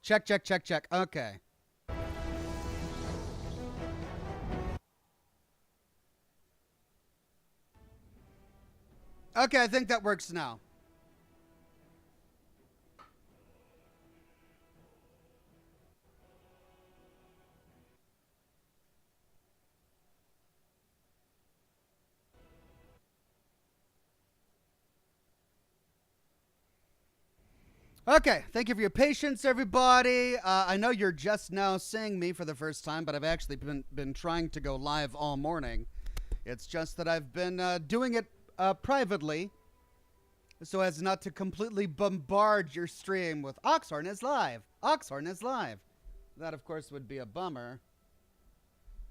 Check, check, check, check. Okay. Okay, I think that works now. Okay, thank you for your patience, everybody. I know you're just now seeing me for the first time, but I've actually been trying to go live all morning. It's just that I've been doing it privately, so as not to completely bombard your stream with Oxhorn is live. Oxhorn is live. That, of course, would be a bummer.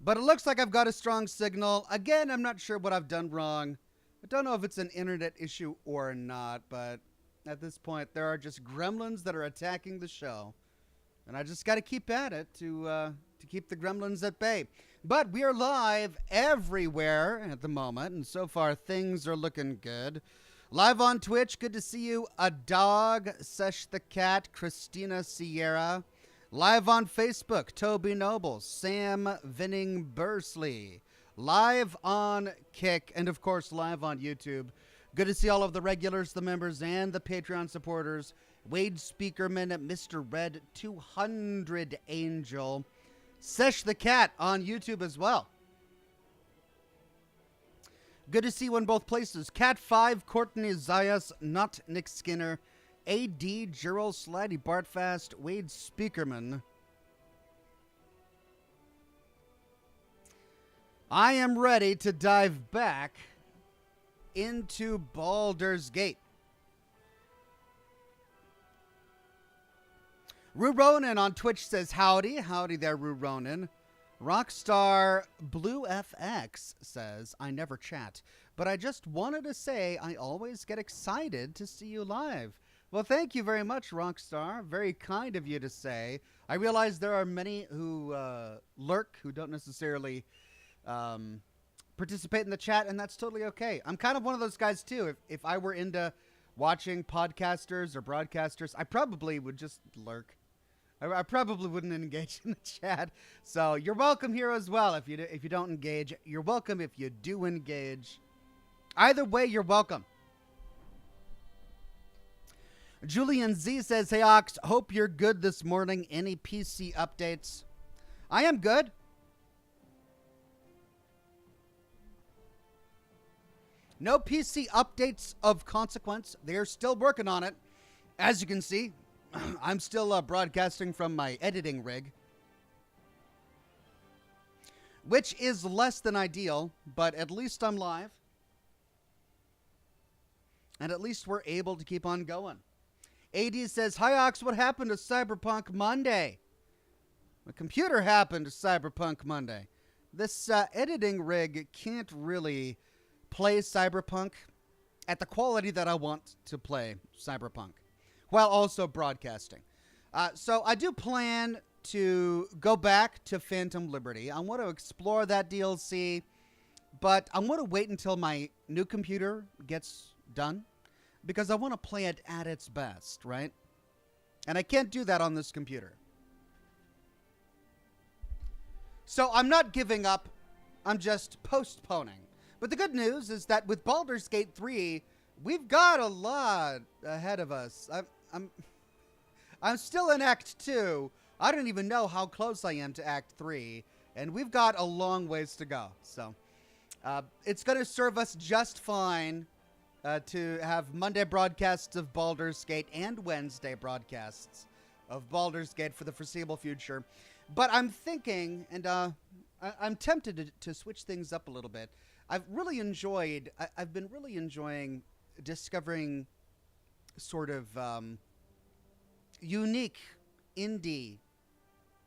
But it looks like I've got a strong signal. Again, I'm not sure what I've done wrong. I don't know if it's an internet issue or not, but at this point, there are just gremlins that are attacking the show. And I just got to keep at it to keep the gremlins at bay. But we are live everywhere at the moment, and so far things are looking good. Live on Twitch, good to see you. A Dog, Sesh the Cat, Christina Sierra. Live on Facebook, Toby Nobles, Sam Vinning Bursley. Live on Kick, and of course live on YouTube. Good to see all of the regulars, the members, and the Patreon supporters. Wade Speakerman, Mr. Red 200 Angel. Sesh the Cat on YouTube as well. Good to see you in both places. Cat 5, Courtney Zayas, Not Nick Skinner, A.D. Gerald Slidey Bartfast, Wade Speakerman. I am ready to dive back into Baldur's Gate. Rue Ronan on Twitch says howdy. Howdy there, Rue Ronan. Rockstar Blue FX says, I never chat, but I just wanted to say I always get excited to see you live. Well, thank you very much, Rockstar. Very kind of you to say. I realize there are many who lurk, who don't necessarily participate in the chat, and that's totally okay. I'm kind of one of those guys, too. If I were into watching podcasters or broadcasters, I probably would just lurk. I probably wouldn't engage in the chat. So you're welcome here as well. If you don't engage, you're welcome if you do engage. Either way, you're welcome. Julian Z says, hey, Ox, hope you're good this morning. Any PC updates? I am good. No PC updates of consequence. They're still working on it. As you can see, I'm still broadcasting from my editing rig, which is less than ideal, but at least I'm live. And at least we're able to keep on going. AD says, hi, Ox, what happened to Cyberpunk Monday? The computer happened to Cyberpunk Monday. This editing rig can't really play Cyberpunk at the quality that I want to play Cyberpunk, while also broadcasting. So I do plan to go back to Phantom Liberty. I want to explore that DLC, but I want to wait until my new computer gets done, because I want to play it at its best, right? And I can't do that on this computer. So I'm not giving up. I'm just postponing. But the good news is that with Baldur's Gate 3, we've got a lot ahead of us. I'm still in Act 2. I don't even know how close I am to Act 3. And we've got a long ways to go. So it's going to serve us just fine to have Monday broadcasts of Baldur's Gate and Wednesday broadcasts of Baldur's Gate for the foreseeable future. But I'm thinking, and I'm tempted to switch things up a little bit. I've been really enjoying discovering sort of unique indie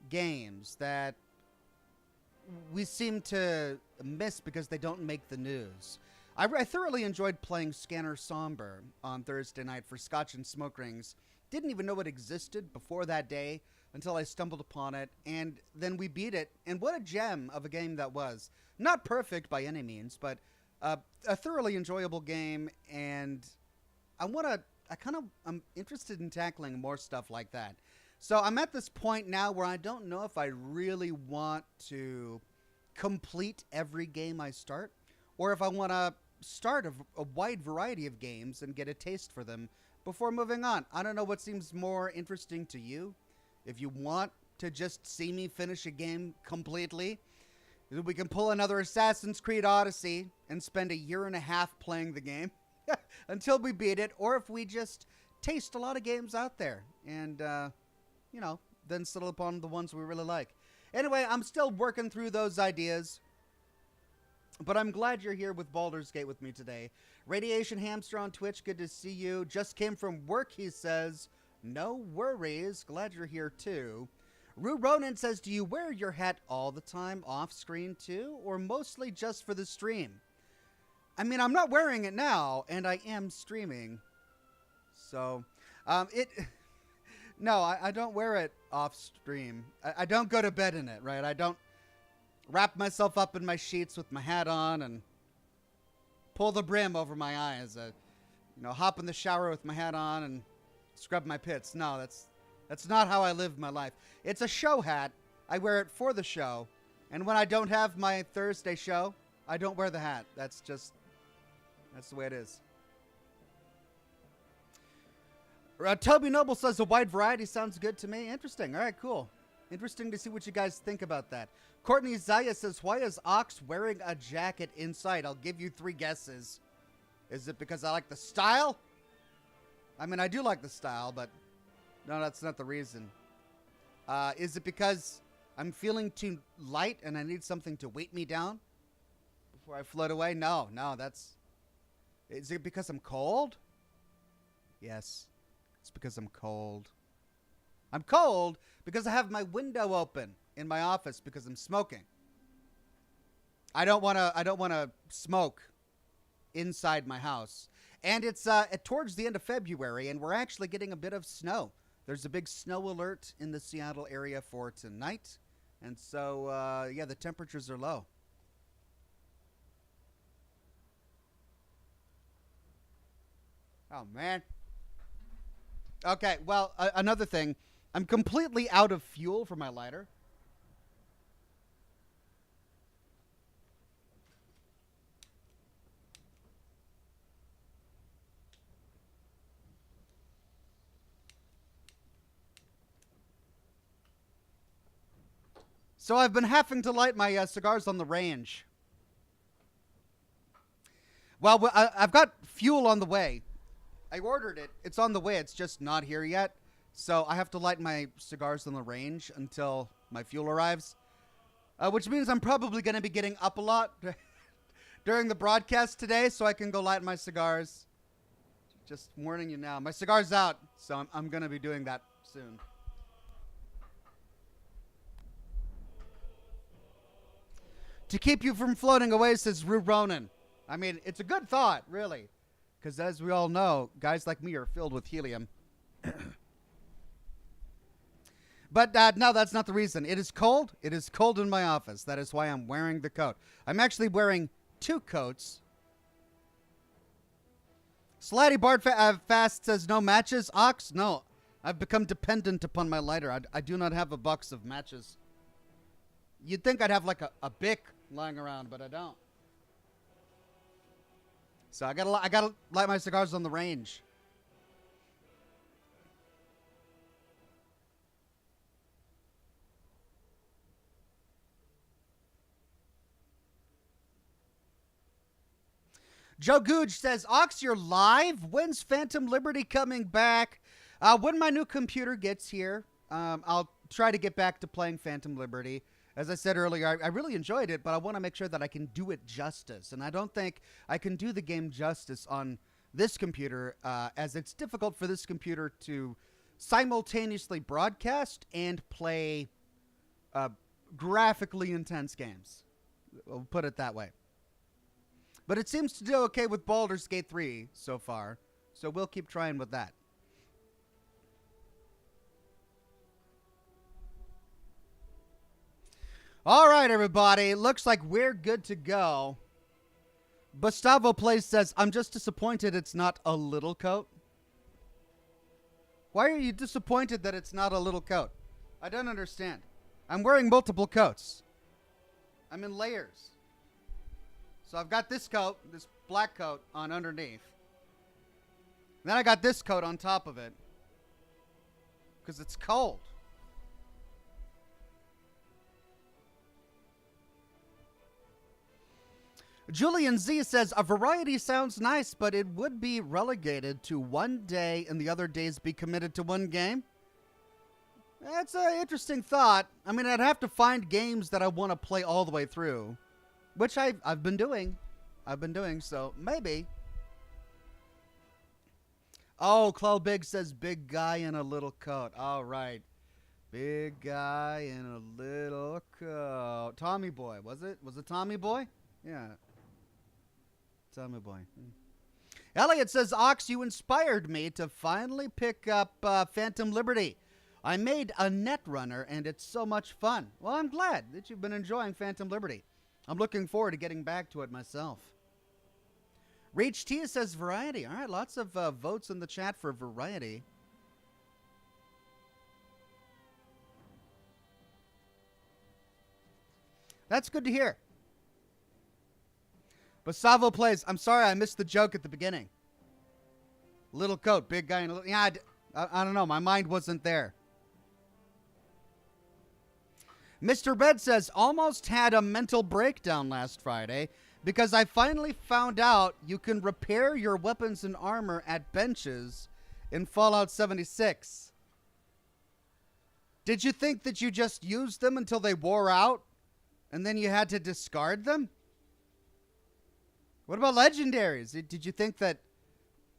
games that we seem to miss because they don't make the news. I thoroughly enjoyed playing Scanner Somber on Thursday night for Scotch and Smoke Rings. Didn't even know it existed before that day until I stumbled upon it, and then we beat it. And what a gem of a game that was. Not perfect by any means, but a thoroughly enjoyable game, and I'm interested in tackling more stuff like that. So I'm at this point now where I don't know if I really want to complete every game I start, or if I want to start a wide variety of games and get a taste for them before moving on. I don't know what seems more interesting to you. If you want to just see me finish a game completely, we can pull another Assassin's Creed Odyssey and spend a year and a half playing the game until we beat it, or if we just taste a lot of games out there and, you know, then settle upon the ones we really like. Anyway, I'm still working through those ideas, but I'm glad you're here with Baldur's Gate with me today. Radiation Hamster on Twitch, good to see you. Just came from work, he says. No worries. Glad you're here, too. Rue Ronan says, do you wear your hat all the time off screen, too, or mostly just for the stream? I mean, I'm not wearing it now, and I am streaming. So, no, I don't wear it off stream. I don't go to bed in it, right? I don't wrap myself up in my sheets with my hat on and pull the brim over my eyes. You know, hop in the shower with my hat on and scrub my pits. No, that's not how I live my life. It's a show hat. I wear it for the show. And when I don't have my Thursday show, I don't wear the hat. That's the way it is. Toby Noble says a wide variety sounds good to me. Interesting. All right, cool. Interesting to see what you guys think about that. Courtney Zaya says, why is Ox wearing a jacket inside? I'll give you 3 guesses. Is it because I like the style? I mean, I do like the style, but no, that's not the reason. Is it because I'm feeling too light and I need something to weight me down before I float away? No, that's... Is it because I'm cold? Yes, it's because I'm cold. I'm cold because I have my window open in my office because I'm smoking. I don't want to smoke inside my house. And it's towards the end of February, and we're actually getting a bit of snow. There's a big snow alert in the Seattle area for tonight. And so, yeah, the temperatures are low. Oh, man. Okay, well, another thing. I'm completely out of fuel for my lighter. So I've been having to light my cigars on the range. Well, I've got fuel on the way. I ordered it. It's on the way. It's just not here yet. So I have to light my cigars on the range until my fuel arrives. Which means I'm probably going to be getting up a lot during the broadcast today so I can go light my cigars. Just warning you now. My cigar's out, so I'm going to be doing that soon. To keep you from floating away, says Rue Ronan. I mean, it's a good thought, really. Because as we all know, guys like me are filled with helium. But no, that's not the reason. It is cold. It is cold in my office. That is why I'm wearing the coat. I'm actually wearing 2 coats. Slidey Bard Fast says no matches. Ox, no. I've become dependent upon my lighter. I do not have a box of matches. You'd think I'd have like a Bic lying around, but I don't. So I gotta light my cigars on the range. Joe Googe says, Ox, you're live? When's Phantom Liberty coming back? When my new computer gets here, I'll try to get back to playing Phantom Liberty. As I said earlier, I really enjoyed it, but I want to make sure that I can do it justice. And I don't think I can do the game justice on this computer, as it's difficult for this computer to simultaneously broadcast and play graphically intense games. We'll put it that way. But it seems to do okay with Baldur's Gate 3 so far, so we'll keep trying with that. All right, everybody. Looks like we're good to go. Gustavo Place says, I'm just disappointed it's not a little coat. Why are you disappointed that it's not a little coat? I don't understand. I'm wearing multiple coats. I'm in layers. So I've got this coat, this black coat on underneath. And then I got this coat on top of it. Because it's cold. Julian Z says, a variety sounds nice, but it would be relegated to one day and the other days be committed to one game. That's an interesting thought. I mean, I'd have to find games that I want to play all the way through, which I've been doing. So maybe. Oh, Cloud Big says big guy in a little coat. All right. Big guy in a little coat. Tommy Boy, was it? Was it Tommy Boy? Yeah. Tommy Boy. Elliot says, Ox, you inspired me to finally pick up Phantom Liberty. I made a Netrunner, and it's so much fun. Well, I'm glad that you've been enjoying Phantom Liberty. I'm looking forward to getting back to it myself. Reach T says variety. All right, lots of votes in the chat for variety. That's good to hear. Basavo plays. I'm sorry I missed the joke at the beginning. Little coat, big guy in a little... Yeah, I don't know. My mind wasn't there. Mr. Bed says, almost had a mental breakdown last Friday because I finally found out you can repair your weapons and armor at benches in Fallout 76. Did you think that you just used them until they wore out and then you had to discard them? What about legendaries? Did you think that,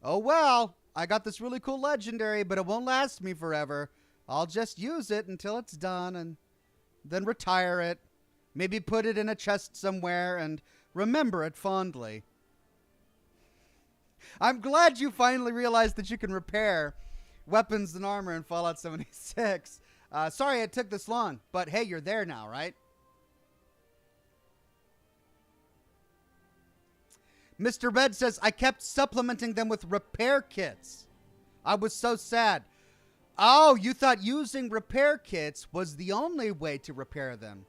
oh, well, I got this really cool legendary, but it won't last me forever. I'll just use it until it's done and then retire it. Maybe put it in a chest somewhere and remember it fondly. I'm glad you finally realized that you can repair weapons and armor in Fallout 76. Sorry it took this long, but hey, you're there now, right? Mr. Bed says, I kept supplementing them with repair kits. I was so sad. Oh, you thought using repair kits was the only way to repair them.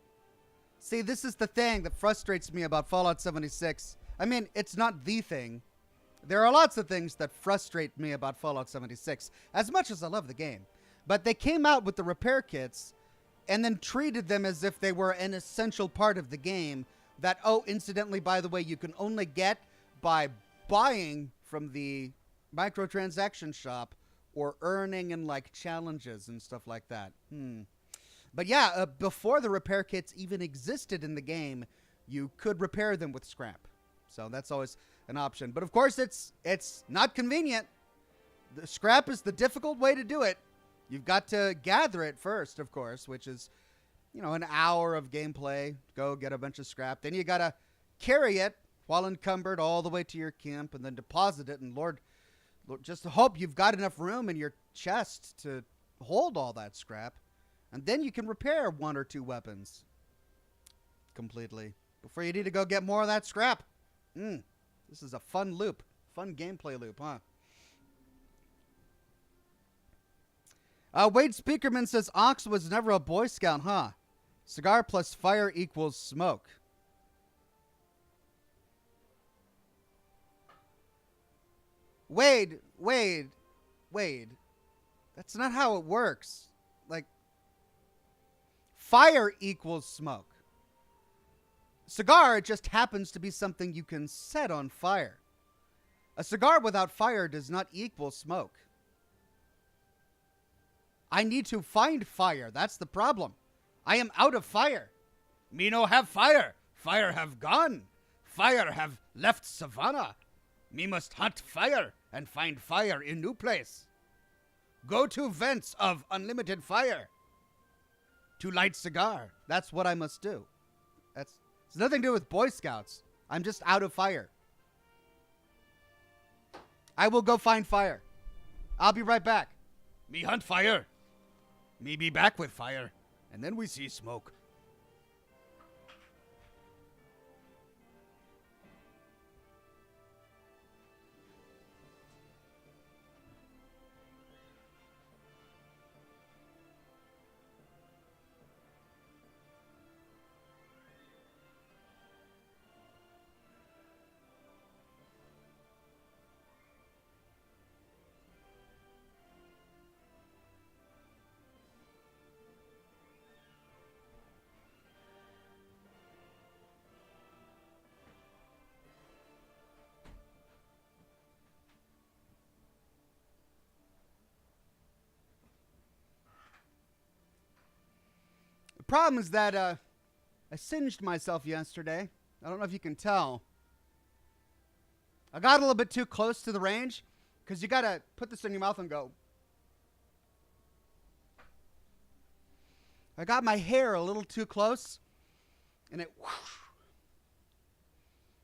See, this is the thing that frustrates me about Fallout 76. I mean, it's not the thing. There are lots of things that frustrate me about Fallout 76, as much as I love the game. But they came out with the repair kits and then treated them as if they were an essential part of the game that, oh, incidentally, by the way, you can only get by buying from the microtransaction shop or earning in like challenges and stuff like that. But yeah, before the repair kits even existed in the game, you could repair them with scrap. So that's always an option. But of course, it's not convenient. The scrap is the difficult way to do it. You've got to gather it first, of course, which is, you know, an hour of gameplay. Go get a bunch of scrap. Then you got to carry it while encumbered all the way to your camp and then deposit it. And Lord, just hope you've got enough room in your chest to hold all that scrap. And then you can repair one or two weapons completely before you need to go get more of that scrap. This is a fun loop. Fun gameplay loop, huh? Wade Speakerman says, Ox was never a Boy Scout, huh? Cigar plus fire equals smoke. Wade. That's not how it works. Like, fire equals smoke. Cigar, it just happens to be something you can set on fire. A cigar without fire does not equal smoke. I need to find fire. That's the problem. I am out of fire. Me no have fire. Fire have gone. Fire have left savannah. Me must hunt fire and find fire in new place. Go to vents of unlimited fire to light cigar. That's what I must do. It's nothing to do with Boy Scouts. I'm just out of fire. I will go find fire. I'll be right back. Me hunt fire. Me be back with fire. And then we see smoke. The problem is that I singed myself yesterday. I don't know if you can tell. I got a little bit too close to the range because you got to put this in your mouth and go. I got my hair a little too close and it whoosh.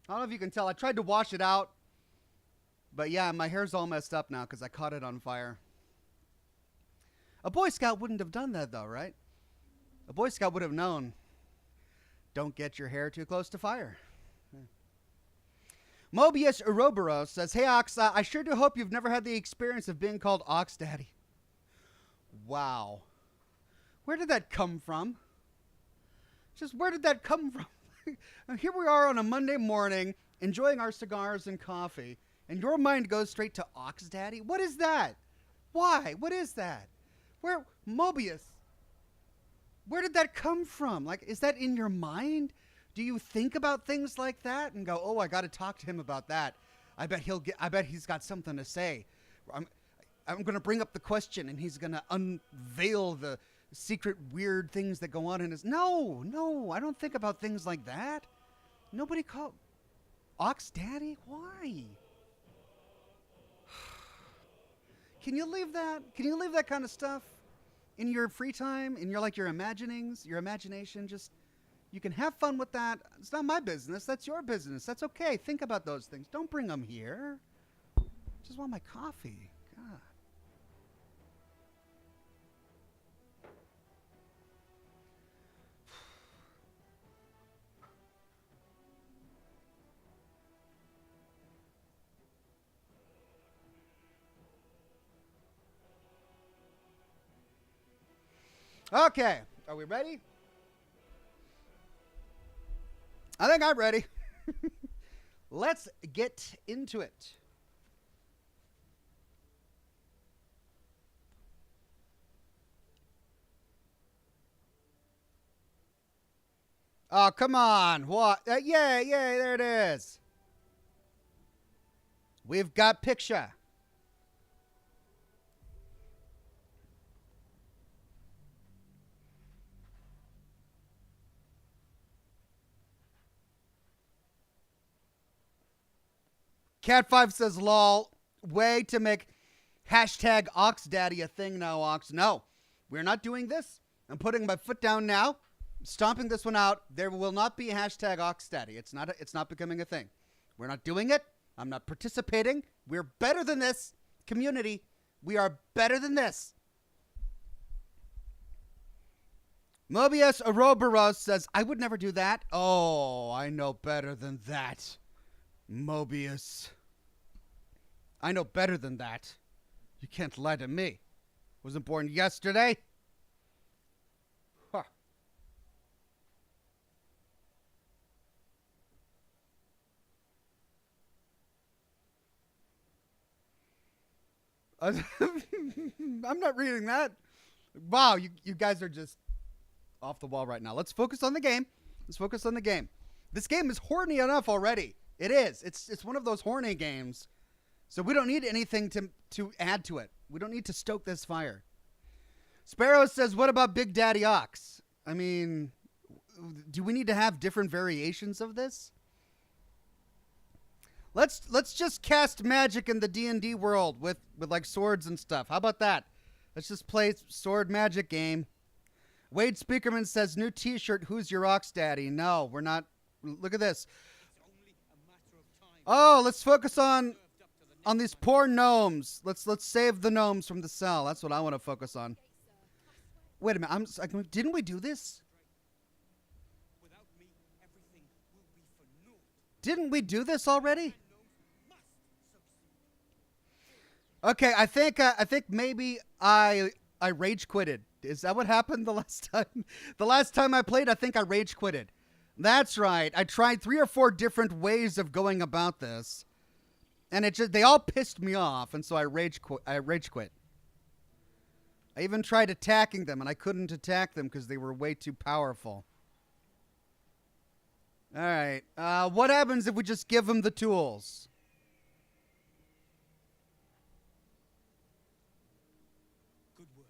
I don't know if you can tell. I tried to wash it out. But yeah, my hair's all messed up now because I caught it on fire. A Boy Scout wouldn't have done that though, right? A Boy Scout would have known. Don't get your hair too close to fire. Mobius Ouroboros says, hey Ox, I sure do hope you've never had the experience of being called Ox Daddy. Wow. Where did that come from? Just where did that come from? Here we are on a Monday morning, enjoying our cigars and coffee, and your mind goes straight to Ox Daddy? What is that? Why? What is that? Where, Mobius, where did that come from? Like, is that in your mind? Do you think about things like that and go, oh, I got to talk to him about that. I bet he's got something to say. I'm going to bring up the question and he's going to unveil the secret weird things that go on in his... No, I don't think about things like that. Nobody called Ox Daddy? Why? Can you leave that? Can you leave that kind of stuff in your free time, in your imaginings, your imagination? Just, you can have fun with that. It's not my business. That's your business. That's okay. Think about those things. Don't bring them here. Just want my coffee. God. Okay, are we ready? I think I'm ready. Let's get into it. Oh, come on. What? Yeah, there it is. We've got picture. Cat5 says, lol, way to make hashtag OxDaddy a thing now, Ox. No, we're not doing this. I'm putting my foot down now, stomping this one out. There will not be a hashtag OxDaddy. It's not becoming a thing. We're not doing it. I'm not participating. We're better than this. Community, we are better than this. Mobius Ouroboros says, I would never do that. Oh, I know better than that. Mobius. I know better than that. You can't lie to me. Wasn't born yesterday. Huh. I'm not reading that. Wow, you guys are just off the wall right now. Let's focus on the game. Let's focus on the game. This game is horny enough already. It is. It's one of those horny games. So we don't need anything to add to it. We don't need to stoke this fire. Sparrow says, what about Big Daddy Ox? I mean, do we need to have different variations of this? Let's just cast magic in the D&D world with like swords and stuff. How about that? Let's just play sword magic game. Wade Speakerman says, new t-shirt, who's your Ox Daddy? No, we're not. Look at this. Oh, let's focus on these poor gnomes. Let's save the gnomes from the cell. That's what I want to focus on. Wait a minute. Didn't we do this? Didn't we do this already? Okay, I think maybe I rage quitted. Is that what happened the last time? The last time I played, I think I rage quitted. That's right. I tried 3 or 4 different ways of going about this, and they all pissed me off, and so I rage quit. I even tried attacking them, and I couldn't attack them because they were way too powerful. All right. What happens if we just give them the tools? Good work.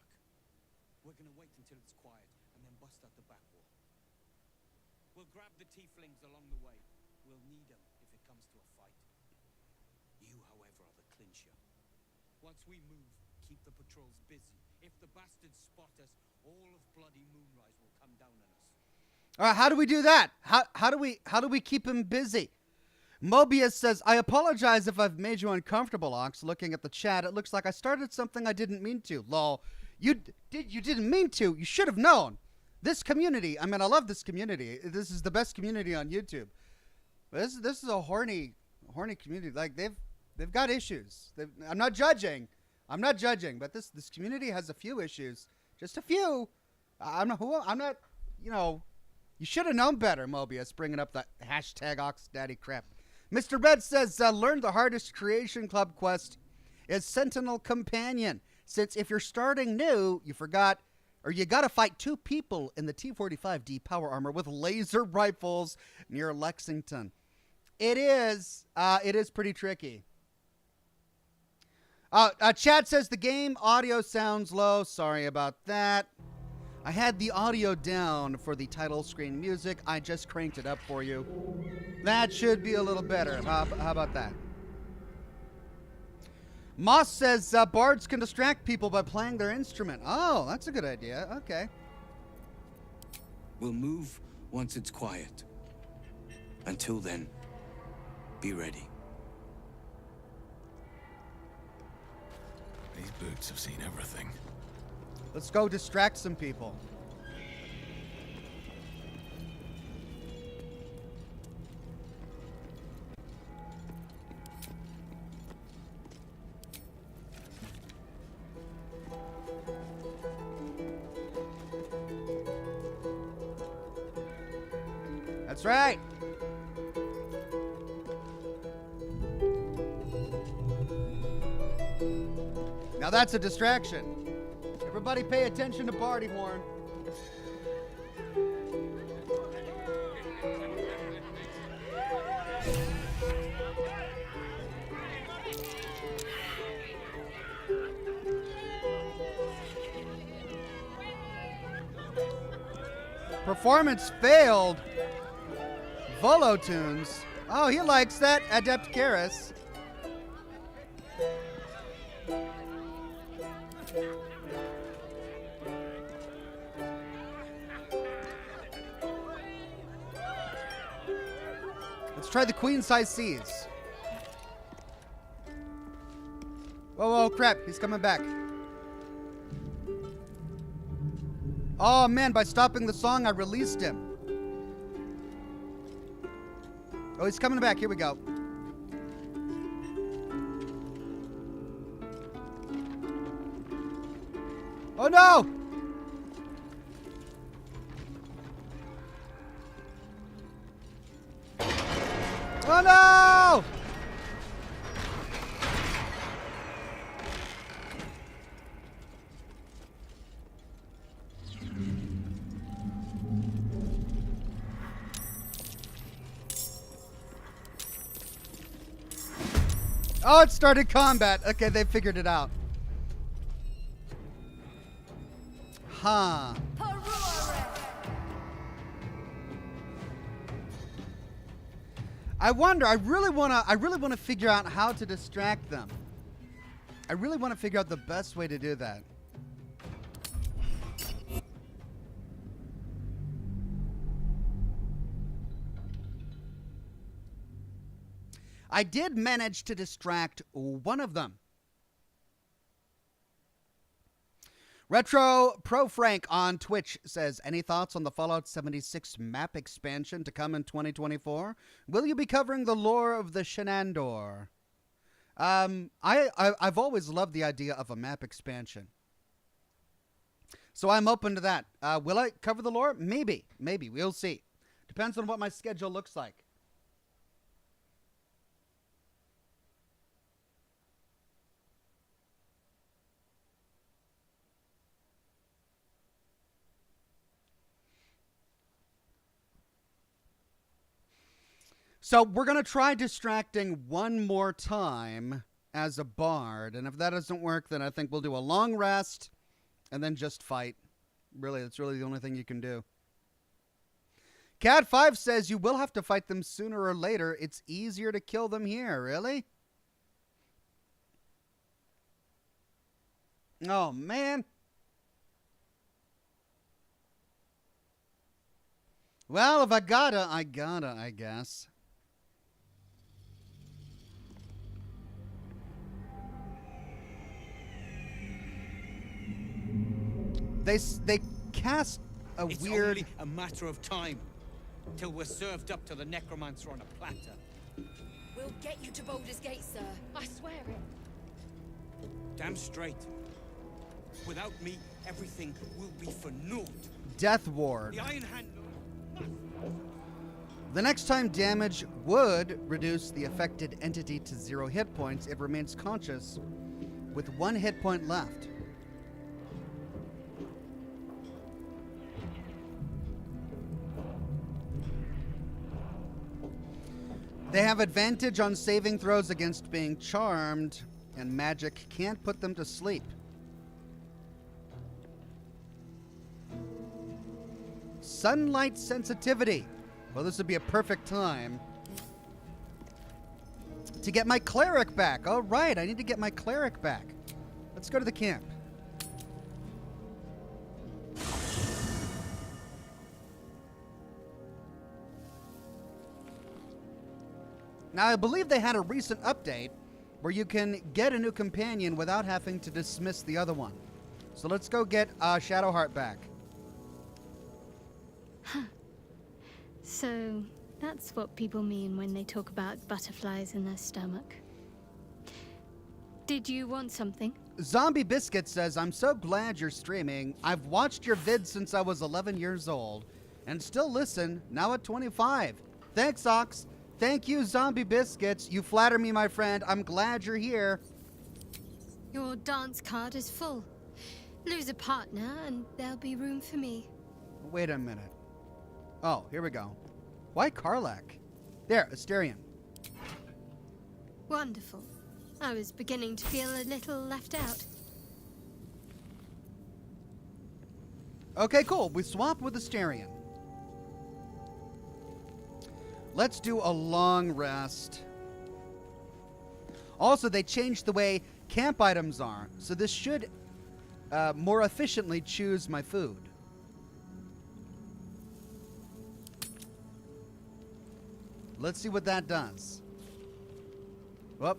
We're going to wait until it's quiet and then bust out the back wall. We'll grab the tieflings along the way. We'll need them if it comes to a fight. You, however, are the clincher. Once we move, keep the patrols busy. If the bastards spot us, all of bloody Moonrise will come down on us. All right, how do we do that? How do we keep him busy? Mobius says, I apologize if I've made you uncomfortable, Ox. Looking at the chat, it looks like I started something I didn't mean to. Lol. You didn't mean to. You should have known. This community, I mean, I love this community. This is the best community on YouTube. But this is a horny community. Like they've got issues. I'm not judging, but this community has a few issues. Just a few. I'm not, you know, you should have known better, Mobius, bringing up the hashtag OxDaddy crap. Mr. Red says, learn the hardest Creation Club quest is Sentinel Companion. Since if you're starting new, you forgot, or you got to fight 2 people in the T-45D power armor with laser rifles near Lexington. It is pretty tricky. Chad says the game audio sounds low. Sorry about that. I had the audio down for the title screen music. I just cranked it up for you. That should be a little better. How about that? Moss says bards can distract people by playing their instrument. Oh, that's a good idea. Okay. We'll move once it's quiet. Until then, be ready. These boots have seen everything. Let's go distract some people. That's right. Now that's a distraction. Everybody pay attention to Barty Horn. Performance failed. Volo tunes. Oh, he likes that. Adept Karis. Let's try the queen size C's. Whoa, crap. He's coming back. Oh, man, by stopping the song, I released him. Oh, he's coming back. Here we go. Oh, no! Oh, no! Oh, it started combat. Okay, they figured it out. Huh. I wonder, I really want to figure out how to distract them. I really want to figure out the best way to do that. I did manage to distract one of them. Retro Pro Frank on Twitch says, any thoughts on the Fallout 76 map expansion to come in 2024? Will you be covering the lore of the Shenandoah? I've always loved the idea of a map expansion. So I'm open to that. Will I cover the lore? Maybe. We'll see. Depends on what my schedule looks like. So we're going to try distracting one more time as a bard. And if that doesn't work, then I think we'll do a long rest and then just fight. Really, that's really the only thing you can do. Cat5 says you will have to fight them sooner or later. It's easier to kill them here. Really? Oh, man. Well, if I gotta, I guess. They cast a It's weird... only a matter of time till we're served up to the necromancer on a platter. We'll get you to Baldur's Gate, sir. I swear it. Damn straight. Without me, everything will be for naught. Death Ward. The Iron Hand must... The next time damage would reduce the affected entity to 0 hit points, it remains conscious with 1 hit point left. They have advantage on saving throws against being charmed, and magic can't put them to sleep. Sunlight sensitivity. Well, this would be a perfect time to get my cleric back. All right, I need to get my cleric back. Let's go to the camp. Now, I believe they had a recent update where you can get a new companion without having to dismiss the other one. So let's go get Shadowheart back. So, that's what people mean when they talk about butterflies in their stomach. Did you want something? Zombie Biscuit says, I'm so glad you're streaming. I've watched your vids since I was 11 years old and still listen now at 25. Thanks, Ox. Thank you, Zombie Biscuits. You flatter me, my friend. I'm glad you're here. Your dance card is full. Lose a partner and there'll be room for me. Wait a minute. Oh, here we go. Why Karlak? There, Asterion. Wonderful. I was beginning to feel a little left out. Okay, cool. We swap with Asterion. Let's do a long rest. Also, they changed the way camp items are, so this should more efficiently choose my food. Let's see what that does. Whoop.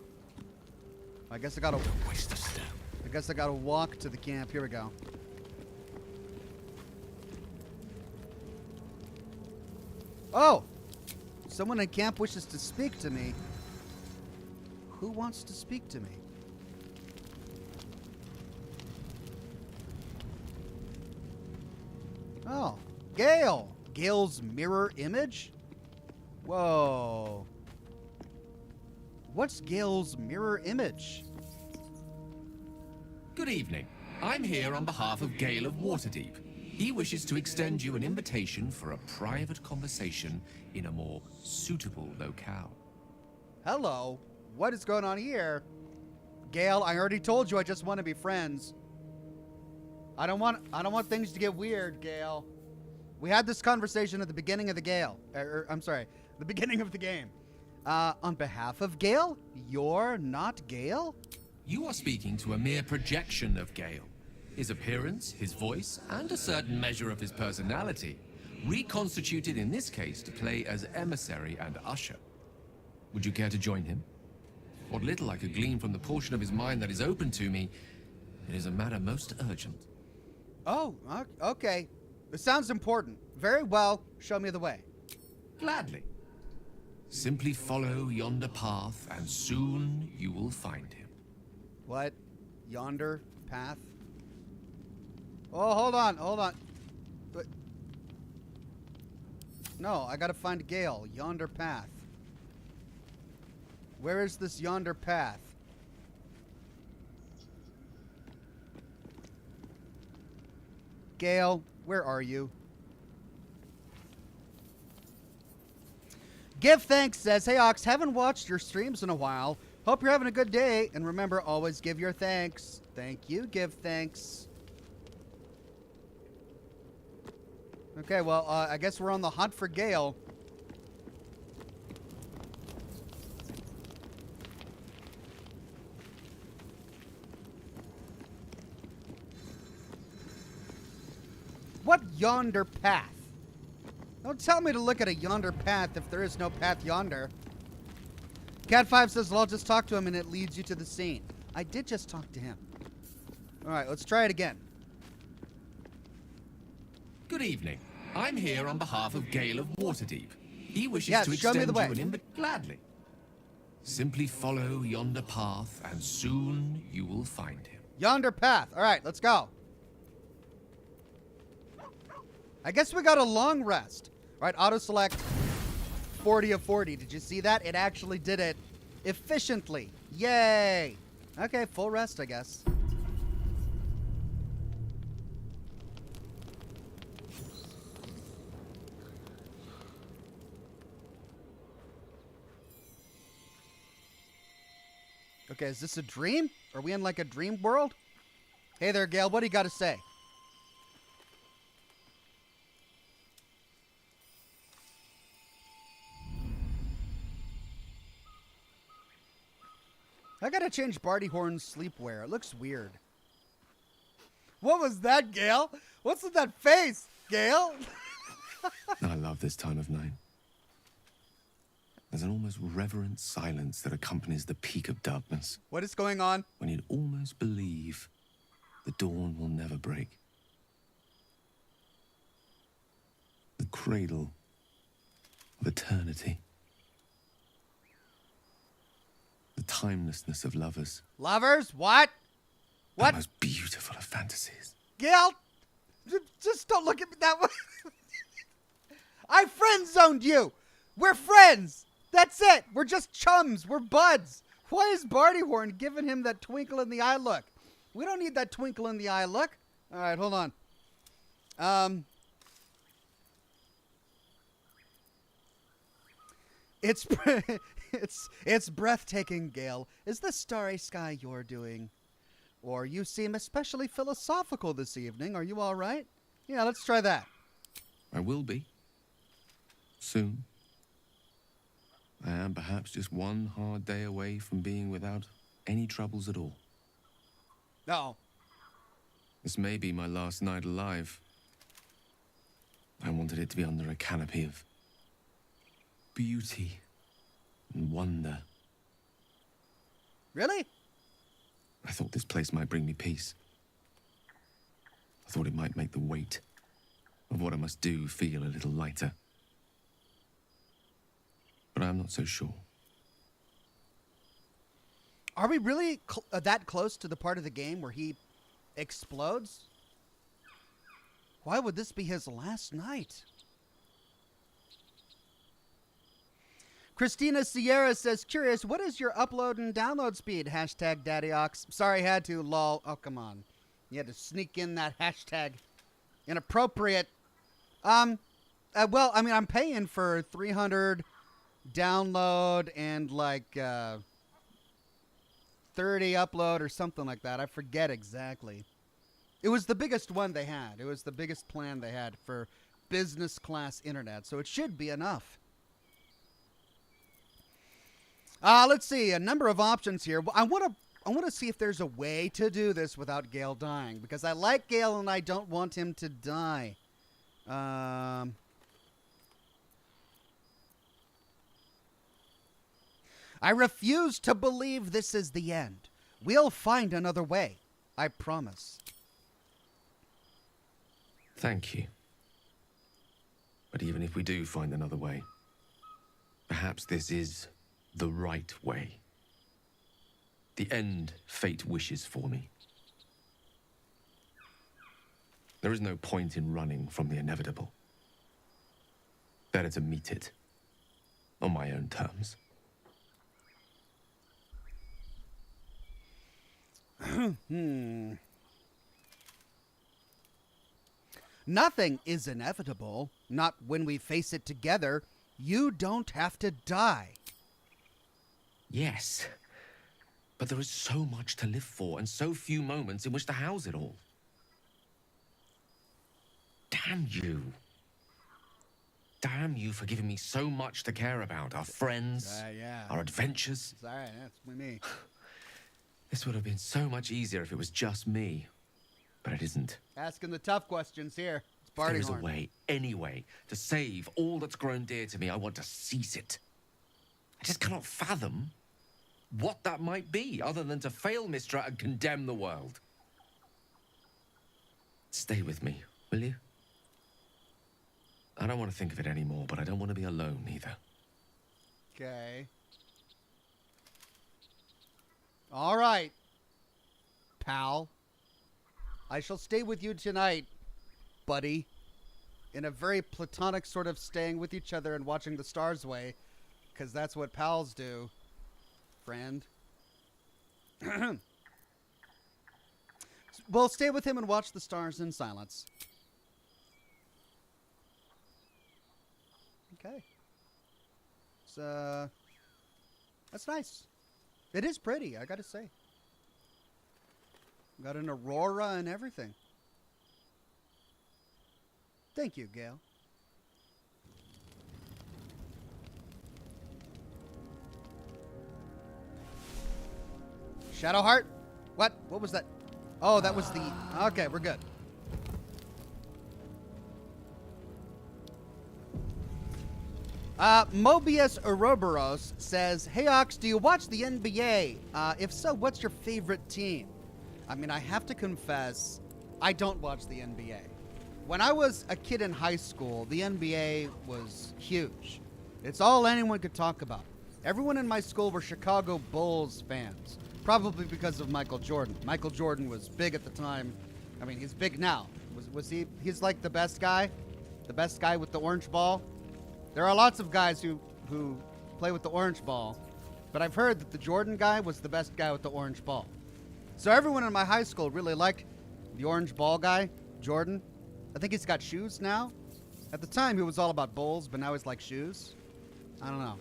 I guess I gotta Waste a step. I guess I gotta walk to the camp. Here we go. Oh! Someone in camp wishes to speak to me. Who wants to speak to me? Oh, Gale! Gale's mirror image? Whoa. What's Gale's mirror image? Good evening. I'm here on behalf of Gale of Waterdeep. He wishes to extend you an invitation for a private conversation in a more suitable locale. Hello. What is going on here? Gale, I already told you I just want to be friends. I don't want things to get weird, Gale. We had this conversation at the beginning of the the beginning of the game. On behalf of Gale, you're not Gale? You are speaking to a mere projection of Gale. His appearance, his voice, and a certain measure of his personality, reconstituted in this case to play as emissary and usher. Would you care to join him? What little I could glean from the portion of his mind that is open to me, it is a matter most urgent. Oh, okay. It sounds important. Very well. Show me the way. Gladly. Simply follow yonder path, and soon you will find him. What? Yonder path? Oh, hold on. But no, I gotta find Gale. Yonder path. Where is this yonder path? Gale, where are you? Give Thanks says, hey Ox, haven't watched your streams in a while. Hope you're having a good day. And remember, always give your thanks. Thank you, Give Thanks. Okay, well, I guess we're on the hunt for Gale. What yonder path? Don't tell me to look at a yonder path if there is no path yonder. Cat 5 says, well, I'll just talk to him and it leads you to the scene. I did just talk to him. All right, let's try it again. Good evening. I'm here on behalf of Gale of Waterdeep. He wishes Yes, to show me extend the way. you an invite gladly. Simply follow yonder path, and soon you will find him. Yonder path. All right, let's go. I guess we got a long rest. All right, auto select 40 of 40. Did you see that? It actually did it efficiently. Yay. Okay, full rest, I guess. Okay, is this a dream? Are we in like a dream world? Hey there, Gale. What do you got to say? I gotta change Barty Horn's sleepwear. It looks weird. What was that, Gale? What's with that face, Gale? I love this time of night. There's an almost reverent silence that accompanies the peak of darkness, What is going on? when you'd almost believe the dawn will never break. The cradle of eternity. The timelessness of lovers. Lovers? What? What? The most beautiful of fantasies. Gale? Just don't look at me that way. I friend zoned you. We're friends. That's it. We're just chums. We're buds. Why is Barty Horn giving him that twinkle in the eye look? We don't need that twinkle in the eye look. All right, hold on. It's breathtaking, Gale. Is the starry sky your doing? Or you seem especially philosophical this evening. Are you all right? Yeah, let's try that. I will be. Soon. I am perhaps just one hard day away from being without any troubles at all. No. This may be my last night alive. I wanted it to be under a canopy of beauty and wonder. Really? I thought this place might bring me peace. I thought it might make the weight of what I must do feel a little lighter. But I'm not so sure. Are we really that close to the part of the game where he explodes? Why would this be his last night? Christina Sierra says, curious, what is your upload and download speed? Hashtag DaddyOx. Sorry, had to, lol. Oh, come on. You had to sneak in that hashtag. Inappropriate. Well, I mean, I'm paying for 300 download and like 30 upload or something like that. I forget exactly. It was the biggest one they had. It was the biggest plan they had for business class internet, so it should be enough. Let's see, a number of options here. I want to see if there's a way to do this without Gale dying, because I like Gale and I don't want him to die. I refuse to believe this is the end. We'll find another way. I promise. Thank you. But even if we do find another way, perhaps this is the right way. The end fate wishes for me. There is no point in running from the inevitable. Better to meet it on my own terms. Nothing is inevitable. Not when we face it together. You don't have to die. Yes, but there is so much to live for and so few moments in which to house it all. Damn you. damn you for giving me so much to care about. Our friends, Yeah. our adventures. It's all right. That's me. This would have been so much easier if it was just me. But it isn't. Asking the tough questions here. It's There Barty is a Horn. way, anyway, to save all that's grown dear to me. I want to seize it. I just cannot fathom what that might be, other than to fail Mistra and condemn the world. Stay with me, will you? I don't want to think of it anymore, but I don't want to be alone either. Okay. All right, pal. I shall stay with you tonight, buddy. In a very platonic sort of staying with each other and watching the stars way, because that's what pals do, friend. We'll stay with him and watch the stars in silence. Okay. So, that's nice. It is pretty, I gotta say. Got an aurora and everything. Thank you, Gale. Shadowheart? What? What was that? Oh, that was the... Okay, we're good. Mobius Ouroboros says, "Hey Ox, do you watch the NBA? If so, what's your favorite team?" I mean, I have to confess, I don't watch the NBA. When I was a kid in high school, the NBA was huge. It's all anyone could talk about. Everyone in my school were Chicago Bulls fans, probably because of Michael Jordan. Michael Jordan was big at the time. I mean, he's big now. Was he? He's like the best guy? The best guy with the orange ball? There are lots of guys who play with the orange ball, but I've heard that the Jordan guy was the best guy with the orange ball. So everyone in my high school really liked the orange ball guy, Jordan. I think he's got shoes now. At the time, he was all about Bulls, but now he's like shoes. I don't know.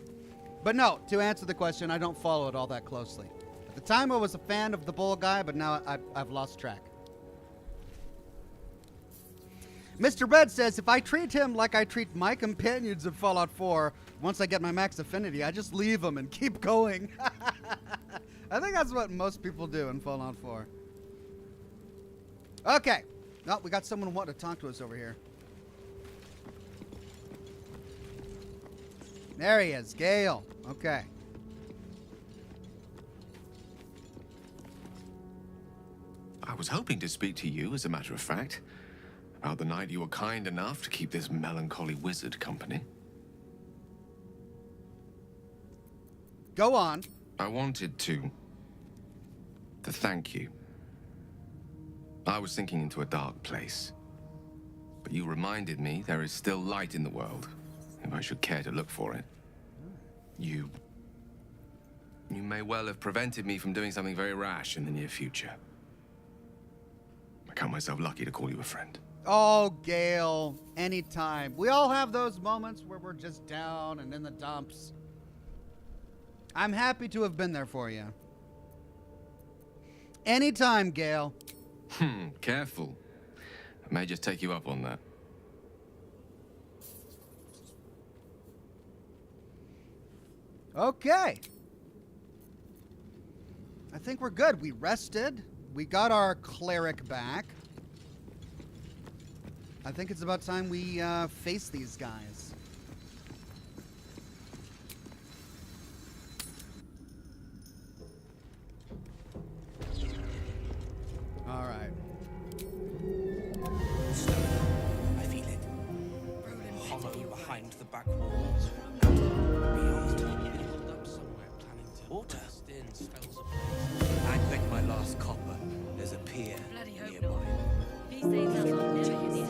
But no, to answer the question, I don't follow it all that closely. At the time, I was a fan of the Bull guy, but now I've lost track. Mr. Red says, if I treat him like I treat my companions in Fallout 4, once I get my max affinity, I just leave them and keep going. I think that's what most people do in Fallout 4. Okay. Oh, we got someone wanting to talk to us over here. There he is, Gale. Okay. I was hoping to speak to you, as a matter of fact, about the night you were kind enough to keep this melancholy wizard company. Go on. I wanted to thank you. I was sinking into a dark place, but you reminded me there is still light in the world, if I should care to look for it. You may well have prevented me from doing something very rash in the near future. I count myself lucky to call you a friend. Oh, Gale, anytime. We all have those moments where we're just down and in the dumps. I'm happy to have been there for you. Anytime, Gale. Careful. I may just take you up on that. Okay. I think we're good. We rested. We got our cleric back. I think it's about time we face these guys. All right. I feel it. Hollow behind the back walls. Beyond. Build up somewhere, planning to Water. burst in spells of place. I bet my last copper. There's a pier Bloody hope nearby. not. He saves us on never use it.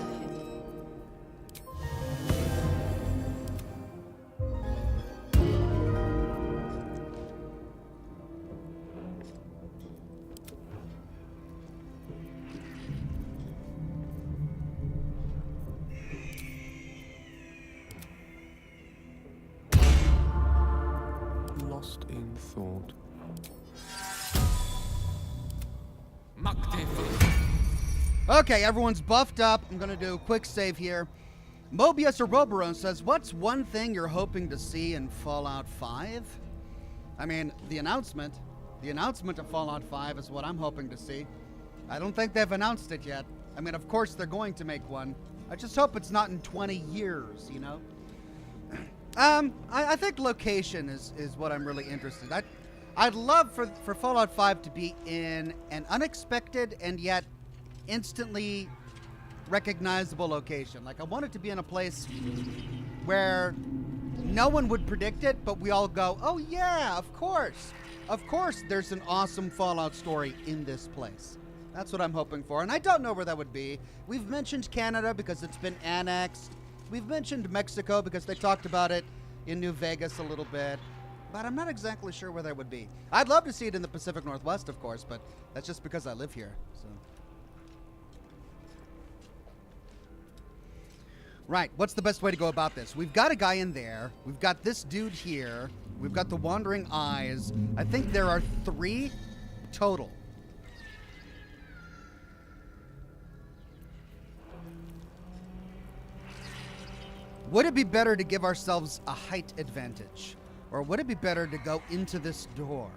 Lost in thought. Okay, everyone's buffed up. I'm going to do a quick save here. Mobius Ouroboros says, what's one thing you're hoping to see in Fallout 5? I mean, the announcement of Fallout 5 is what I'm hoping to see. I don't think they've announced it yet. I mean, of course they're going to make one. I just hope it's not in 20 years, you know? I think location is what I'm really interested in. I'd love for Fallout 5 to be in an unexpected and yet instantly recognizable location. Like, I want it to be in a place where no one would predict it, but we all go, oh yeah, of course. Of course there's an awesome Fallout story in this place. That's what I'm hoping for, and I don't know where that would be. We've mentioned Canada because it's been annexed. We've mentioned Mexico because they talked about it in New Vegas a little bit, but I'm not exactly sure where that would be. I'd love to see it in the Pacific Northwest, of course, but that's just because I live here, so. Right, what's the best way to go about this? We've got a guy in there. We've got this dude here. We've got the Wandering Eyes. I think there are 3 total. Would it be better to give ourselves a height advantage? Or would it be better to go into this door?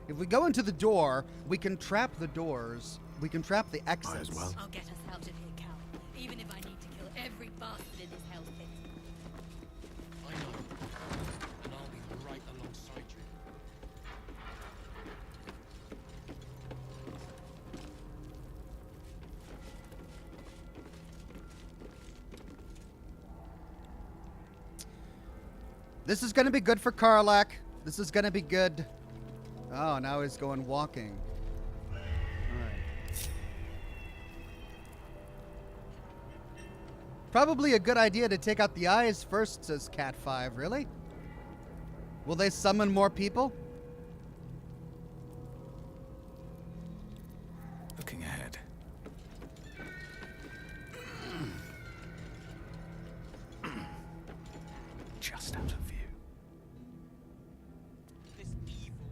If we go into the door, we can trap the doors. We can trap the exits. Might as well. I'll get us out of here, Cal. Even if I need to kill every bastard in this hell pit. I know. And I'll be right alongside you. This is going to be good for Karlak. This is going to be good. Oh, now he's going walking. All right. Probably a good idea to take out the eyes first, says Cat 5. Really? Will they summon more people? Looking ahead. Just out of view. This evil.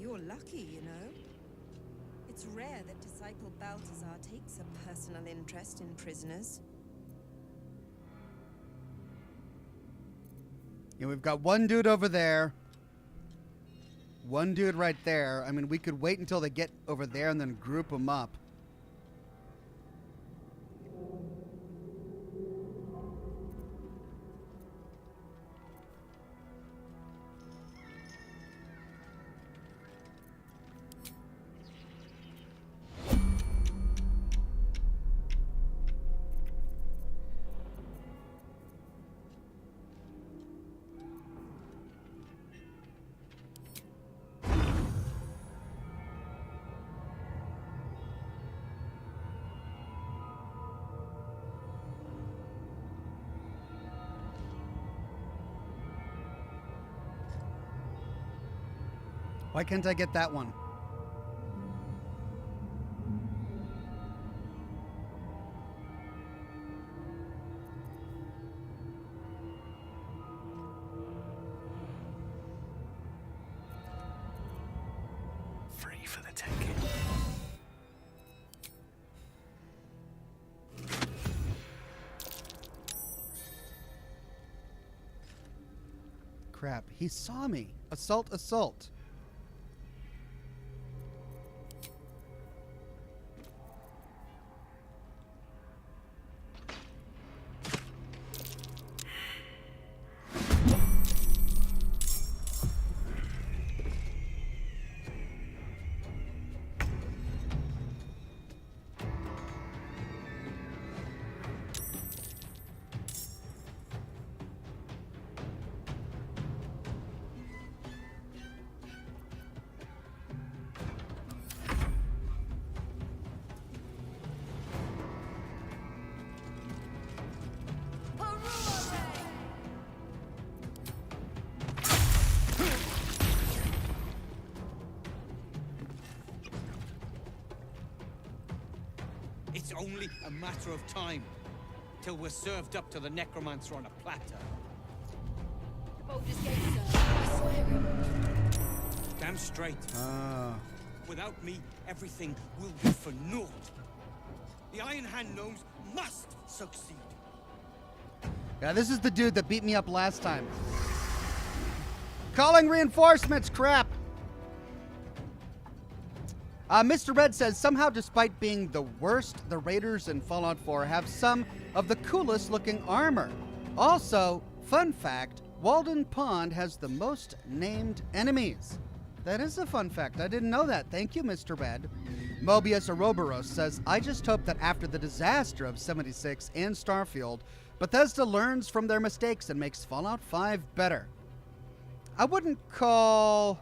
You're lucky, you know. It's rare that Disciple Balthazar takes a personal interest in prisoners. Yeah, we've got one dude over there. One dude right there. I mean, we could wait until they get over there and then group them up. Why can't I get that one? Free for the taking. Crap, he saw me. Assault, assault. only a matter of time till we're served up to the necromancer on a platter. To Baldur's Gate, sir. I swear it. Damn straight. Ah. Without me, everything will be for naught. The Iron Hand gnomes must succeed. Yeah, this is the dude that beat me up last time. Calling reinforcements, crap! Mr. Red says, somehow despite being the worst, the Raiders in Fallout 4 have some of the coolest looking armor. Also, fun fact, Walden Pond has the most named enemies. That is a fun fact. I didn't know that. Thank you, Mr. Red. Mobius Ouroboros says, I just hope that after the disaster of 76 and Starfield, Bethesda learns from their mistakes and makes Fallout 5 better. I wouldn't call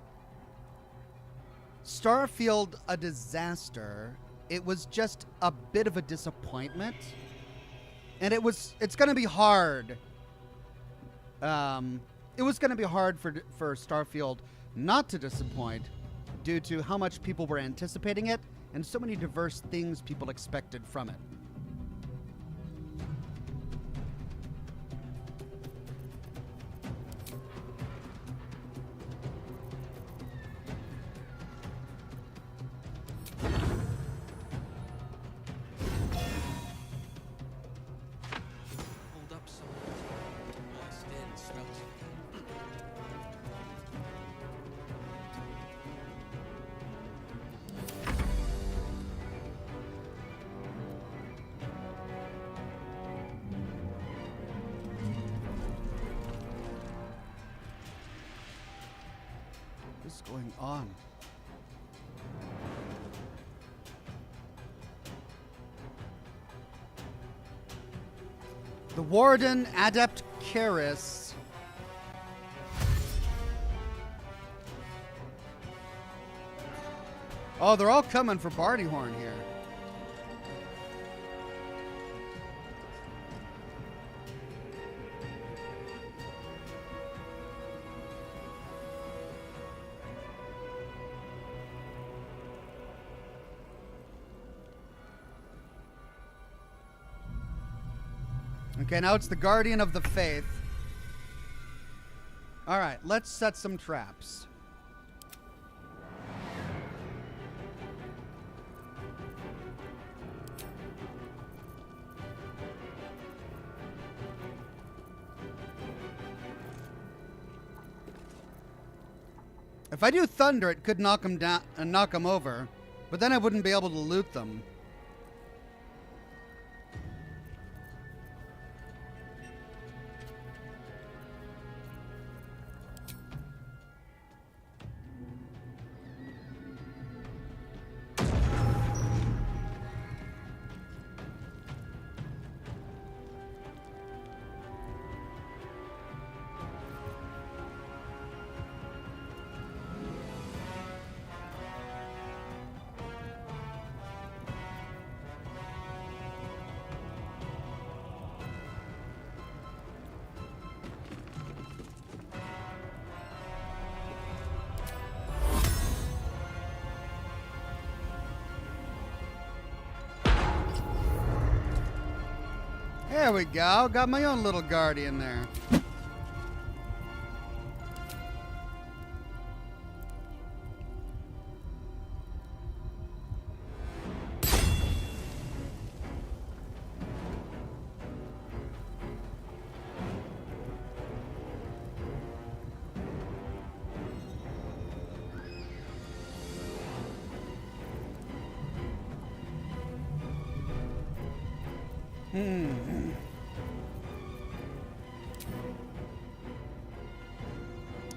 Starfield a disaster. It was just a bit of a disappointment. And it's going to be hard. It was going to be hard for Starfield not to disappoint due to how much people were anticipating it and so many diverse things people expected from it. Hold up, someone. Last in smells. What is going on? The Warden, Adept Karis. Oh, they're all coming for Barty Horn here. Okay, now it's the Guardian of the Faith. All right, let's set some traps. If I do thunder, it could knock them down and knock them over, but then I wouldn't be able to loot them. There we go. Got my own little guardian there.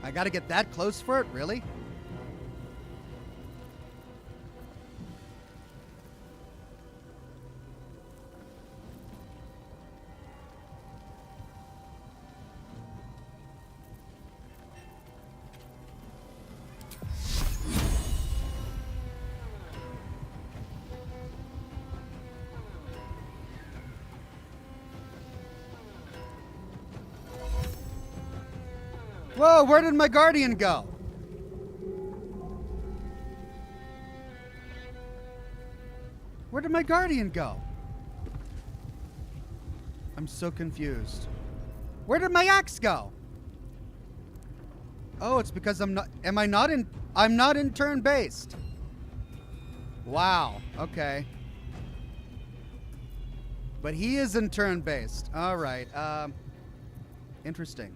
I gotta get that close for it? Really? Whoa, where did my guardian go? Where did my guardian go? I'm so confused. Where did my axe go? Oh, it's because I'm not in turn-based. Wow, okay. But he is in turn-based. All right, interesting.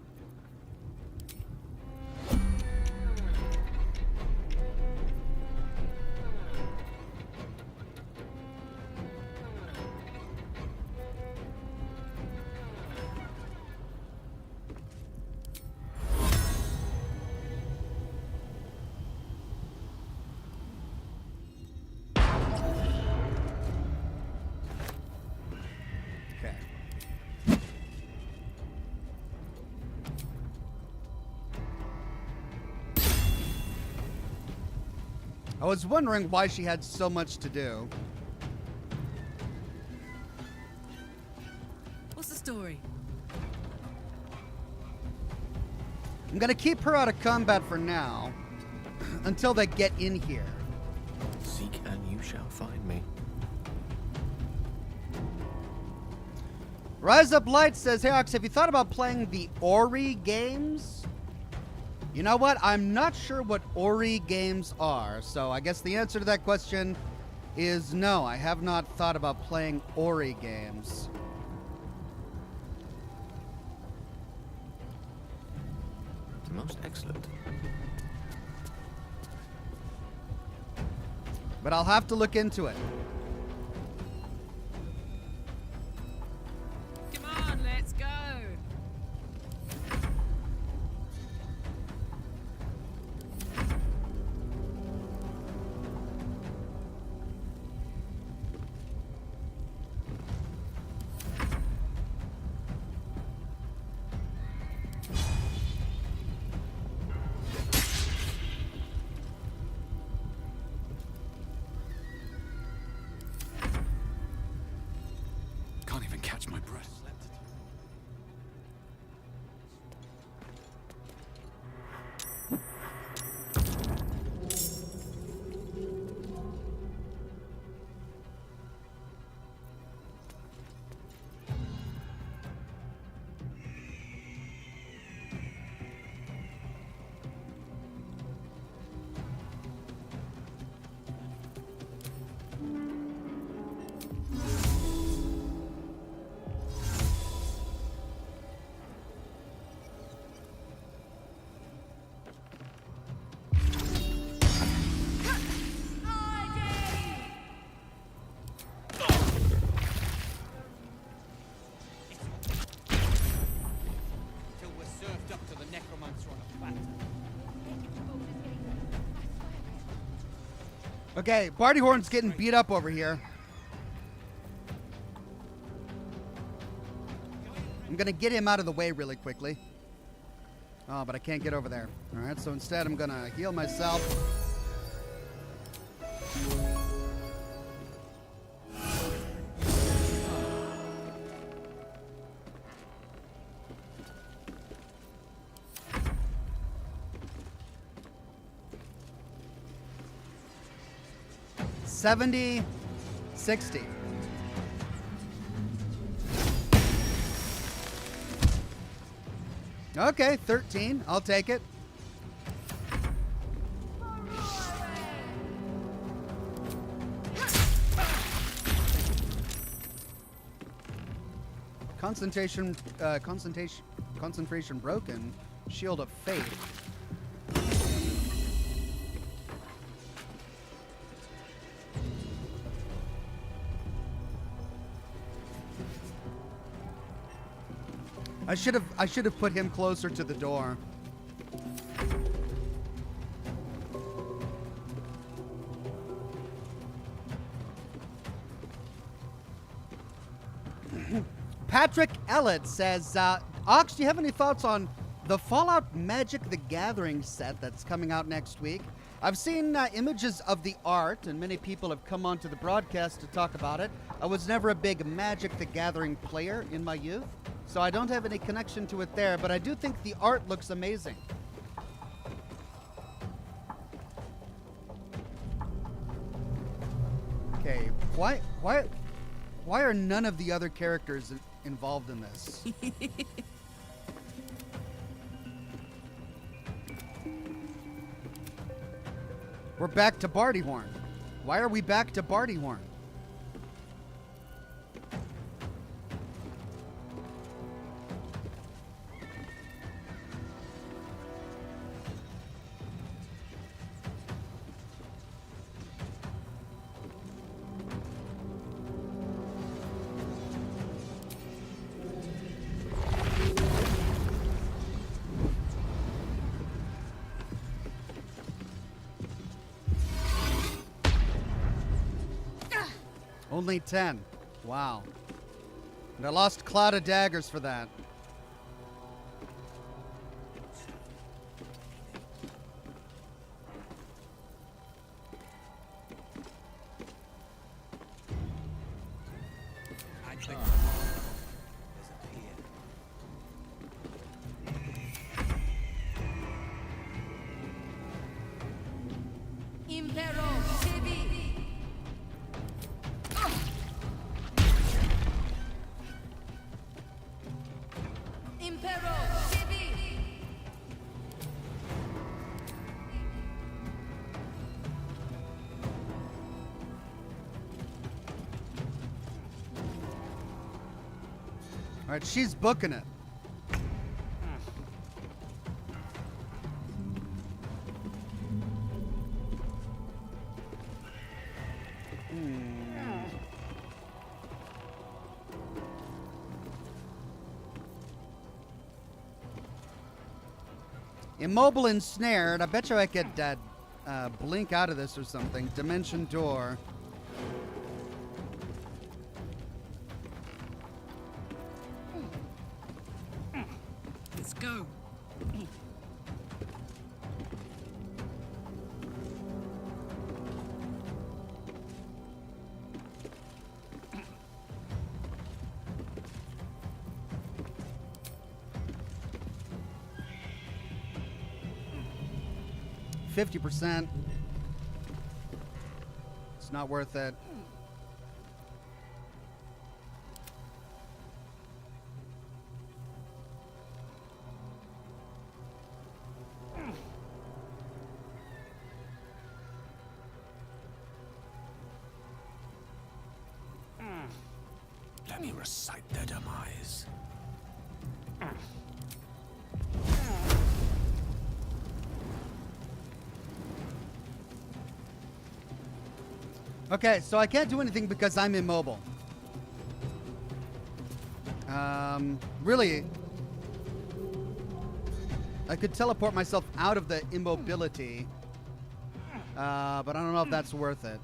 I was wondering why she had so much to do. What's the story? I'm gonna keep her out of combat for now, until they get in here. Seek and you shall find me. Rise Up Light says, hey Ox, have you thought about playing the Ori games? You know what? I'm not sure what Ori games are, so I guess the answer to that question is no. I have not thought about playing Ori games. Most excellent. But I'll have to look into it. Come on, let's go. Can't even catch my breath. Till we're served up to the necromancer on a platter. Okay, Barty Horn's getting beat up over here. I'm gonna get him out of the way really quickly. Oh, but I can't get over there. Alright, so instead I'm gonna heal myself. $70, $60. Okay, 13. I'll take it. Concentration broken. Shield of Faith. I should have put him closer to the door. Patrick Ellett says, Ox, do you have any thoughts on the Fallout Magic the Gathering set that's coming out next week? I've seen images of the art, and many people have come onto the broadcast to talk about it. I was never a big Magic the Gathering player in my youth, so I don't have any connection to it there, but I do think the art looks amazing. Okay, why are none of the other characters involved in this. We're back to Bartyhorn. Why are we back to Bartyhorn? Only 10. Wow. And I lost Cloud of Daggers for that. I think there's a pier. Impero TV. Impero TV. All right, she's booking it. Immobile ensnared. I bet you I could blink out of this or something. Dimension door. Let's go. %. It's not worth it. Let me recite their demise. Okay, so I can't do anything because I'm immobile. Really, I could teleport myself out of the immobility, but I don't know if that's worth it.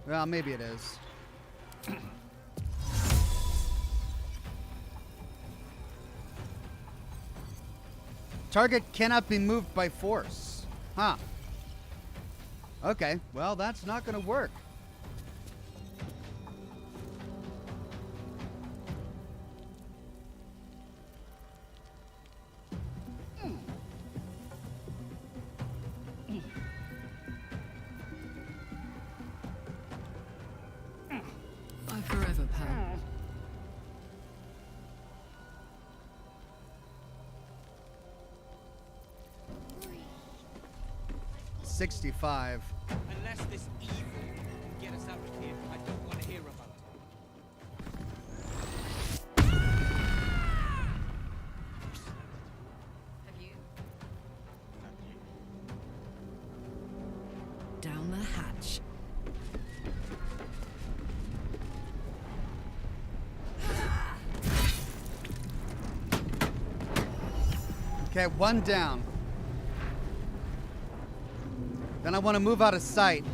Well, maybe it is. Target cannot be moved by force. Huh. Okay, well, that's not going to work. I forever, pal. $65. Unless this evil can get us out of here, I don't want to hear about it. Have you? Down the hatch. Okay, one down. Then I want to move out of sight.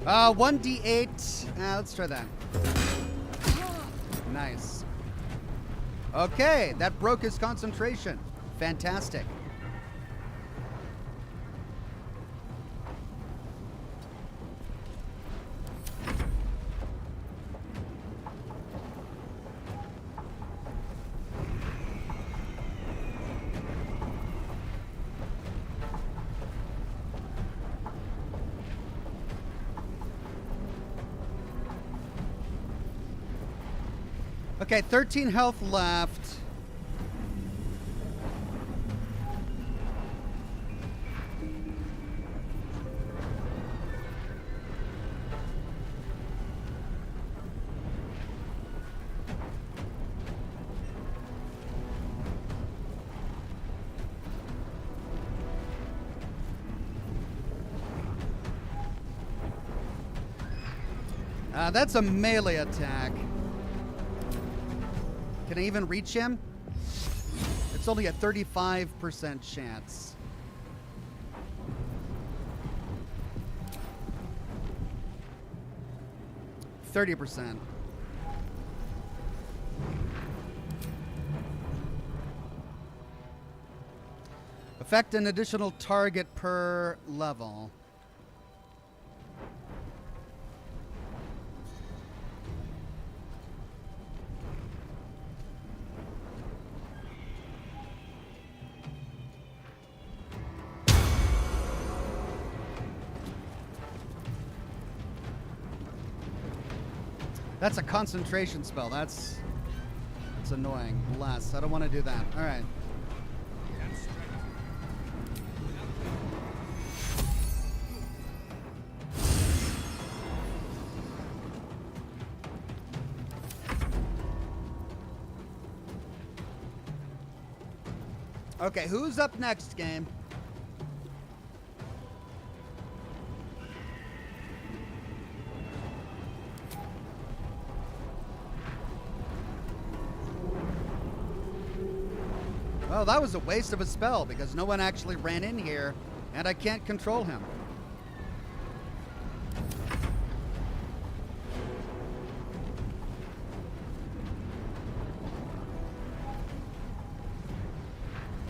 Uh, 1d8. Let's try that. Nice. Okay, that broke his concentration. Fantastic. Okay, 13 health left. That's a melee attack. Can I even reach him? It's only a 35% chance. %30. Affect an additional target per level. That's a concentration spell. That's annoying. Less. I don't want to do that. All right. Okay, who's up next, game? Well, that was a waste of a spell because no one actually ran in here and I can't control him.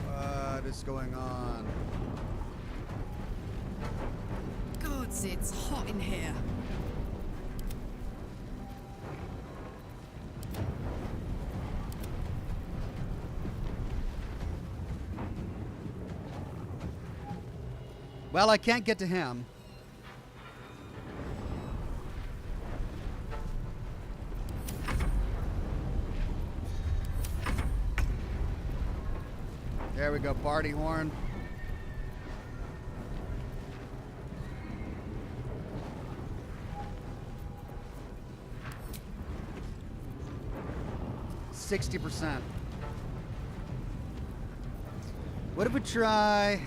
What is going on? Gods, it's hot in here. Well, I can't get to him. There we go, party horn. %60. What if we try?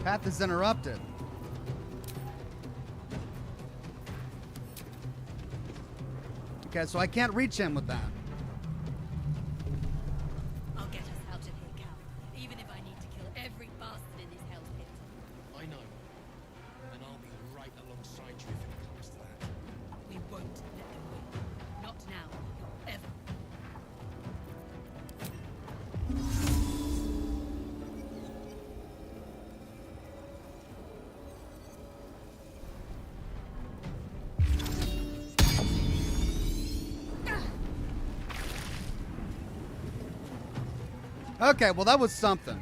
Path is interrupted. Okay, so I can't reach him with that. I'll get us out of here, Cal. Even if I need to kill every bastard in this hell pit. I know. And I'll be right alongside you if it comes to that. We won't let them win. Not now, not ever. Okay, well that was something.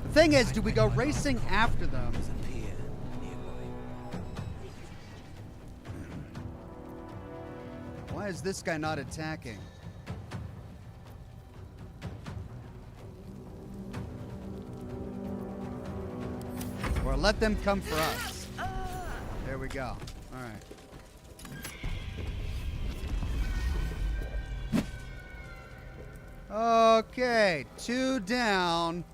The thing is, do we go racing after them? Why is this guy not attacking? Or let them come for us. There we go. All right. Okay, 2 down,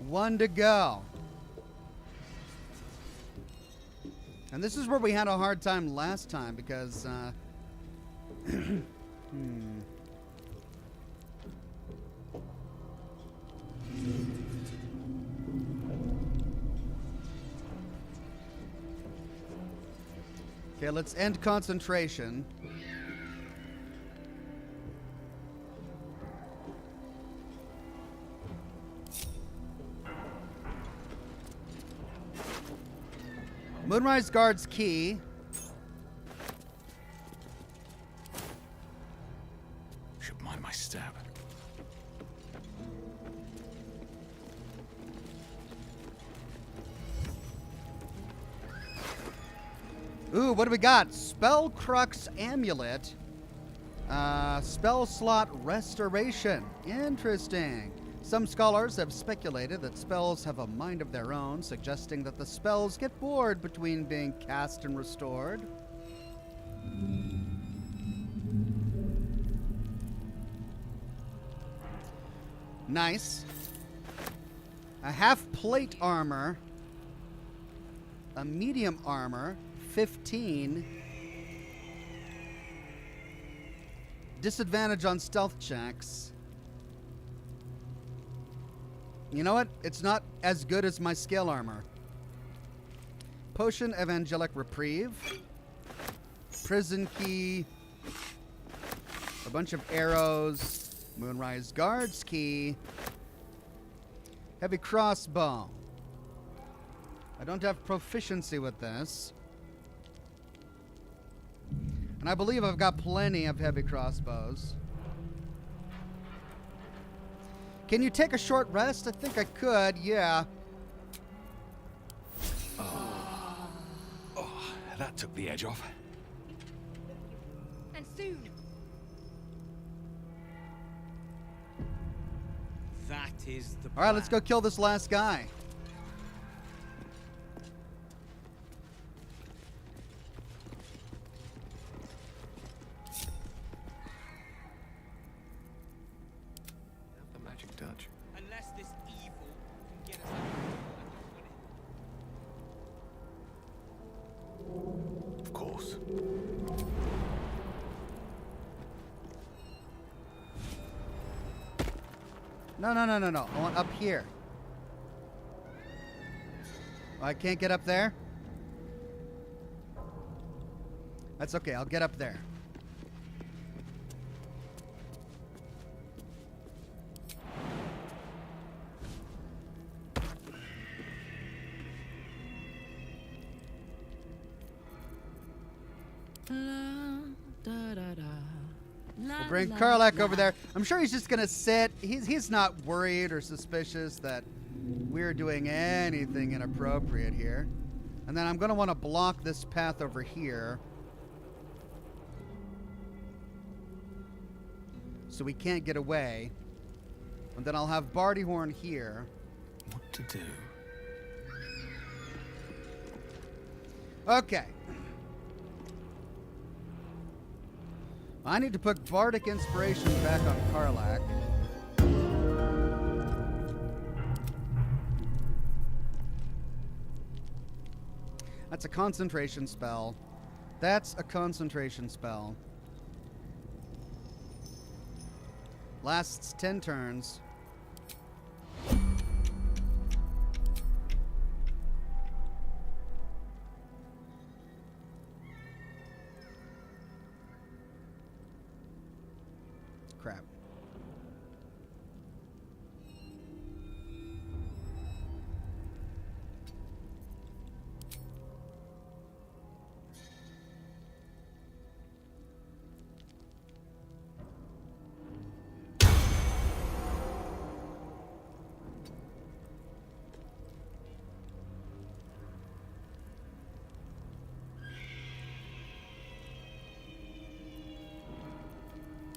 1 to go. And this is where we had a hard time last time because Okay, let's end concentration. Moonrise guards key. Should mind my step. Ooh, what do we got? Spell Crux Amulet. Spell slot restoration. Interesting. Some scholars have speculated that spells have a mind of their own, suggesting that the spells get bored between being cast and restored. Nice. A half plate armor. A medium armor. 15. Disadvantage on stealth checks. You know what? It's not as good as my scale armor. Potion of Angelic Reprieve. Prison Key. A bunch of arrows. Moonrise Guards Key. Heavy Crossbow. I don't have proficiency with this. And I believe I've got plenty of heavy crossbows. Can you take a short rest? I think I could, yeah. Oh, that took the edge off. And soon. That is the All right, let's go kill this last guy. The magic touch. Unless this evil can get us out of here. Of course. No. I want up here. Oh, I can't get up there? That's okay, I'll get up there. We'll bring Karlach over there. I'm sure he's just gonna sit. He's not worried or suspicious that we're doing anything inappropriate here. And then I'm gonna want to block this path over here, so we can't get away. And then I'll have Bartyhorn here. What to do? Okay. I need to put Bardic Inspiration back on Karlach. That's a concentration spell. That's a concentration spell. Lasts 10 turns. Crap.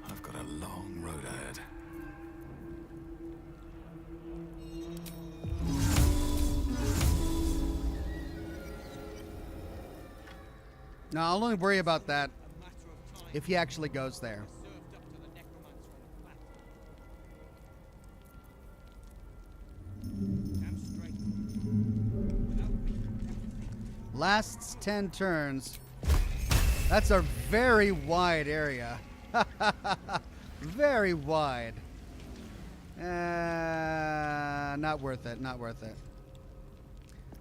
I've got a long road ahead. No, I'll only worry about that if he actually goes there. Served up to the necromancer on a platter. Damn straight. Without me. Lasts 10 turns. That's a very wide area. Very wide. Not worth it. Not worth it.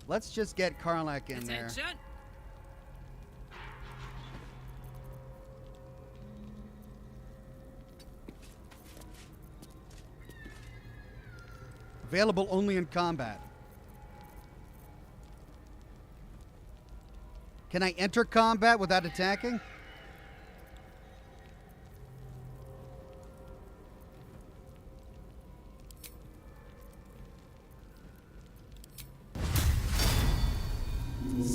Let's just get Karlach in there. Attention! Available only in combat. Can I enter combat without attacking?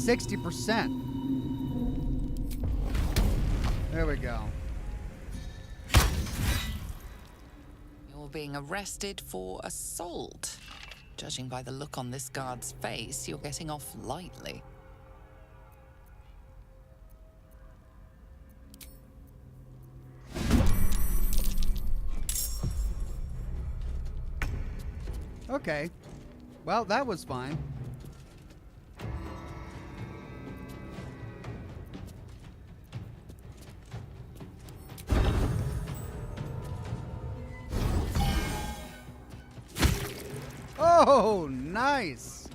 60%. There we go. You're being arrested for assault. Judging by the look on this guard's face, you're getting off lightly. Okay. Well, that was fine. Oh, nice.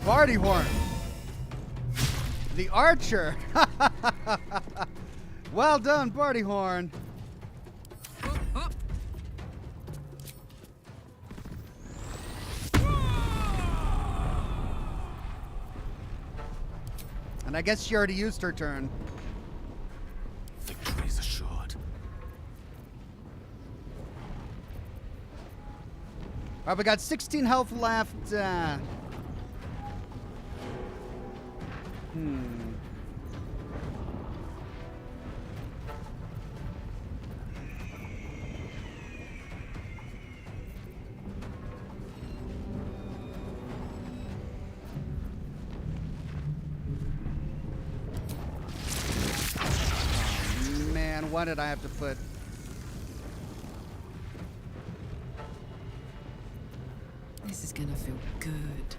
Party horn. The archer. Well done, Party horn. And I guess she already used her turn. Victory is assured. All right, we got 16 health left. Man, why did I have to put... This is gonna feel good.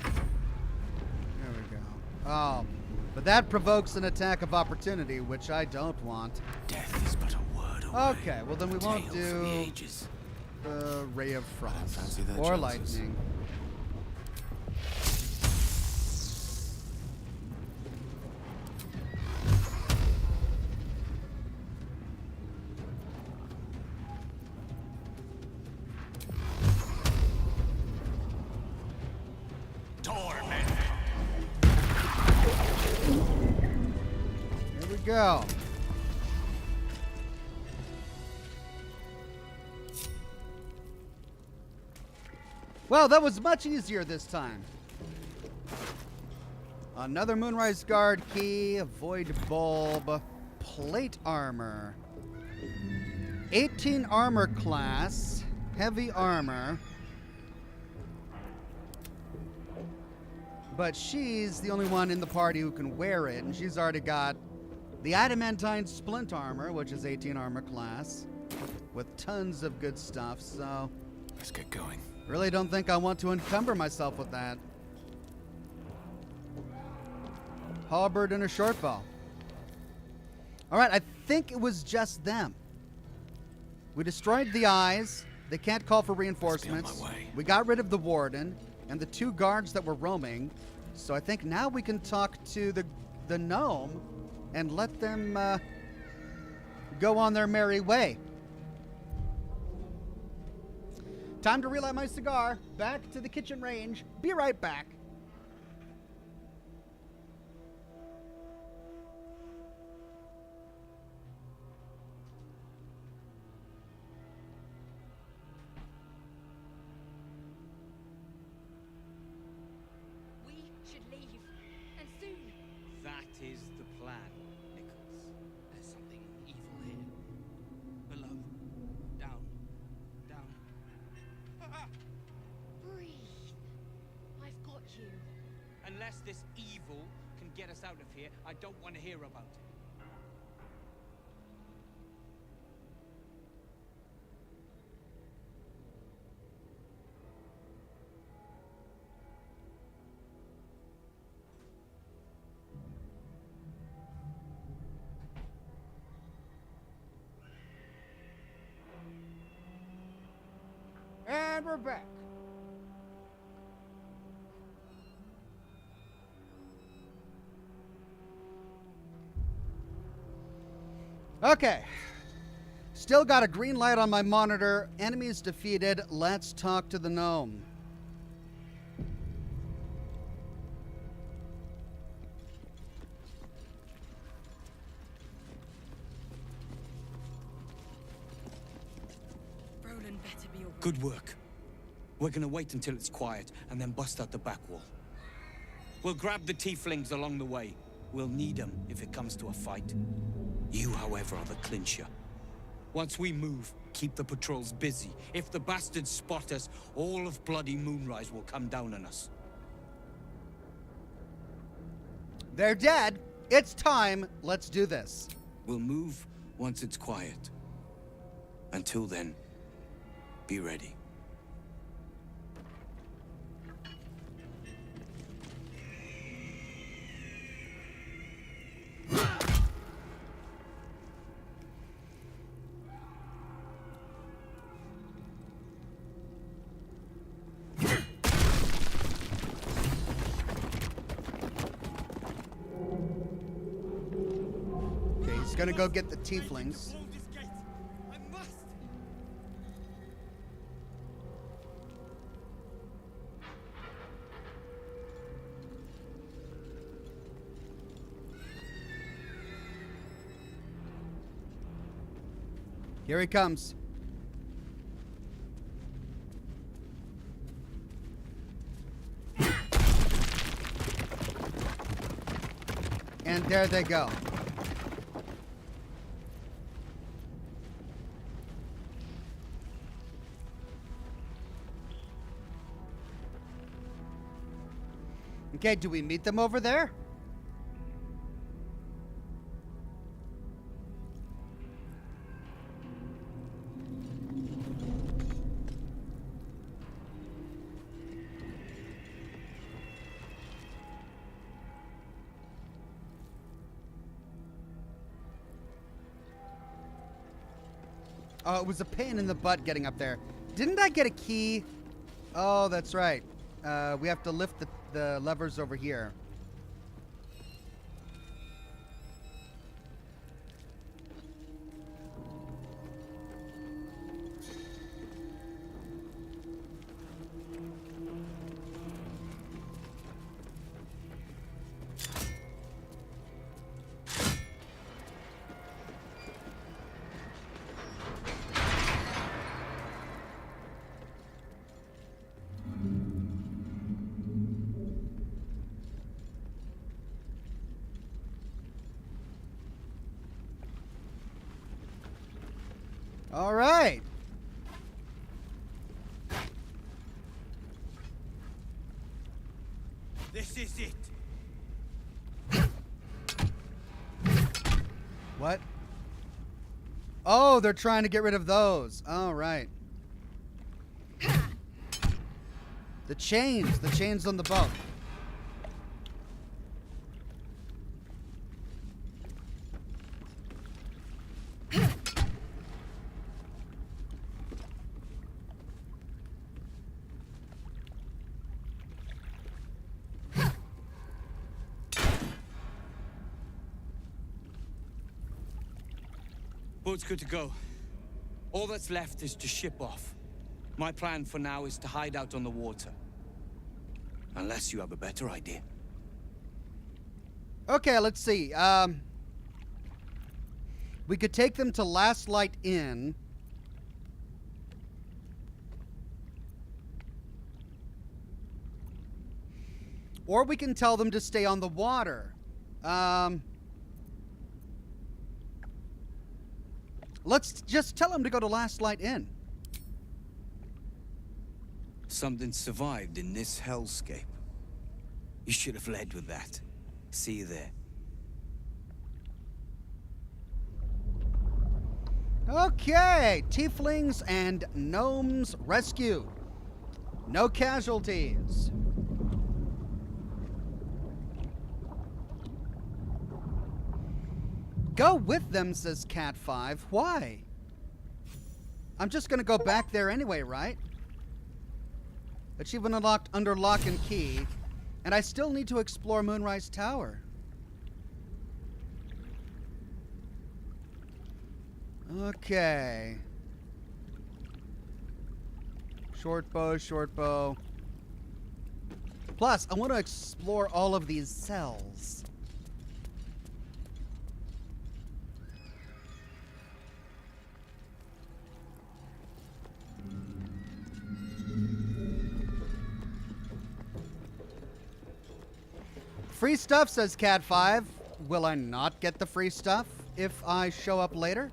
There we go. Oh, but that provokes an attack of opportunity, which I don't want. Death is but a word away. Okay, well then we won't Tale for the do ages. the Ray of Frost fancy their or chances. lightning. Here we go. Well, that was much easier this time. Another Moonrise Guard key, Void Bulb, Plate Armor, 18 Armor Class, Heavy Armor. But she's the only one in the party who can wear it, and she's already got the Adamantine Splint Armor, which is 18 Armor Class, with tons of good stuff, so... Let's get going. Really don't think I want to encumber myself with that. Halberd and a short bow. All right, I think it was just them. We destroyed the eyes. They can't call for reinforcements. my way. We got rid of the warden and the two guards that were roaming. So I think now we can talk to the gnome and let them go on their merry way. Time to relight my cigar. Back to the kitchen range. Be right back. We should leave. And soon. That is the plan, Nichols. There's something evil here. Below. Down. Down. Breathe. I've got you. Unless this evil can get us out of here, I don't want to hear about it. And we're back. Okay. Still got a green light on my monitor. Enemies defeated. Let's talk to the gnome. Good work. We're gonna wait until it's quiet and then bust out the back wall. We'll grab the tieflings along the way. We'll need them if it comes to a fight. You, however, are the clincher. Once we move, keep the patrols busy. If the bastards spot us, all of bloody Moonrise will come down on us. They're dead. It's time. Let's do this. We'll move once it's quiet. Until then, be ready. Okay, he's gonna go get the tieflings. Here he comes. And there they go. Okay, do we meet them over there? Oh, it was a pain in the butt getting up there. Didn't I get a key? Oh, that's right. We have to lift the levers over here. All right. This is it. What? Oh, they're trying to get rid of those. All right. The chains on the boat. Boat's good to go. All that's left is to ship off. My plan for now is to hide out on the water. Unless you have a better idea. Okay, let's see. We could take them to Last Light Inn. Or we can tell them to stay on the water. Let's just tell them to go to Last Light Inn. Something survived in this hellscape. You should have led with that. See you there. Okay, tieflings and gnomes rescued. No casualties. Go with them, says Cat 5. Why? I'm just gonna go back there anyway, right? Achievement unlocked under lock and key. And I still need to explore Moonrise Tower. Okay. Short bow, short bow. Plus, I want to explore all of these cells. Free stuff, says Cat5. Will I not get the free stuff if I show up later?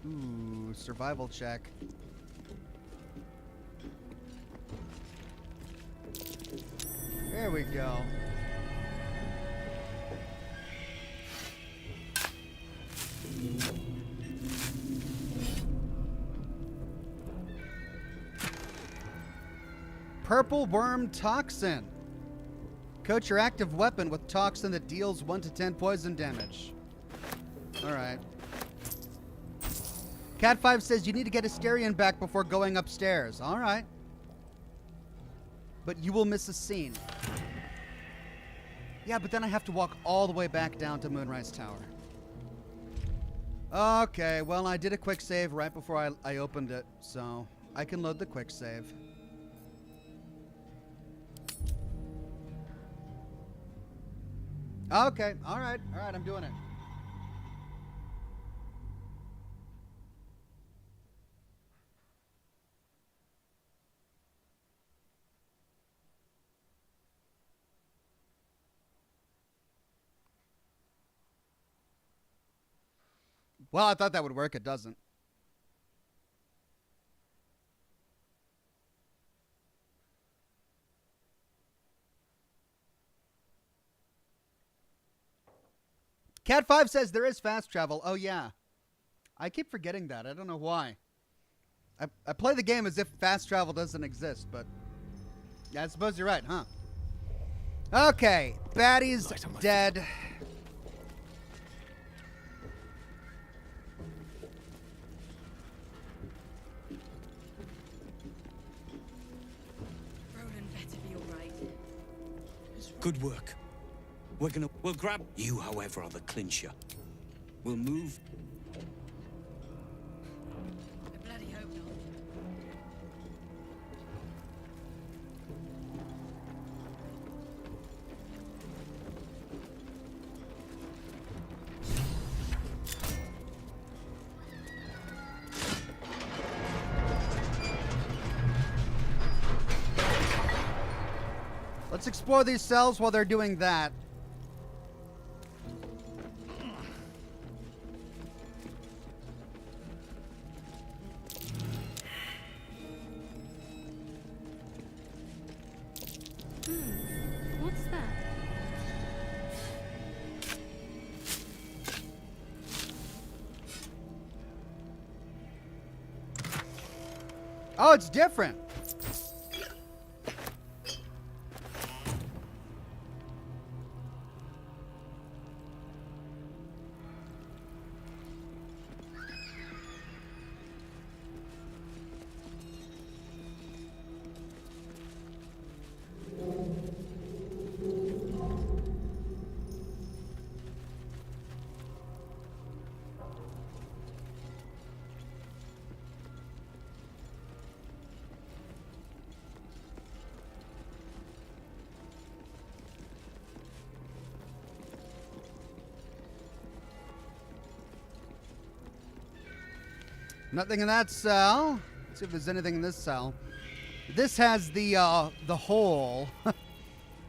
Ooh, survival check. There we go. Purple Worm Toxin. Coat your active weapon with toxin that deals 1 to 10 poison damage. Alright. Cat5 says you need to get Asterion back before going upstairs. Alright. But you will miss a scene. Yeah, but then I have to walk all the way back down to Moonrise Tower. Okay, well, I did a quick save right before I opened it, so I can load the quick save. Okay, alright, I'm doing it. Well, I thought that would work. It doesn't. Cat5 says there is fast travel. Oh, yeah. I keep forgetting that. I don't know why. I play the game as if fast travel doesn't exist, but yeah, I suppose you're right, huh? Okay. Baddie's dead. Good work. We'll grab you, however, are the clincher. We'll move. I bloody hope not. Let's explore these cells while they're doing that. What's that? Oh, it's different. Nothing in that cell. Let's see if there's anything in this cell. This has the hole,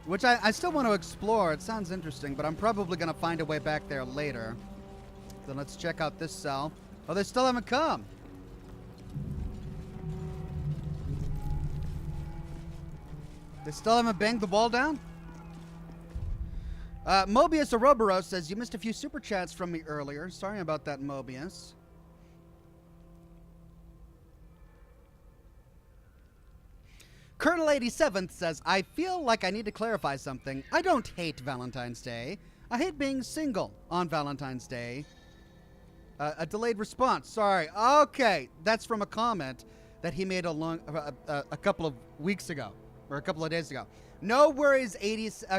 which I still want to explore. It sounds interesting, but I'm probably going to find a way back there later. So let's check out this cell. Oh, they still haven't come. They still haven't banged the wall down? Mobius Ouroboros says, you missed a few super chats from me earlier. Sorry about that, Mobius. Colonel 87th says, I feel like I need to clarify something. I don't hate Valentine's Day. I hate being single on Valentine's Day. A delayed response. Sorry. Okay. That's from a comment that he made a couple of weeks ago. Or a couple of days ago. No worries,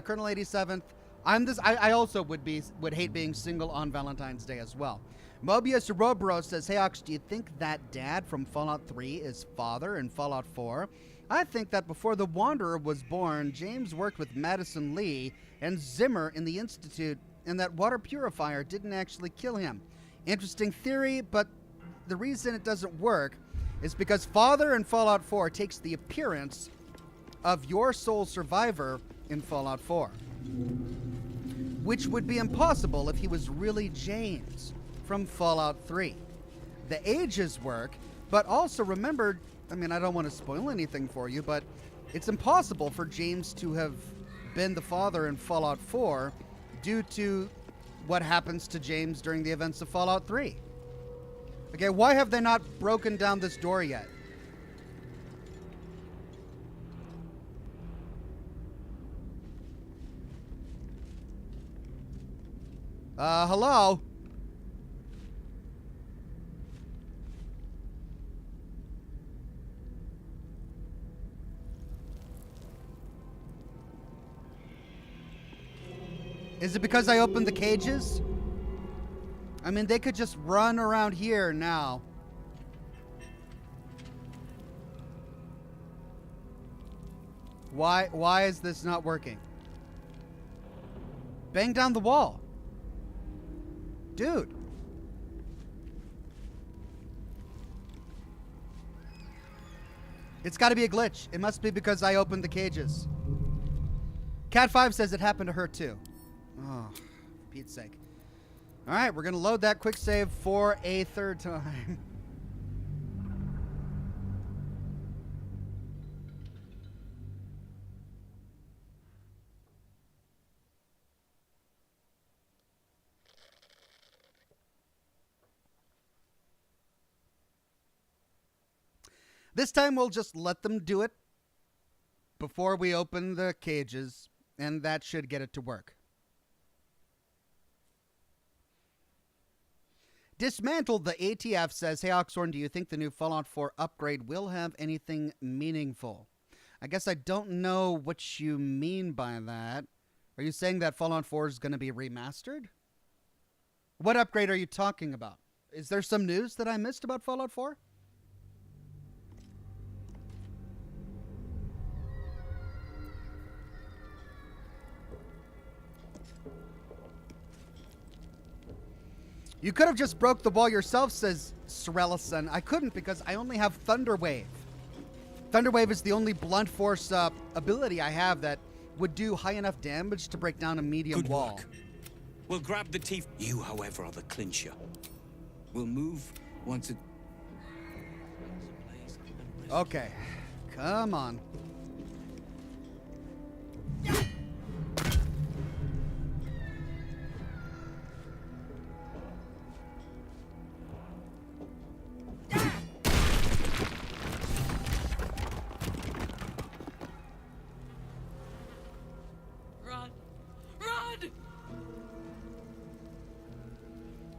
Colonel 87th. I also would hate being single on Valentine's Day as well. Mobius Ouroboros says, hey, Ox, do you think that dad from Fallout 3 is father in Fallout 4? I think that before the Wanderer was born, James worked with Madison Lee and Zimmer in the Institute, and that water purifier didn't actually kill him. Interesting theory, but the reason it doesn't work is because Father in Fallout 4 takes the appearance of your sole survivor in Fallout 4. Which would be impossible if he was really James from Fallout 3. The ages work, but also remember, I mean, I don't want to spoil anything for you, but it's impossible for James to have been the father in Fallout 4 due to what happens to James during the events of Fallout 3. Okay, why have they not broken down this door yet? Hello? Is it because I opened the cages? I mean, they could just run around here now. Why is this not working? Bang down the wall. Dude. It's got to be a glitch. It must be because I opened the cages. Cat5 says it happened to her too. Oh, for Pete's sake. All right, we're going to load that quick save for a third time. This time we'll just let them do it before we open the cages, and that should get it to work. Dismantled the ATF says, hey Oxhorn, do you think the new Fallout 4 upgrade will have anything meaningful? I guess I don't know what you mean by that. Are you saying that Fallout 4 is going to be remastered? What upgrade are you talking about? Is there some news that I missed about Fallout 4? You could have just broke the wall yourself, says Sorellison. I couldn't because I only have Thunderwave. Thunderwave is the only blunt force ability I have that would do high enough damage to break down a medium Good wall. work. We'll grab the teeth. You, however, are the clincher. We'll move once it... Okay, come on.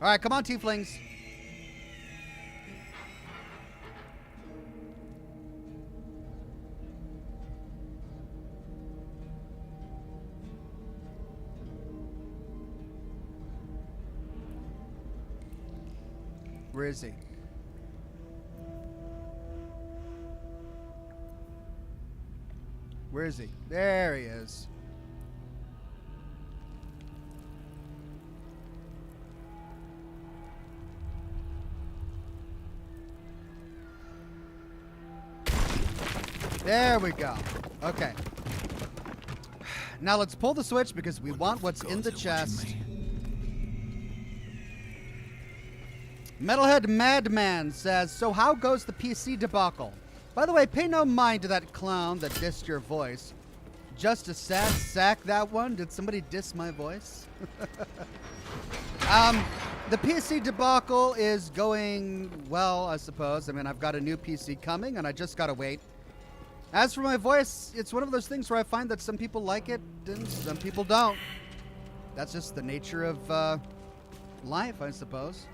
All right, come on, tieflings. Where is he? Where is he? There he is. There we go. Okay. Now let's pull the switch because we want what's in the chest. Metalhead Madman says, so how goes the PC debacle? By the way, pay no mind to that clown that dissed your voice. Just a sad sack, that one. Did somebody diss my voice? The PC debacle is going well, I suppose. I mean, I've got a new PC coming and I just gotta wait. As for my voice, it's one of those things where I find that some people like it and some people don't. That's just the nature of life, I suppose.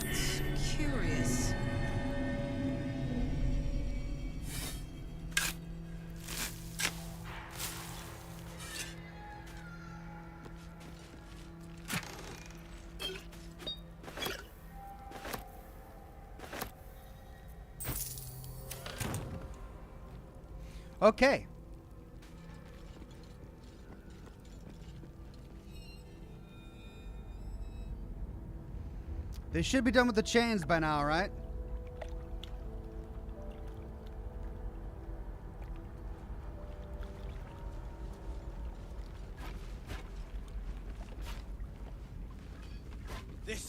That's curious. Okay. They should be done with the chains by now, right?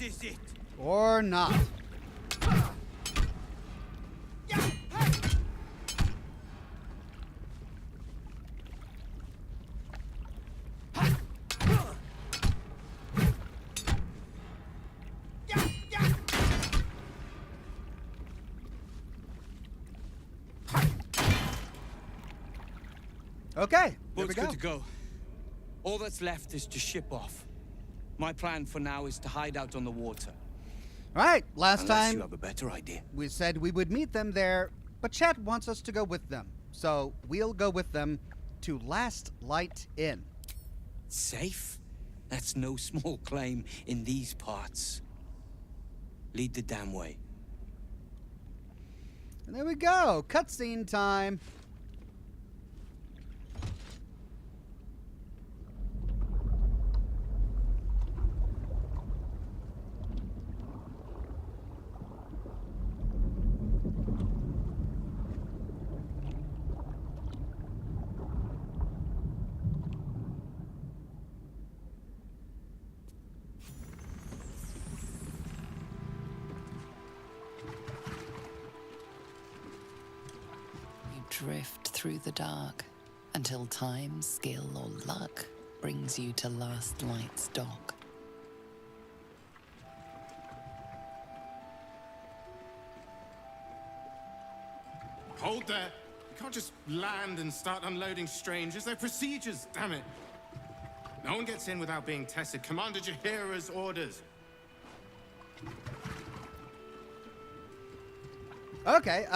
is it? Or not. Okay, here we Boat's go. good to go. All that's left is to ship off. My plan for now is to hide out on the water. All right, last Unless time you have a better idea. we said we would meet them there, but Chat wants us to go with them. So we'll go with them to Last Light Inn. Safe? That's no small claim in these parts. Lead the damn way. And there we go, cutscene time. Drift through the dark until time, skill, or luck brings you to Last Light's dock. Hold there. You can't just land and start unloading strangers. They're procedures, damn it. No one gets in without being tested. Commander Jahira's orders. Okay,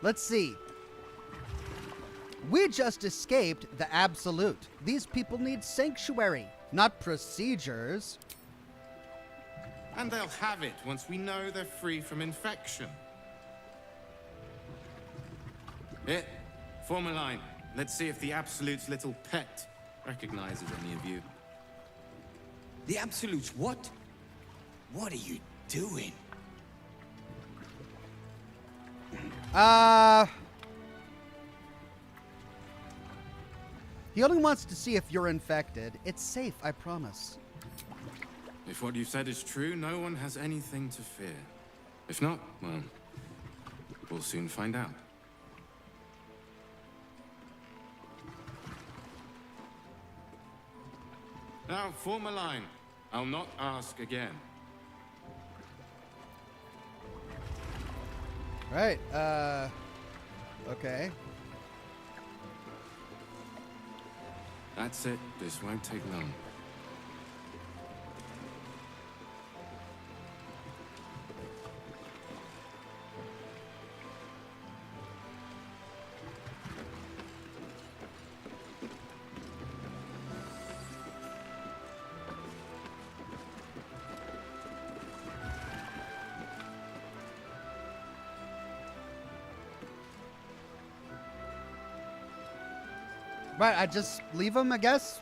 let's see. We just escaped the Absolute. These people need sanctuary, not procedures. And they'll have it once we know they're free from infection. Here, form a line. Let's see if the Absolute's little pet recognizes any of you. The Absolutes what? What are you doing? He only wants to see if you're infected. It's safe, I promise. If what you've said is true, no one has anything to fear. If not, well, we'll soon find out. Now, form a line. I'll not ask again. Right, okay. That's it. This won't take long. Right, I just leave him, I guess.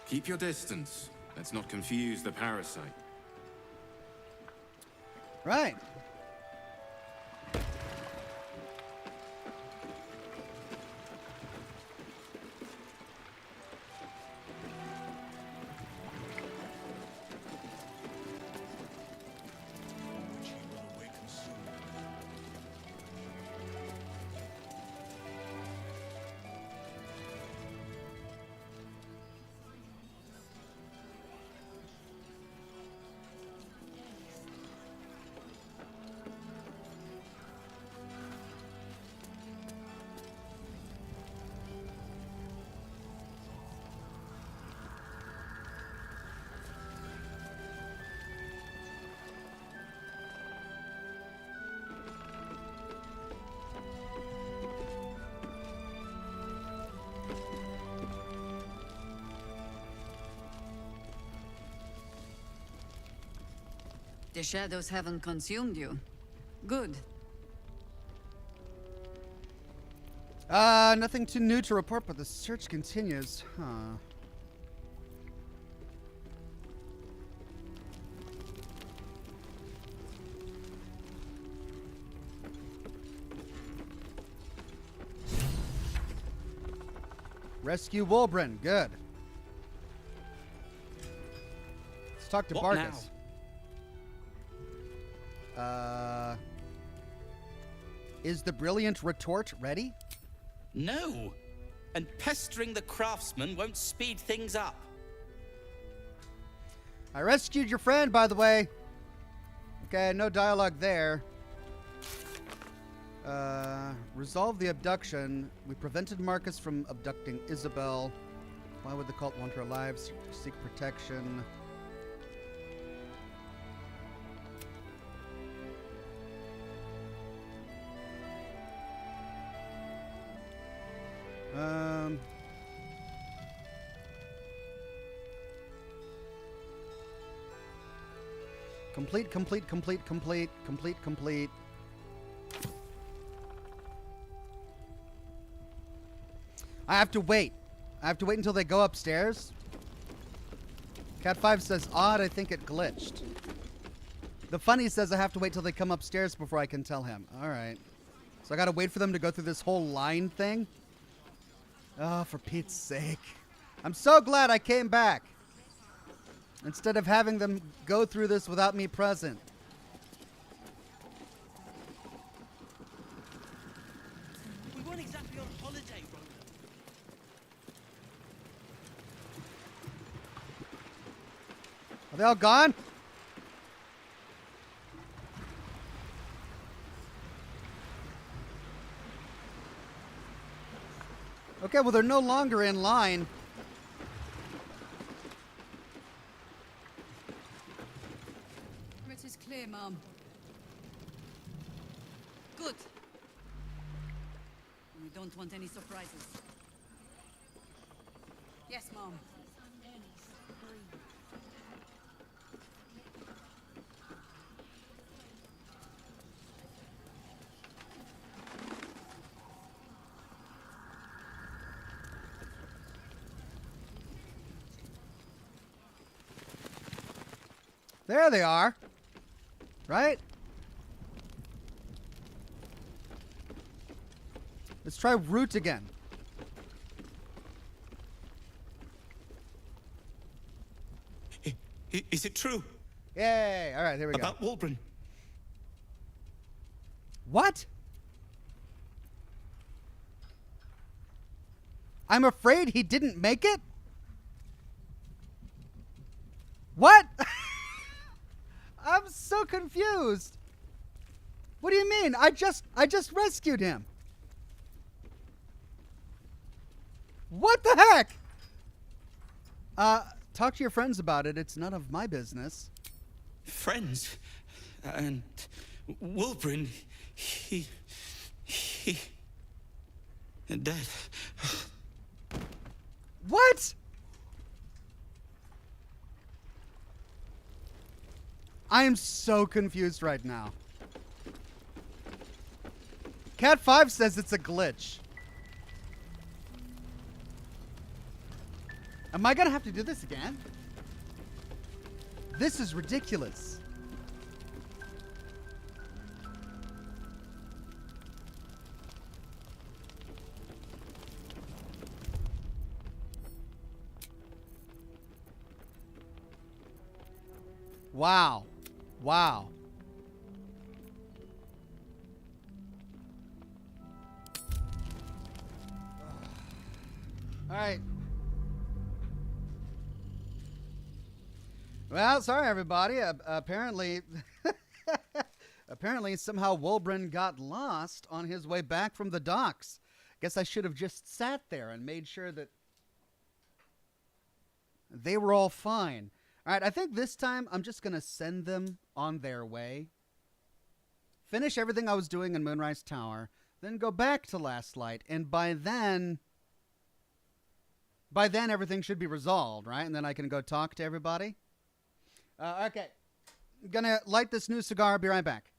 Keep your distance. Let's not confuse the parasite. Right. The shadows haven't consumed you. Good. Nothing too new to report, but the search continues. Huh. Rescue Wulbren. Good. Let's talk to What Barkus. Is the brilliant retort ready? No. And pestering the craftsman won't speed things up. I rescued your friend, by the way. Okay, no dialogue there. Resolve the abduction. We prevented Marcus from abducting Isabel. Why would the cult want her alive? Seek protection. Complete. I have to wait. Until they go upstairs. Cat 5 says, odd, I think it glitched. The funny says I have to wait till they come upstairs before I can tell him. Alright. So I gotta wait for them to go through this whole line thing? Oh, for Pete's sake. I'm so glad I came back. Instead of having them go through this without me present. We weren't exactly on holiday, Roland. Are they all gone? Okay, well, they're no longer in line. It is clear, Mom. Good. We don't want any surprises. Yes, Mom. There they are. Right? Let's try root again. Is it true? Yay. All right, here we go. About Wulbren? What? I'm afraid he didn't make it? What? I'm so confused. What do you mean? I just rescued him. What the heck? Talk to your friends about it. It's none of my business. Friends? And Wulbren, he dead. What? I am so confused right now. Cat 5 says it's a glitch. Am I gonna have to do this again? This is ridiculous. Wow. Wow. All right. Well, sorry everybody. Apparently, apparently somehow Wulbren got lost on his way back from the docks. Guess I should have just sat there and made sure that they were all fine. All right, I think this time I'm just going to send them on their way. Finish everything I was doing in Moonrise Tower, then go back to Last Light, and by then everything should be resolved, right? And then I can go talk to everybody. Okay. I'm going to light this new cigar. Be right back.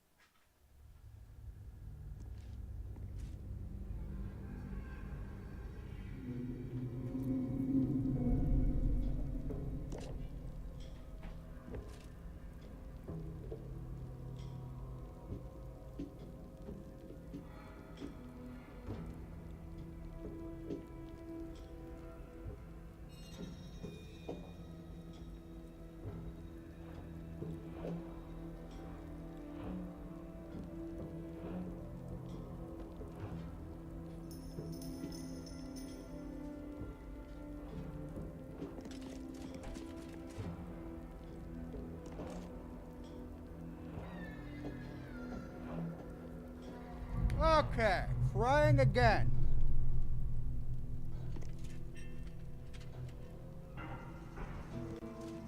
Okay, trying again.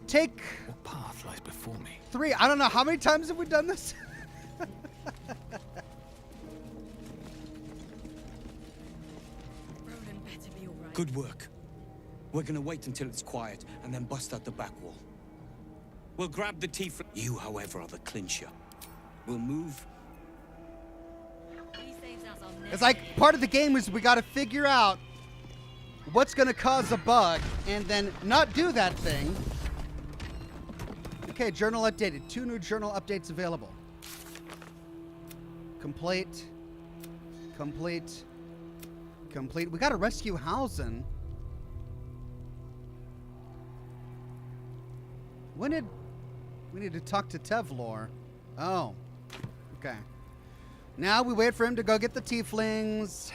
Take What path lies before me? 3. I don't know, how many times have we done this? Roland better be all right. Good work. We're gonna wait until it's quiet and then bust out the back wall. We'll grab the tiefling. You, however, are the clincher. We'll move. He saves us on It's like part of the game is we got to figure out what's going to cause a bug and then not do that thing. Okay, journal updated. 2 new journal updates available. Complete. Complete. Complete. We got to rescue Hausen. When did... We need to talk to Tevlor. Oh. Okay. Now we wait for him to go get the tieflings.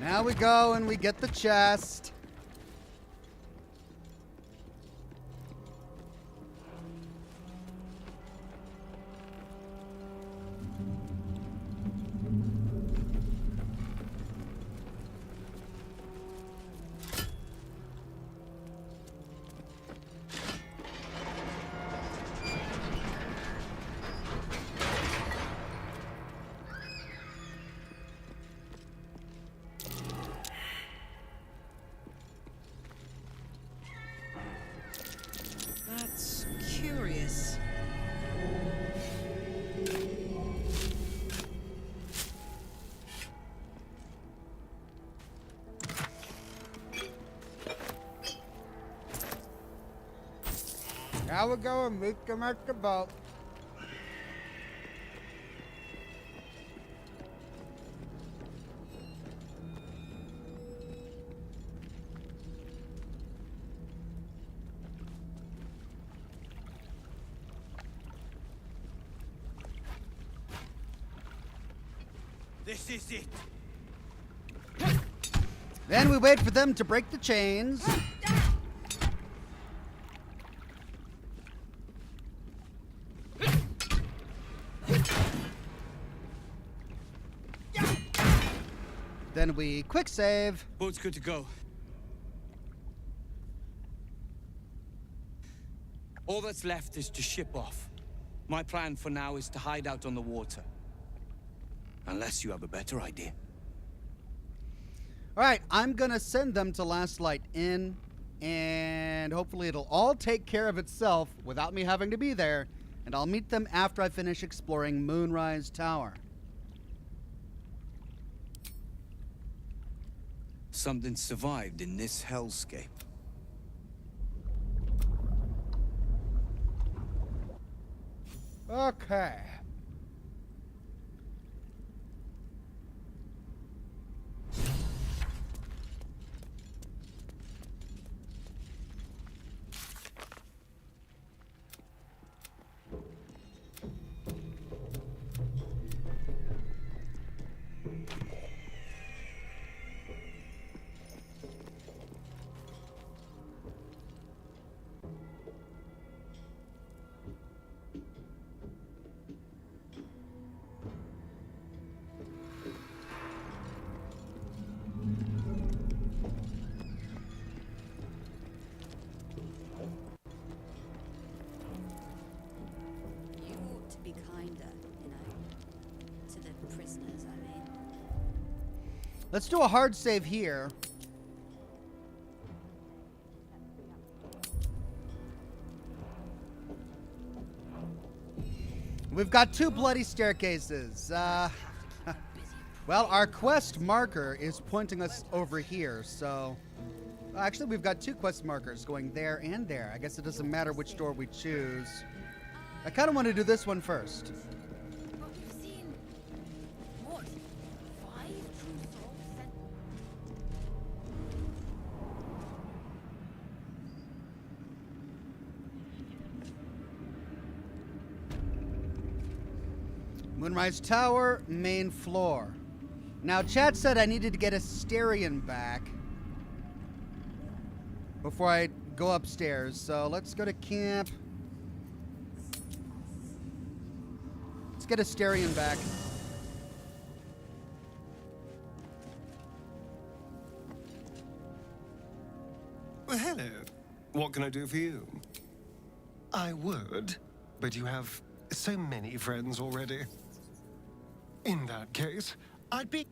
Now we go and we get the chest. That's curious. Now we go and meet them at the boat. This is it. Then we wait for them to break the chains. Then we quick save. Boat's good to go. All that's left is to ship off. My plan for now is to hide out on the water. Unless you have a better idea. All right, I'm going to send them to Last Light Inn, and hopefully it'll all take care of itself without me having to be there, and I'll meet them after I finish exploring Moonrise Tower. Something survived in this hellscape. Okay. You ought to be kinder, you know. To the prisoners, I mean. Let's do a hard save here. We've got 2 bloody staircases. Well, our quest marker is pointing us over here, so... Actually, we've got 2 quest markers going there and there. I guess it doesn't matter which door we choose. I kind of want to do this one first. But we've seen... what? 5 true souls sent... Moonrise Tower, main floor. Now, chat said I needed to get Asterion back. before I go upstairs. So let's go to camp. Let's get Asterion back. Well, hello. What can I do for you? I would, but you have so many friends already. In that case, I'd be...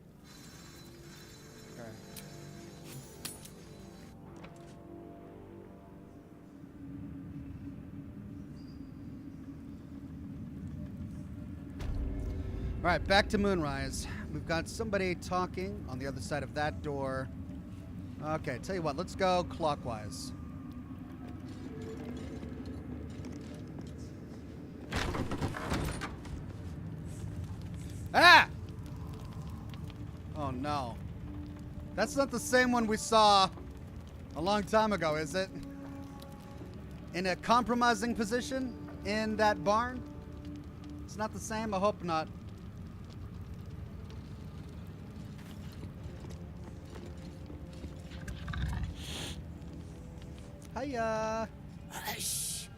All right, back to Moonrise. We've got somebody talking on the other side of that door. Okay, tell you what, let's go clockwise. Ah! Oh no. That's not the same one we saw a long time ago, is it? In a compromising position in that barn? It's not the same? I hope not. Hiya. Hush.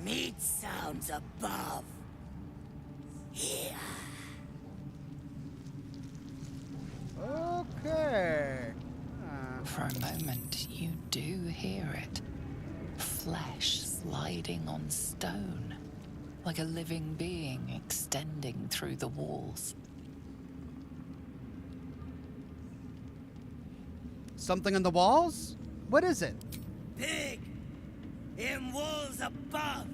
Meat sounds above. Here. Okay. For a moment, you do hear it. Flesh sliding on stone, like a living being extending through the walls. Something on the walls? What is it? Pig. In walls above.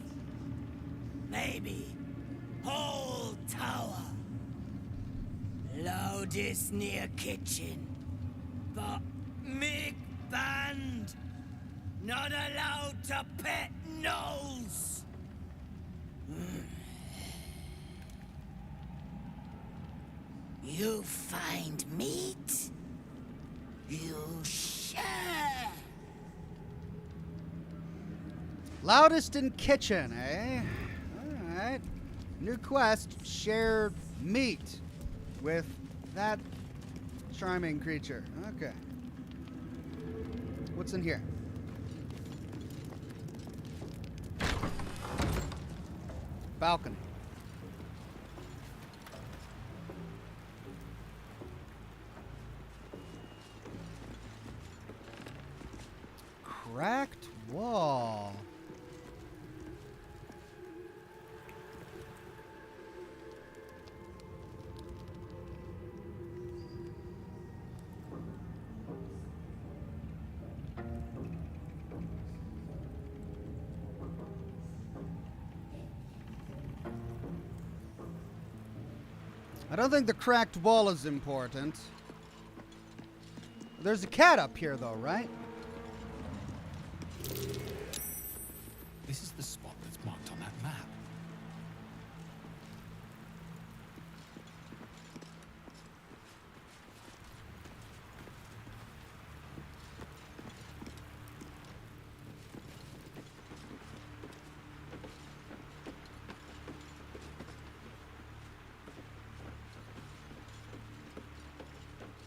Maybe. Whole tower. Loudest near kitchen. But Mig banned. Not allowed to pet nose. You find meat? You share. Loudest in kitchen, eh? Alright. New quest, share meat with that charming creature. Okay. What's in here? Balcony. Cracked wall. I don't think the cracked wall is important. There's a cat up here, though, right? This is the spot that's marked on that map.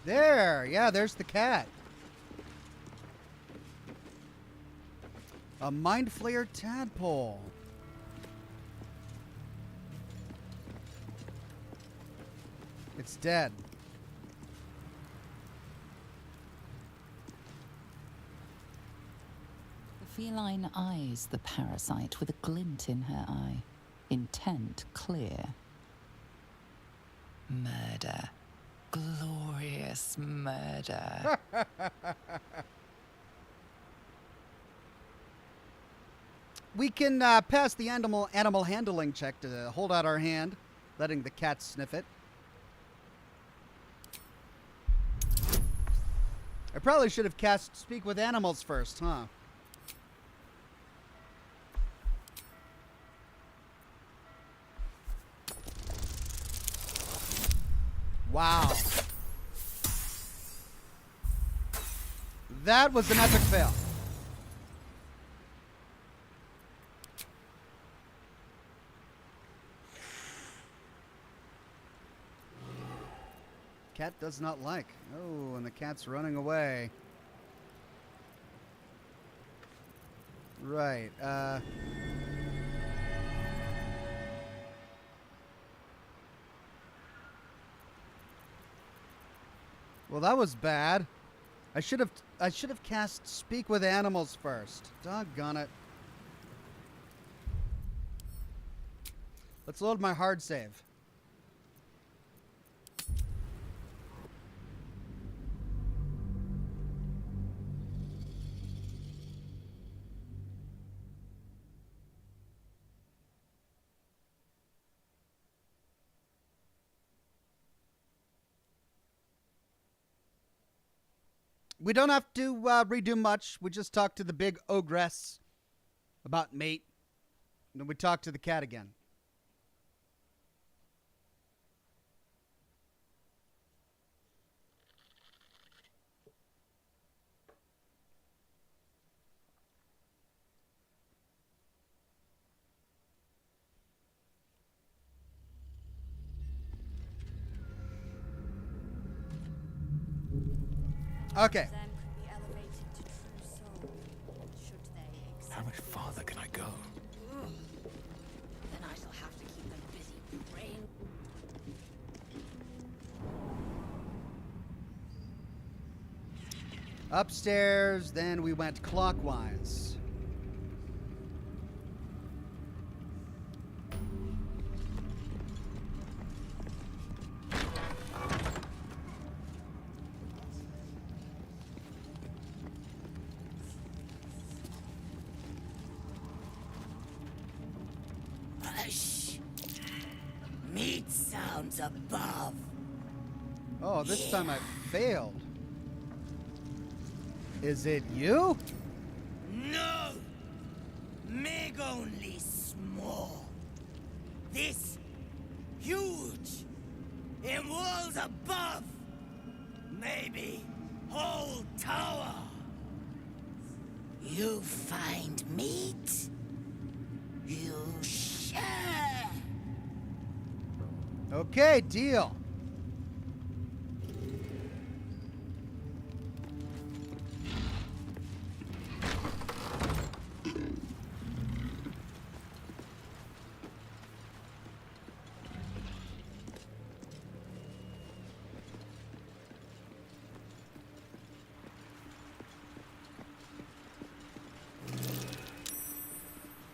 There, yeah, there's the cat. A mind flayer tadpole. It's dead. The feline eyes the parasite with a glint in her eye, intent clear. Murder. Glorious murder. We can pass the animal handling check to hold out our hand, letting the cat sniff it. I probably should have cast Speak with Animals first, huh? Wow. That was an epic fail. Cat does not like. Oh, and the cat's running away. Right. Well, that was bad. I should have cast Speak with Animals first. Doggone it. Let's load my hard save. We don't have to redo much. We just talk to the big ogress about mate. And then we talk to the cat again. Okay. How much farther can I go? Then I shall have to keep them busy praying. Upstairs, then we went clockwise. Hush! Meat sounds above. Oh, this time I failed. Is it you? No! Meg only small. This huge. In walls above. Maybe whole tower. You find meat. You share. Okay, deal.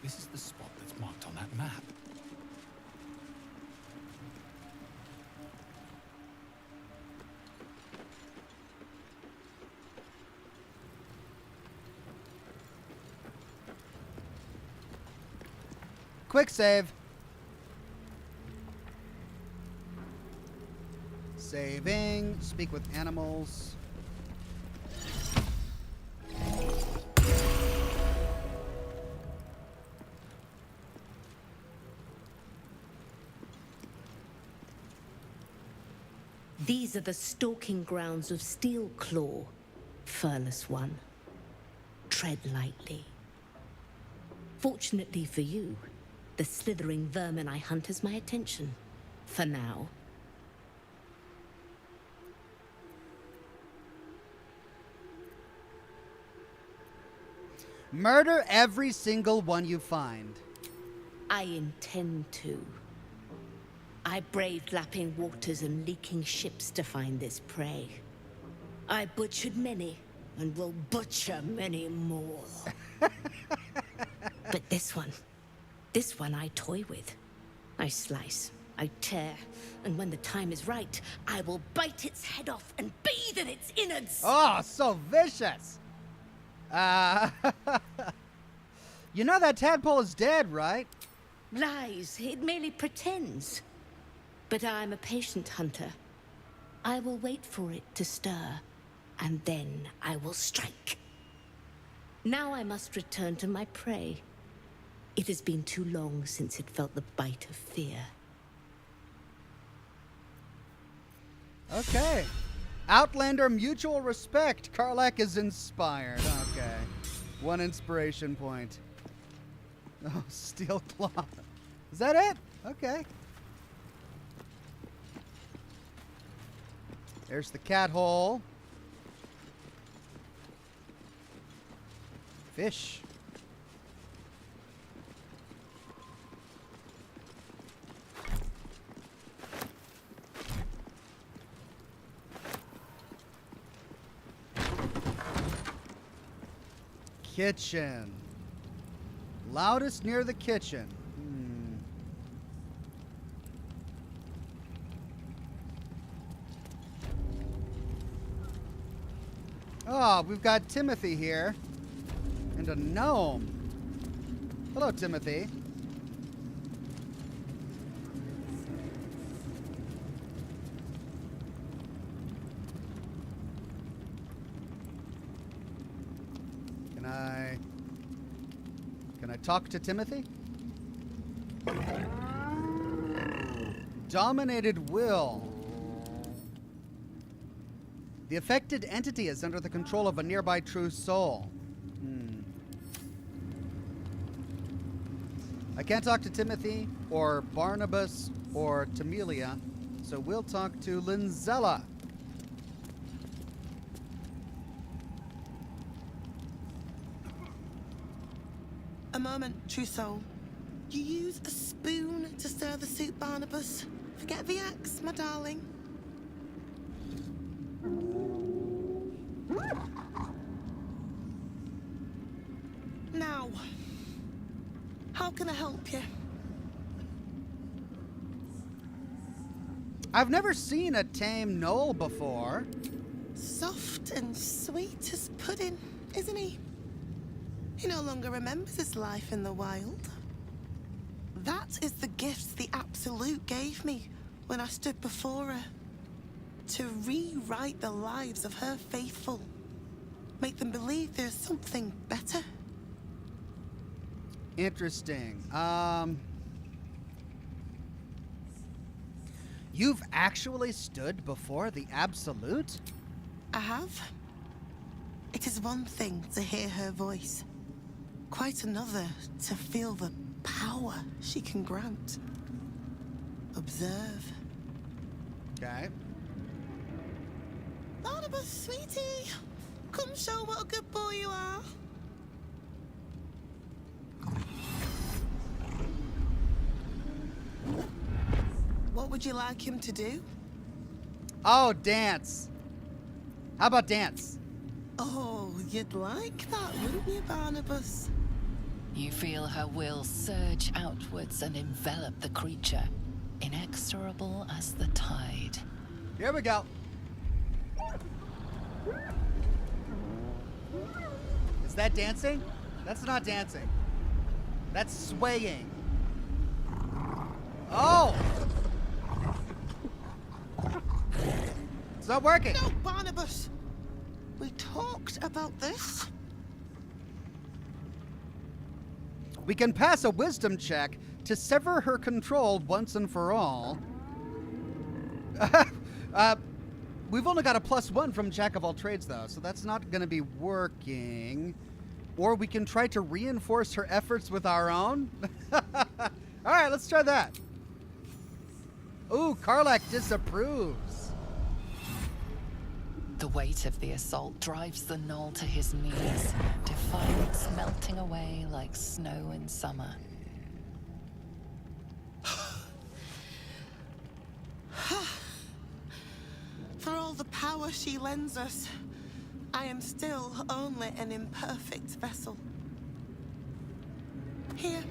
This is the spot that's marked on that map. Quick save. Saving. Speak with animals. These are the stalking grounds of Steelclaw, furless one. Tread lightly. Fortunately for you, the slithering vermin I hunt has my attention. For now. Murder every single one you find. I intend to. I braved lapping waters and leaking ships to find this prey. I butchered many, and will butcher many more. But this one I toy with. I slice, I tear, and when the time is right, I will bite its head off and bathe in its innards. Oh, so vicious. You know that tadpole is dead, right? Lies, it merely pretends. But I'm a patient hunter. I will wait for it to stir, and then I will strike. Now I must return to my prey. It has been too long since it felt the bite of fear. Okay. Outlander mutual respect. Karlach is inspired. Okay. One inspiration point. Oh, steel claw. Is that it? Okay. There's the cat hole. Fish. kitchen. Loudest near the kitchen. Oh, we've got Timothy here. And a gnome. Hello, Timothy. Can I talk to Timothy? Dominated will. The affected entity is under the control of a nearby true soul. I can't talk to Timothy or Barnabas or Tamelia, so we'll talk to Linzella. A moment, true soul. You use a spoon to stir the soup, Barnabas. Forget the axe, my darling. Now, how can I help you? I've never seen a tame gnoll before. Soft and sweet as pudding, isn't he? He no longer remembers his life in the wild. That is the gift the Absolute gave me when I stood before her. To rewrite the lives of her faithful. Make them believe there's something better. Interesting. You've actually stood before the Absolute? I have. It is one thing to hear her voice. Quite another to feel the power she can grant. Observe. Okay. Barnabas, sweetie, come show what a good boy you are. What would you like him to do? Oh, dance. How about dance? Oh, you'd like that, wouldn't you, Barnabas? You feel her will surge outwards and envelop the creature, inexorable as the tide. Here we go. Is that dancing? That's not dancing. That's swaying. Oh! It's not working. No, Barnabas. We talked about this. We can pass a wisdom check to sever her control once and for all. We've only got a +1 from Jack of all trades, though, so that's not going to be working. Or we can try to reinforce her efforts with our own. All right, let's try that. Ooh, Karlak disapproves. The weight of the assault drives the gnoll to his knees, defiance melting away like snow in summer. For all the power she lends us, I am still only an imperfect vessel. Here,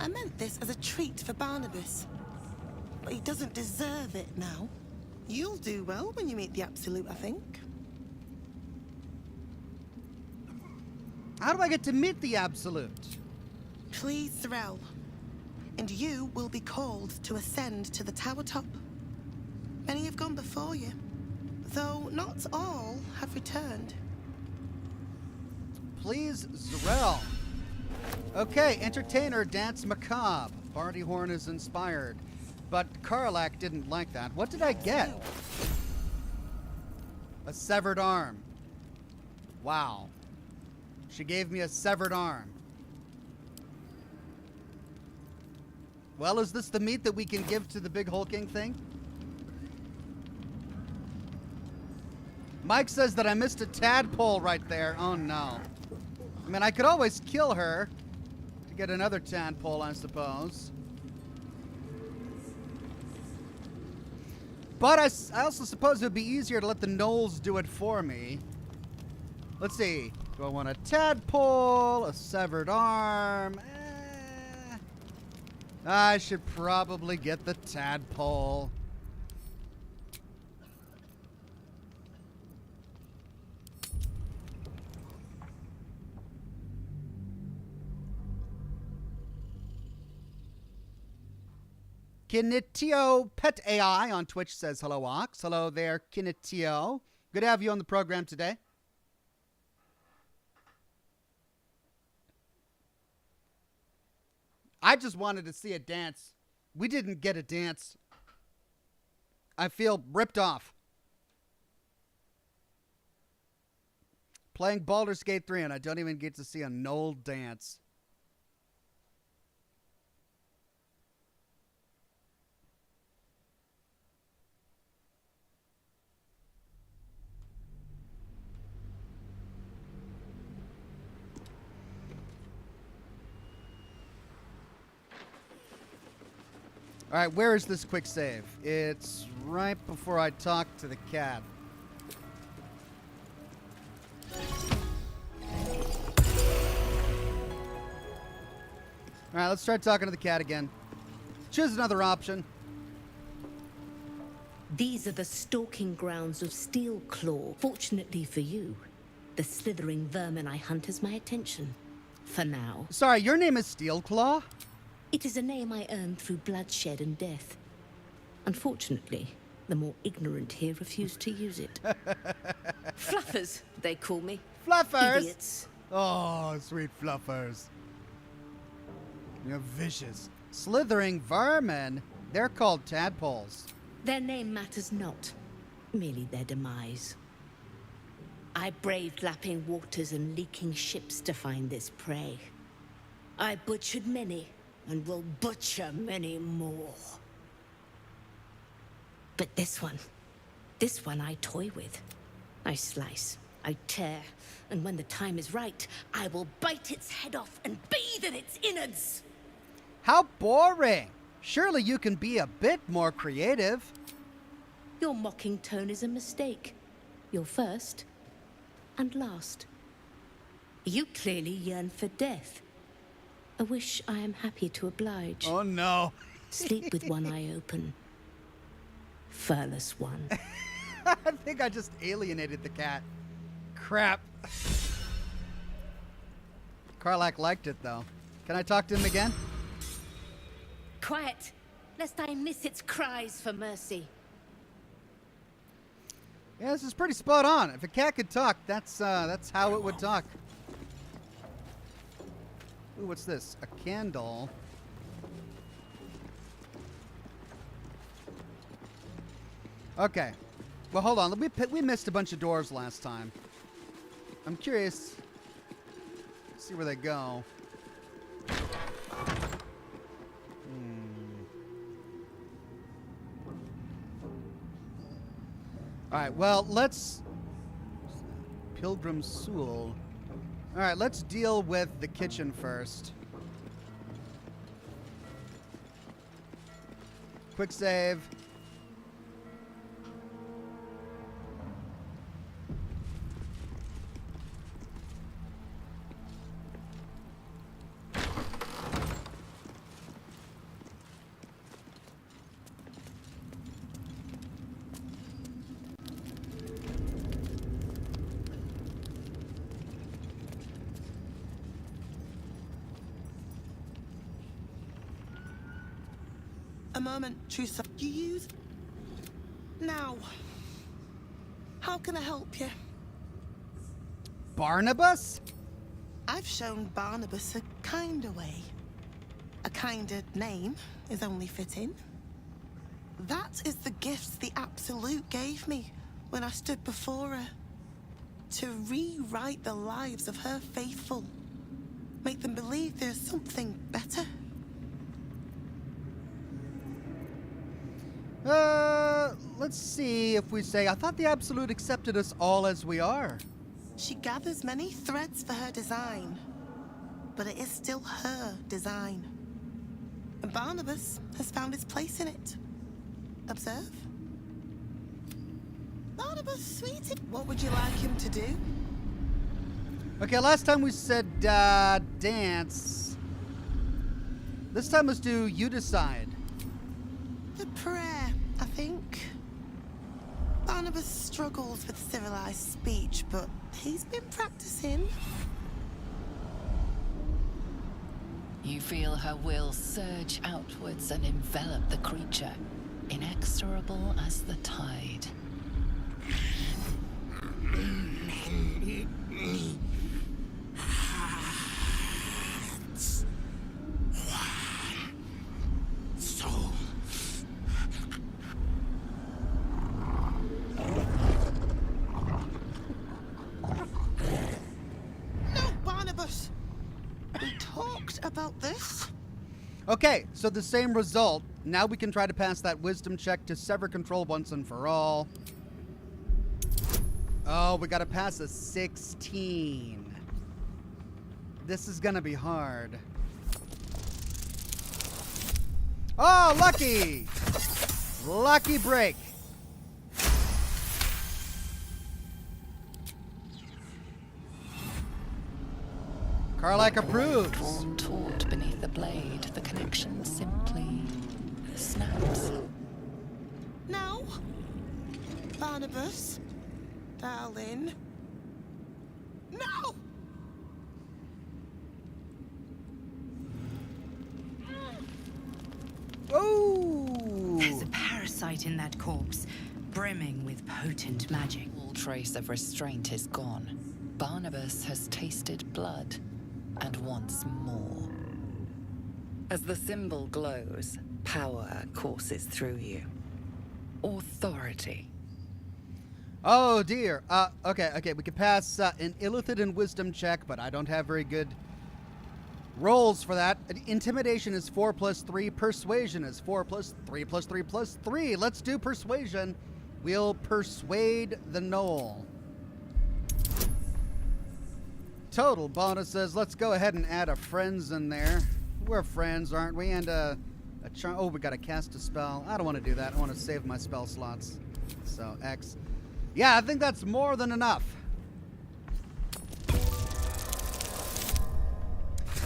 I meant this as a treat for Barnabas, but he doesn't deserve it now. You'll do well when you meet the Absolute, I think. How do I get to meet the Absolute? Please, Threll. And you will be called to ascend to the tower top. Many have gone before you, though not all have returned. Please, Zrel. Okay, entertainer, dance macabre. Barty Horn is inspired. But Karlak didn't like that. What did I get? A severed arm. Wow. She gave me a severed arm. Well, is this the meat that we can give to the big hulking thing? Mike says that I missed a tadpole right there. Oh, no. I mean, I could always kill her to get another tadpole, I suppose. But I also suppose it would be easier to let the gnolls do it for me. Let's see. Do I want a tadpole? A severed arm? I should probably get the tadpole. Kinitio Pet AI on Twitch says, hello, Ox. Hello there, Kinitio. Good to have you on the program today. I just wanted to see a dance. We didn't get a dance. I feel ripped off. Playing Baldur's Gate 3 and I don't even get to see a Knoll dance. All right, where is this quick save? It's right before I talk to the cat. All right, let's start talking to the cat again. Choose another option. These are the stalking grounds of Steelclaw. Fortunately for you, the slithering vermin I hunt has my attention. For now. Sorry, your name is Steelclaw? It is a name I earned through bloodshed and death. Unfortunately, the more ignorant here refuse to use it. Fluffers, they call me. Fluffers? Idiots. Oh, sweet fluffers. You're vicious. Slithering vermin? They're called tadpoles. Their name matters not, merely their demise. I braved lapping waters and leaking ships to find this prey. I butchered many, and will butcher many more. But this one I toy with. I slice, I tear, and when the time is right, I will bite its head off and bathe in its innards. How boring! Surely you can be a bit more creative. Your mocking tone is a mistake. You're first and last. You clearly yearn for death. A wish I am happy to oblige. Oh no. Sleep with one eye open. Furless one. I think I just alienated the cat. Crap. Karlach liked it though. Can I talk to him again? Quiet, lest I miss its cries for mercy. Yeah, this is pretty spot on. If a cat could talk, that's how it would talk. Ooh, what's this? A candle. Okay. Well, hold on. We missed a bunch of doors last time. I'm curious. Let's see where they go. All right. Well, let's Pilgrim Soul. All right, let's deal with the kitchen first. Quick save. A moment, Trusa. You use... Now. How can I help you? Barnabas? I've shown Barnabas a kinder way. A kinder name is only fitting. That is the gifts the Absolute gave me when I stood before her. To rewrite the lives of her faithful. Make them believe there's something better. Let's see if we say, I thought the Absolute accepted us all as we are. She gathers many threads for her design, but it is still her design. And Barnabas has found his place in it. Observe. Barnabas, sweetie, what would you like him to do? Okay, last time we said dance. This time let's do you decide. The prayer, I think. Barnabas struggles with civilized speech, but he's been practicing. You feel her will surge outwards and envelop the creature, inexorable as the tide. Soul. No, Barnabas! We talked about this. Okay, so the same result. Now we can try to pass that wisdom check to sever control once and for all. Oh, we gotta pass a 16. This is gonna be hard. Oh, lucky! Lucky break. Karlak approves. Drawn taut beneath the blade, the connection simply snaps. No. Barnabas, darling. No! Oh! There's a parasite in that corpse, brimming with potent magic. All trace of restraint is gone. Barnabas has tasted blood, and wants more. As the symbol glows, power courses through you. Authority. Oh dear. Okay. We can pass an illithid and wisdom check, but I don't have very good rolls for that. Intimidation is 4 plus 3. Persuasion is 4 plus 3 plus 3 plus 3. Let's do persuasion. We'll persuade the gnoll. Total bonuses. Let's go ahead and add a friends in there. We're friends, aren't we? And a charm. Oh, we got to cast a spell. I don't want to do that. I want to save my spell slots. So X. Yeah, I think that's more than enough.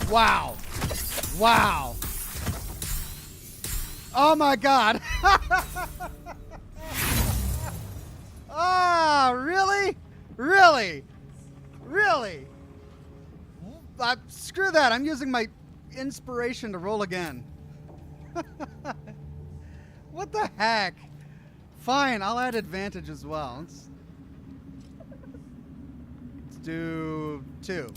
Wow. Wow. Oh my God. Ah, really? Really? Really? Screw that. I'm using my inspiration to roll again. What the heck? Fine, I'll add advantage as well. Let's do 2.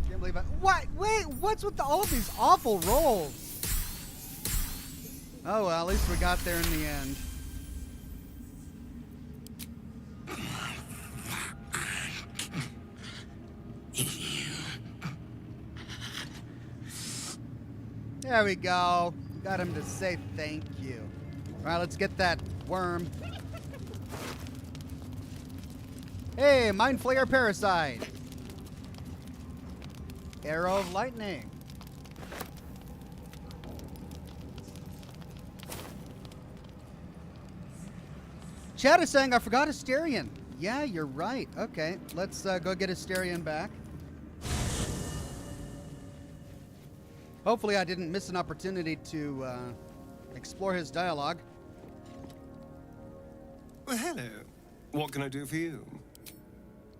Can't believe I... What? Wait, what's with all of these awful rolls? Oh, well, at least we got there in the end. There we go. Got him to say thank you. All right, let's get that worm. Hey, Mind Flayer Parasite. Arrow of Lightning. Chad is saying I forgot Asterion. Yeah, you're right. Okay, let's go get Asterion back. Hopefully I didn't miss an opportunity to explore his dialogue. Well, hello. What can I do for you?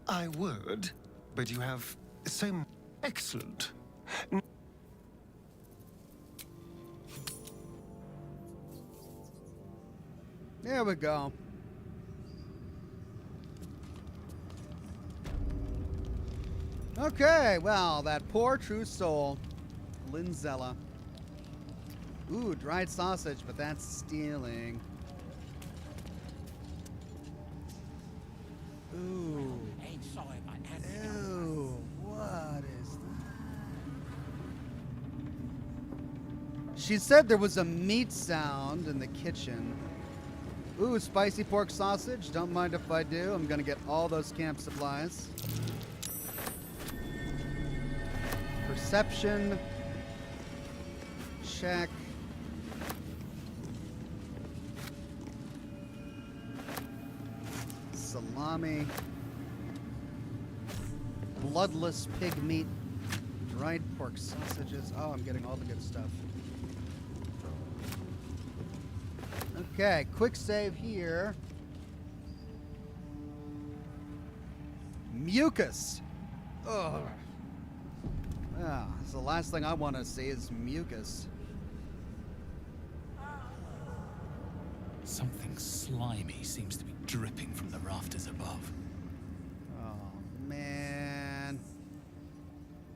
I would, but you have so excellent. There we go. Okay, well, that poor true soul. Linzella. Ooh, dried sausage, but that's stealing. Ooh. Ew, what is that? She said there was a meat sound in the kitchen. Ooh, spicy pork sausage. Don't mind if I do. I'm gonna get all those camp supplies. Perception. Check. salami, bloodless pig meat, dried pork sausages. Oh, I'm getting all the good stuff. Okay, quick save here. Mucus. Ugh. Yeah, that's the last thing I want to see is mucus. Something slimy seems to be dripping from the rafters above. Oh, man.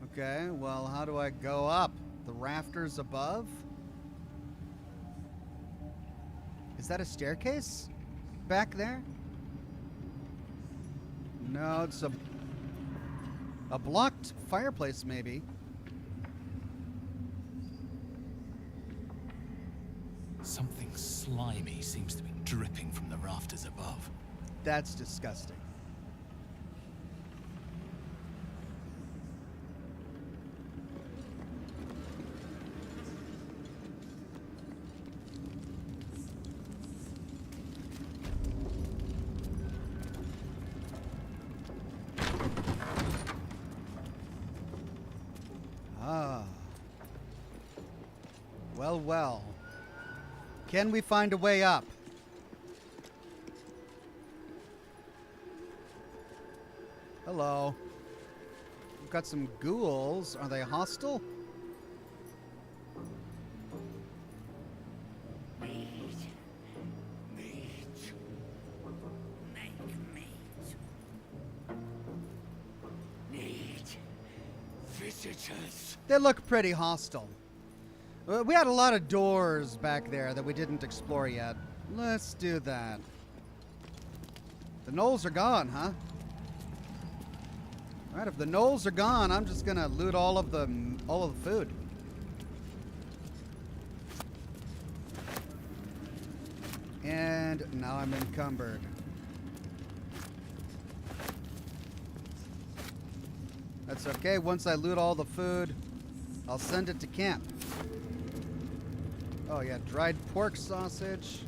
Okay, well, how do I go up? The rafters above? Is that a staircase back there? No, it's a blocked fireplace, maybe. Something slimy seems to be dripping from the rafters above. That's disgusting. Ah. Well, well. Can we find a way up? Hello. We've got some ghouls. Are they hostile? Visitors. They look pretty hostile. We had a lot of doors back there that we didn't explore yet. Let's do that. The gnolls are gone, huh? All right, if the gnolls are gone, I'm just gonna loot all of the food. And now I'm encumbered. That's okay. Once I loot all the food, I'll send it to camp. Oh yeah, dried pork sausage.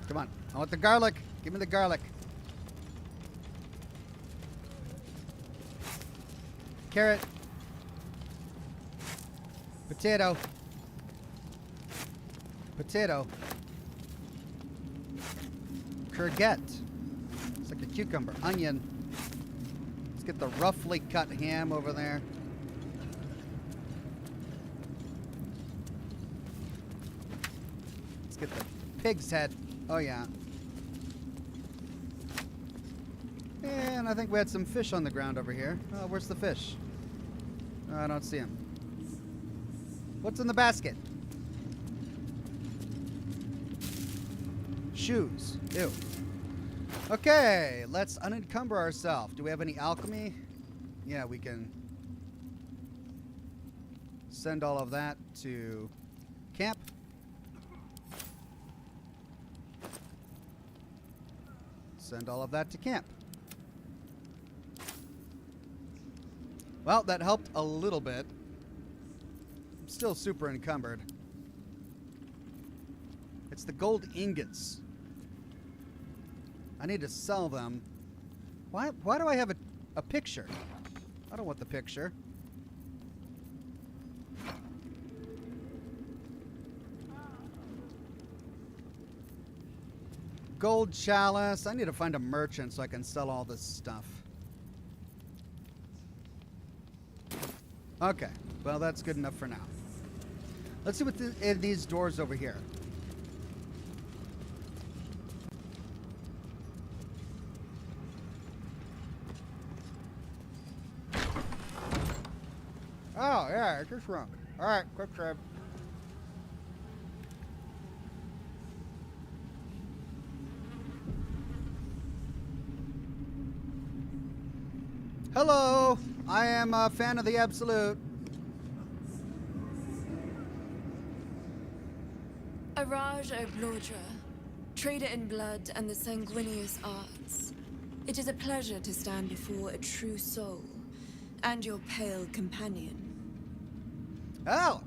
Come on, I want the garlic. Give me the garlic. Carrot. Potato. Potato. Courgette. It's like a cucumber. Onion. Let's get the roughly cut ham over there. Let's get the pig's head. Oh, yeah. And I think we had some fish on the ground over here. Oh, where's the fish? Oh, I don't see him. What's in the basket? Shoes. Ew. Okay, let's unencumber ourselves. Do we have any alchemy? Yeah, we can send all of that to camp. Send all of that to camp. Well, that helped a little bit. I'm still super encumbered. It's the gold ingots. I need to sell them. Why do I have a picture? I don't want the picture. Gold chalice. I need to find a merchant so I can sell all this stuff. Okay. Well, that's good enough for now. Let's see what these doors over here. Oh, yeah, it just shrunk. All right, quick save. Hello, I am a fan of the Absolute. Araj Oblodra, trader in blood and the sanguineous arts. It is a pleasure to stand before a true soul and your pale companion. Oh!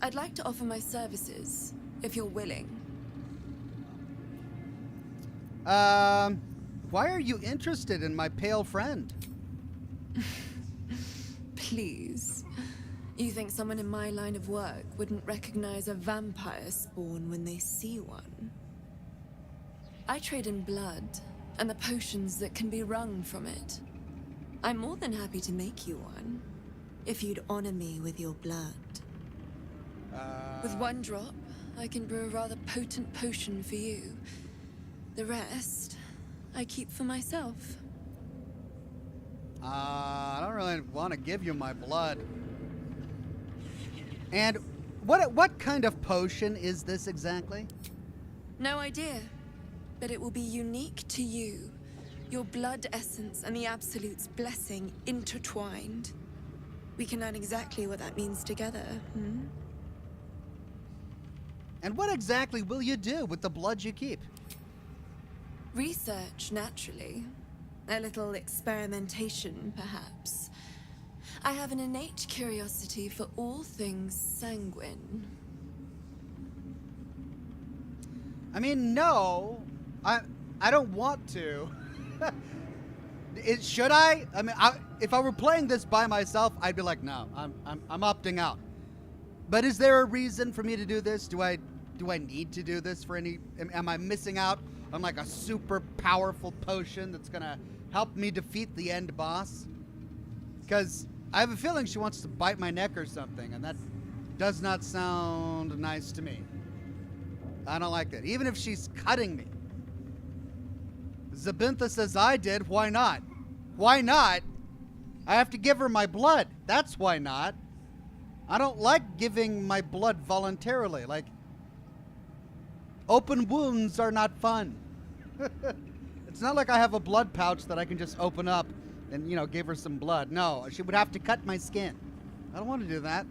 I'd like to offer my services, if you're willing. Why are you interested in my pale friend? Please. You think someone in my line of work wouldn't recognize a vampire spawn when they see one? I trade in blood and the potions that can be wrung from it. I'm more than happy to make you one, if you'd honor me with your blood. With one drop, I can brew a rather potent potion for you. The rest, I keep for myself. I don't really want to give you my blood. And what kind of potion is this exactly? No idea, but it will be unique to you. Your blood essence and the Absolute's blessing intertwined. We can learn exactly what that means together, hmm? And what exactly will you do with the blood you keep? Research, naturally. A little experimentation, perhaps. I have an innate curiosity for all things sanguine. I mean, no. I don't want to. Should I? I mean, if I were playing this by myself, I'd be like, no, I'm opting out. But is there a reason for me to do this? Do I need to do this for any? Am I missing out on like a super powerful potion that's gonna help me defeat the end boss? Because I have a feeling she wants to bite my neck or something, and that does not sound nice to me. I don't like that. Even if she's cutting me. Zabintha says I did. Why not? Why not? I have to give her my blood. That's why not. I don't like giving my blood voluntarily. Like, open wounds are not fun. It's not like I have a blood pouch that I can just open up and, you know, give her some blood. No, she would have to cut my skin. I don't want to do that.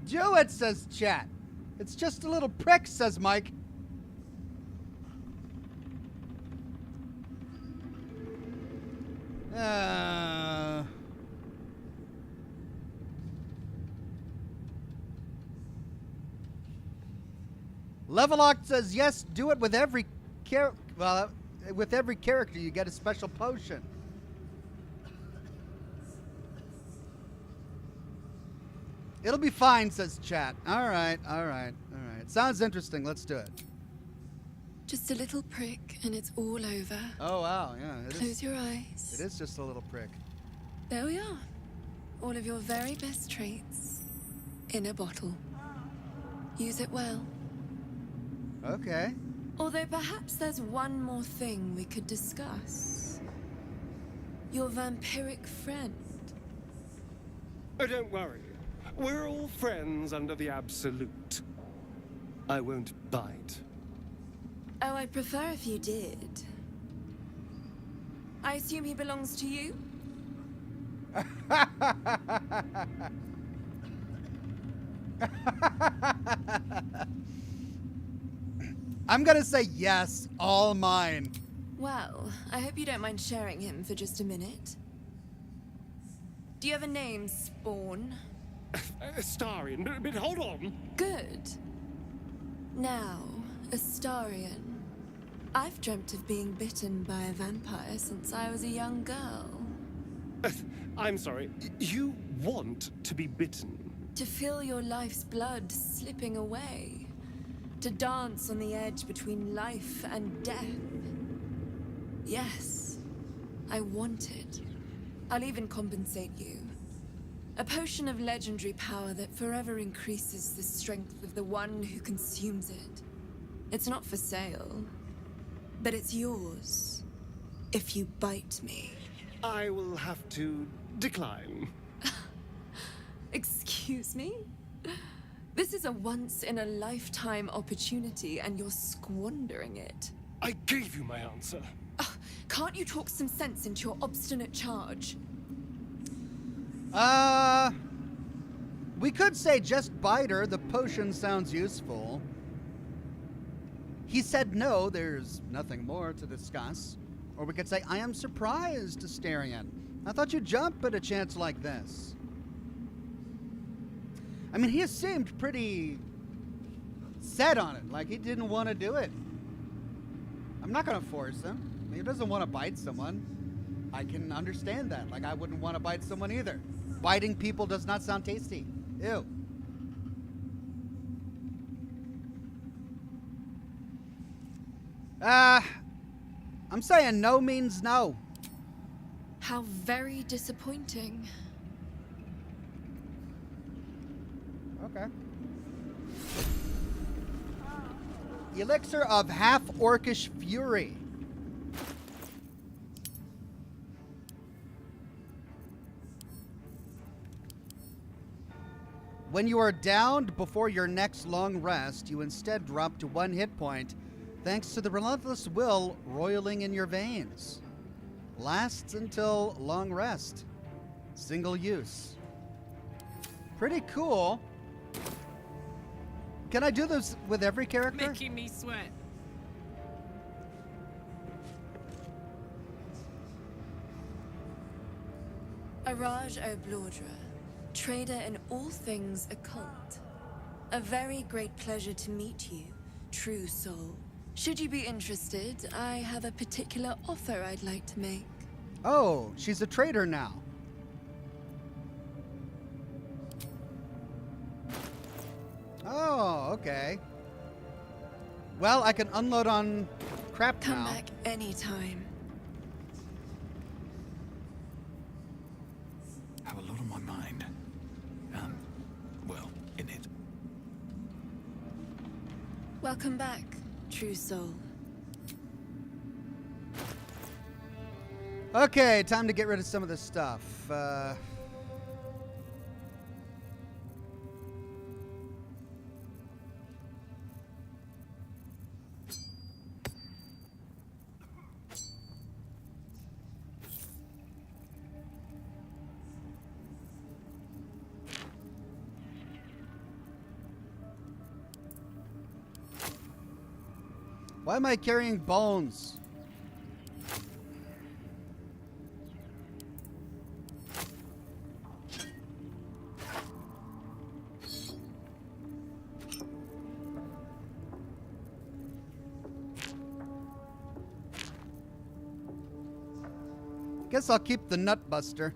Do it, says chat. It's just a little prick, says Mike. Levelock says yes. Do it with every with every character you get a special potion. It'll be fine, says chat. All right. Sounds interesting. Let's do it. Just a little prick, and it's all over. Oh, wow. Yeah. Close your eyes. It is just a little prick. There we are. All of your very best traits in a bottle. Use it well. Okay. Although perhaps there's one more thing we could discuss. Your vampiric friend. Oh, don't worry. We're all friends under the Absolute. I won't bite. Oh, I'd prefer if you did. I assume he belongs to you? I'm gonna say yes, all mine. Well, I hope you don't mind sharing him for just a minute. Do you have a name, Spawn? Astarion, but hold on. Good. Now, Astarion. I've dreamt of being bitten by a vampire since I was a young girl. I'm sorry, you want to be bitten? To feel your life's blood slipping away. To dance on the edge between life and death. Yes, I want it. I'll even compensate you. A potion of legendary power that forever increases the strength of the one who consumes it. It's not for sale, but it's yours if you bite me. I will have to decline. Excuse me? This is a once-in-a-lifetime opportunity, and you're squandering it. I gave you my answer. Can't you talk some sense into your obstinate charge? We could say just bite her. The potion sounds useful. he said no, there's nothing more to discuss. Or we could say, I am surprised, Astarion. I thought you'd jump at a chance like this. I mean, he seemed pretty set on it, like he didn't want to do it. I'm not going to force him. I mean, he doesn't want to bite someone. I can understand that. Like, I wouldn't want to bite someone either. Biting people does not sound tasty. Ew. I'm saying no means no. How very disappointing. Okay. Elixir of half-orcish fury. When you are downed before your next long rest, you instead drop to 1 hit point, thanks to the relentless will roiling in your veins. Lasts until long rest. Single use. Pretty cool. Can I do this with every character? Making me sweat. Araj O'Blordra, trader in all things occult. A very great pleasure to meet you, true soul. Should you be interested, I have a particular offer I'd like to make. Oh, she's a trader now. Oh, okay. Well, I can unload on crap Come now. back anytime. Have a lot on my mind. Well, in it. Welcome back, true soul. Okay, time to get rid of some of this stuff. Why am I carrying bones? Guess I'll keep the nut buster.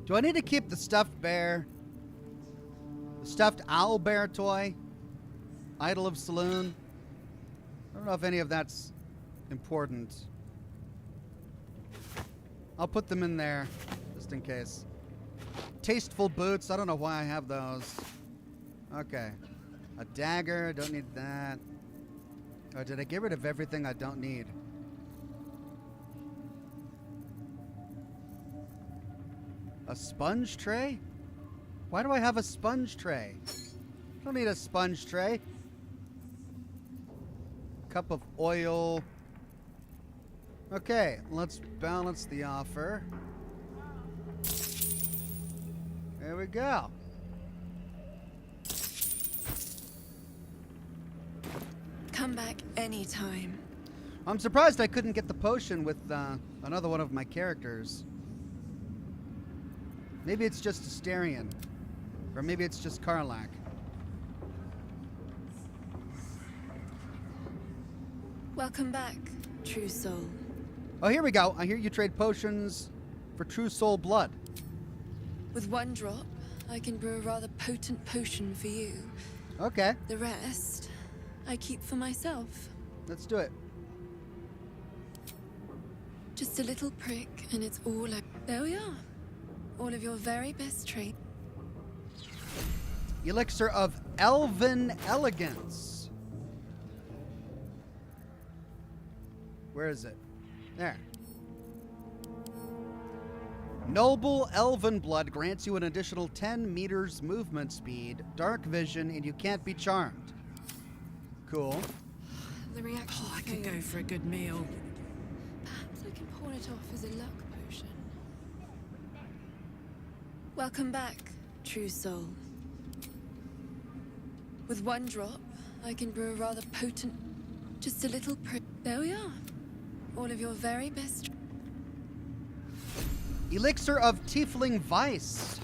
Do I need to keep the stuffed bear? The stuffed owl bear toy? Idol of Saloon? I don't know if any of that's important. I'll put them in there, just in case. Tasteful boots, I don't know why I have those. Okay. A dagger, don't need that. Oh, did I get rid of everything I don't need? A sponge tray? Why do I have a sponge tray? Don't need a sponge tray. Cup of oil. Okay, let's balance the offer. There we go. Come back anytime. I'm surprised I couldn't get the potion with another one of my characters. Maybe it's just Astarion. Or maybe it's just Karlach. Welcome back, true soul. Oh, here we go. I hear you trade potions for true soul blood. With 1 drop, I can brew a rather potent potion for you. Okay. The rest, I keep for myself. Let's do it. Just a little prick, and it's all there we are. All of your very best traits. Elixir of Elven Elegance. Where is it? There. Noble Elven Blood grants you an additional 10 meters movement speed, dark vision, and you can't be charmed. Cool. The reaction. I could go for a good meal. Perhaps I can pawn it off as a luck potion. Welcome back, true soul. With one drop, I can brew a rather potent, just a little there we are. All of your very best. Elixir of Tiefling Vice.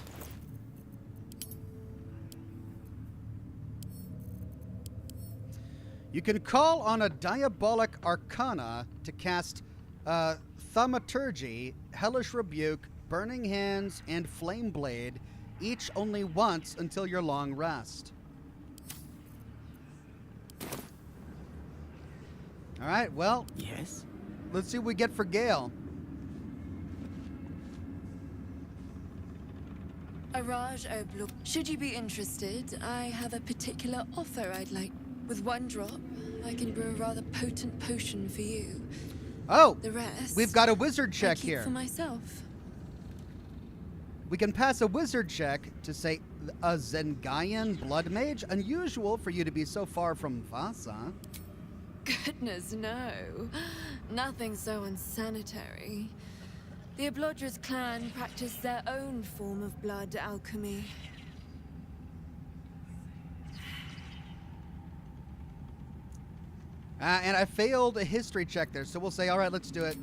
You can call on a Diabolic Arcana to cast Thaumaturgy, Hellish Rebuke, Burning Hands, and Flame Blade, each only once until your long rest. All right, well. Yes? Let's see what we get for Gale. Araj Obluk. Should you be interested, I have a particular offer I'd like. With one drop, I can brew a rather potent potion for you. Oh, the rest. We've got a wizard I check keep here. For myself. We can pass a wizard check to say a Zengayan blood mage. Unusual for you to be so far from Vasa. Goodness, no. Nothing so unsanitary. The Oblodras clan practice their own form of blood alchemy. And I failed a history check there, so we'll say, all right, let's do it.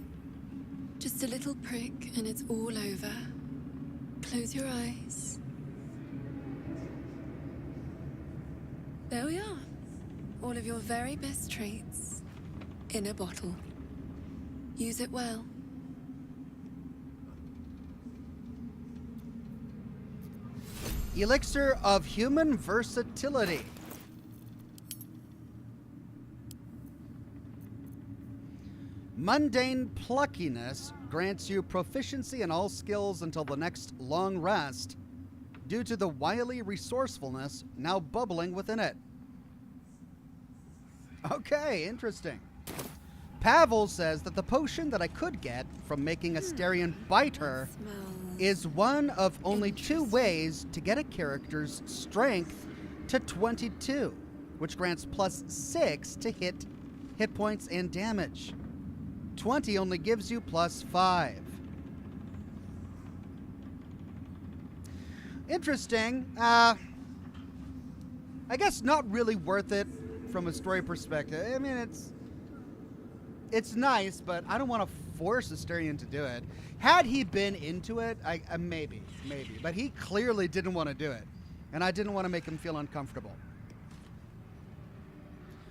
Just a little prick and it's all over. Close your eyes. There we are. All of your very best traits in a bottle. Use it well. Elixir of Human Versatility. Mundane Pluckiness grants you proficiency in all skills until the next long rest, due to the wily resourcefulness now bubbling within it. Okay, interesting. Pavel says that the potion that I could get from making a Styrian biter is one of only 2 ways to get a character's strength to 22, which grants +6 to hit points and damage. 20 only gives you +5. Interesting. I guess not really worth it from a story perspective. I mean, it's nice, but I don't want to force Asterion to do it. Had he been into it, maybe. But he clearly didn't want to do it, and I didn't want to make him feel uncomfortable.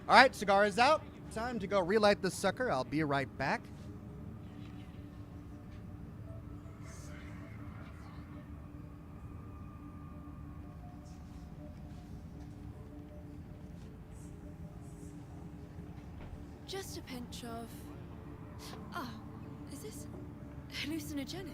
All right, cigar is out. Time to go relight the sucker. I'll be right back. Just a pinch of... Ah, is this hallucinogenic?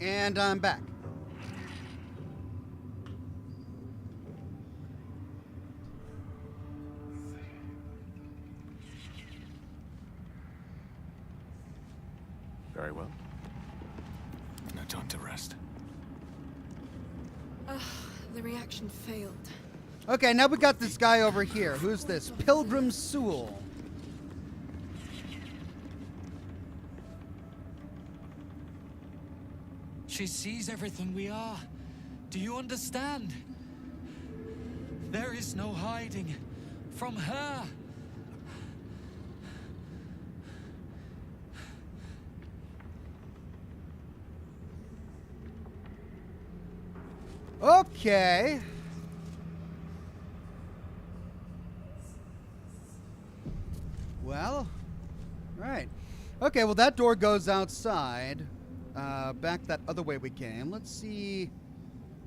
And I'm back. Very well. No time to rest. The reaction failed. Okay, now we got this guy over here. Who's this? Pilgrim Sewell. She sees everything we are. Do you understand? There is no hiding from her. Okay. Well, right. Okay, well, that door goes outside. back that other way we came. Let's see.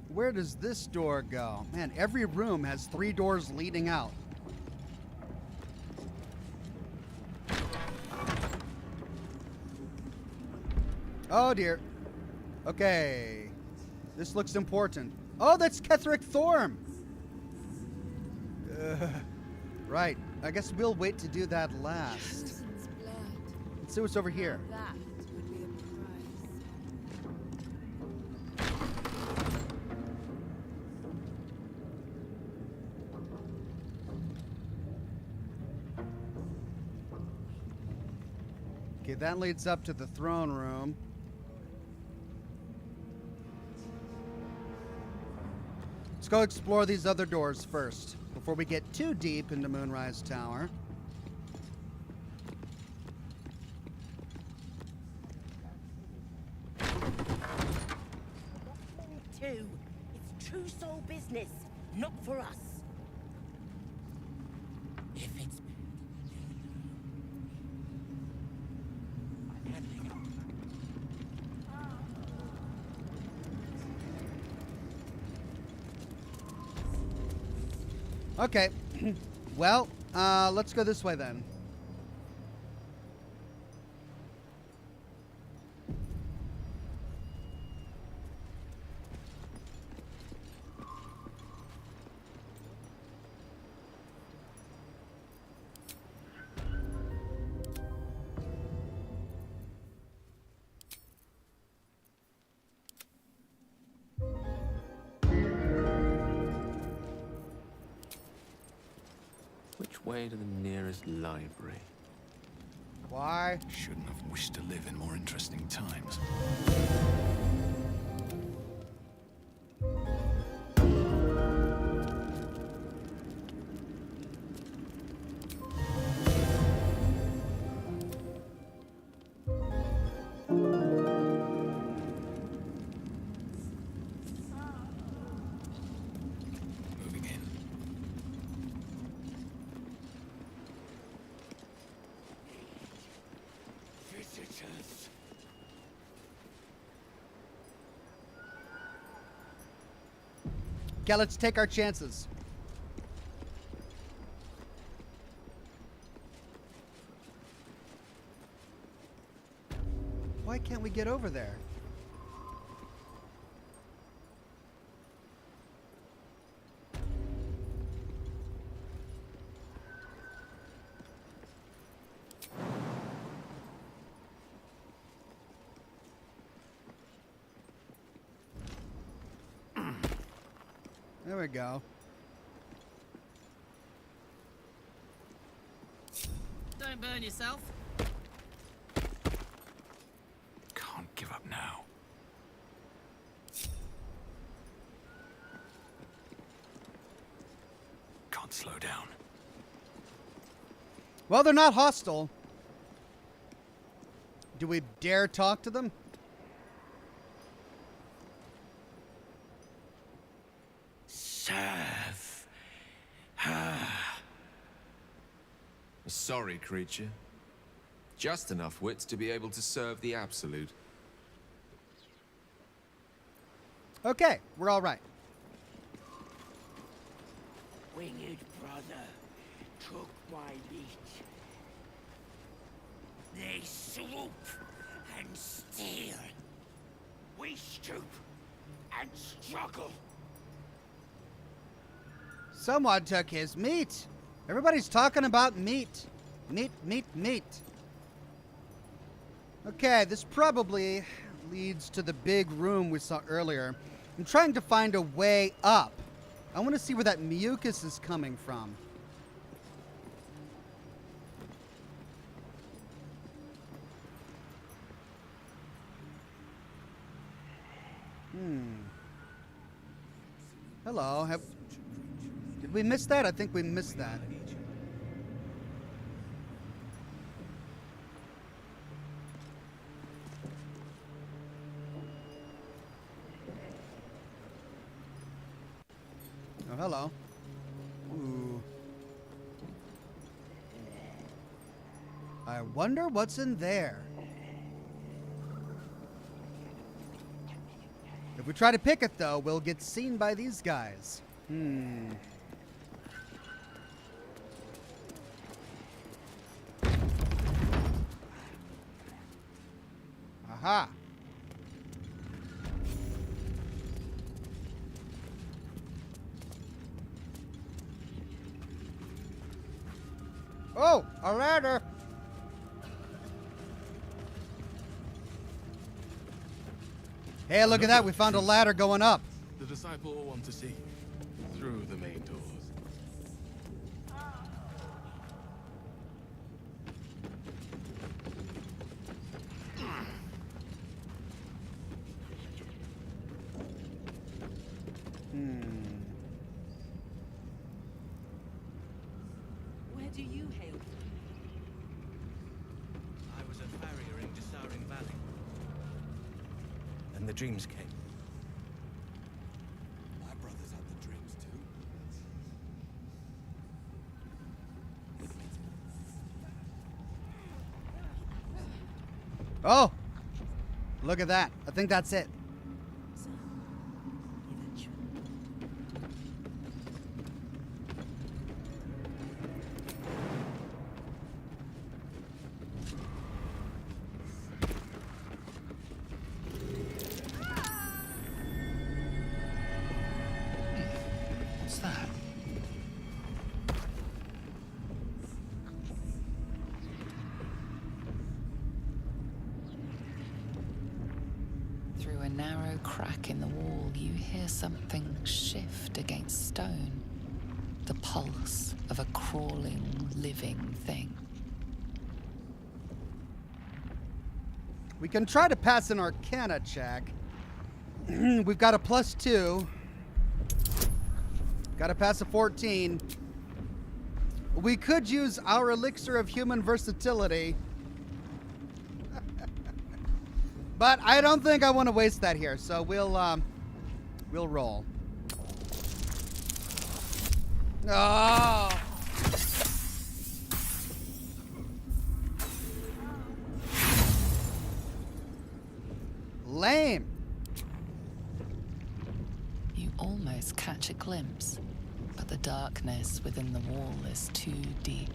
Where does this door go? Man, every room has 3 doors leading out. Oh dear. Okay. This looks important. Oh, that's Ketheric Thorm. Right. I guess we'll wait to do that last. Let's see what's over here. That would be a prize. Okay, that leads up to the throne room. Let's go explore these other doors first, before we get too deep into Moonrise Tower. Too. It's true soul business, not for us. If it's Okay. Well, let's go this way then. Which way to the nearest library? Why? Shouldn't have wished to live in more interesting times. Moving in. visitors. Okay, let's take our chances. Why can't we get over there? There we go. Don't burn yourself. Can't give up now. Can't slow down. Well, they're not hostile. Do we dare talk to them? Serve. Sorry, creature. Just enough wits to be able to serve the Absolute. Okay, we're all right. Winged brother took my meat. They swoop and steal. We stoop and struggle. Someone took his meat. Everybody's talking about meat. Meat, meat, meat. Okay, this probably leads to the big room we saw earlier. I'm trying to find a way up. I want to see where that mucus is coming from. Hello. Did we miss that? I think we missed that. Oh, hello. Ooh. I wonder what's in there. If we try to pick it, though, we'll get seen by these guys. Aha. Oh, a ladder. Hey, look at that. We found a ladder going up. The disciple will want to see through the main doors. Where do you hail from? I was a farrier in Dissaring Valley. And the dreams came. My brothers had the dreams too. Oh, look at that. I think that's it. What's that? Through a narrow crack in the wall, you hear something shift against stone. The pulse of a crawling, living thing. We can try to pass an Arcana check. We've got a +2. Got to pass a 14. We could use our elixir of human versatility. But I don't think I want to waste that here, so we'll roll. Oh! Lame. You almost catch a glimpse, but the darkness within the wall is too deep.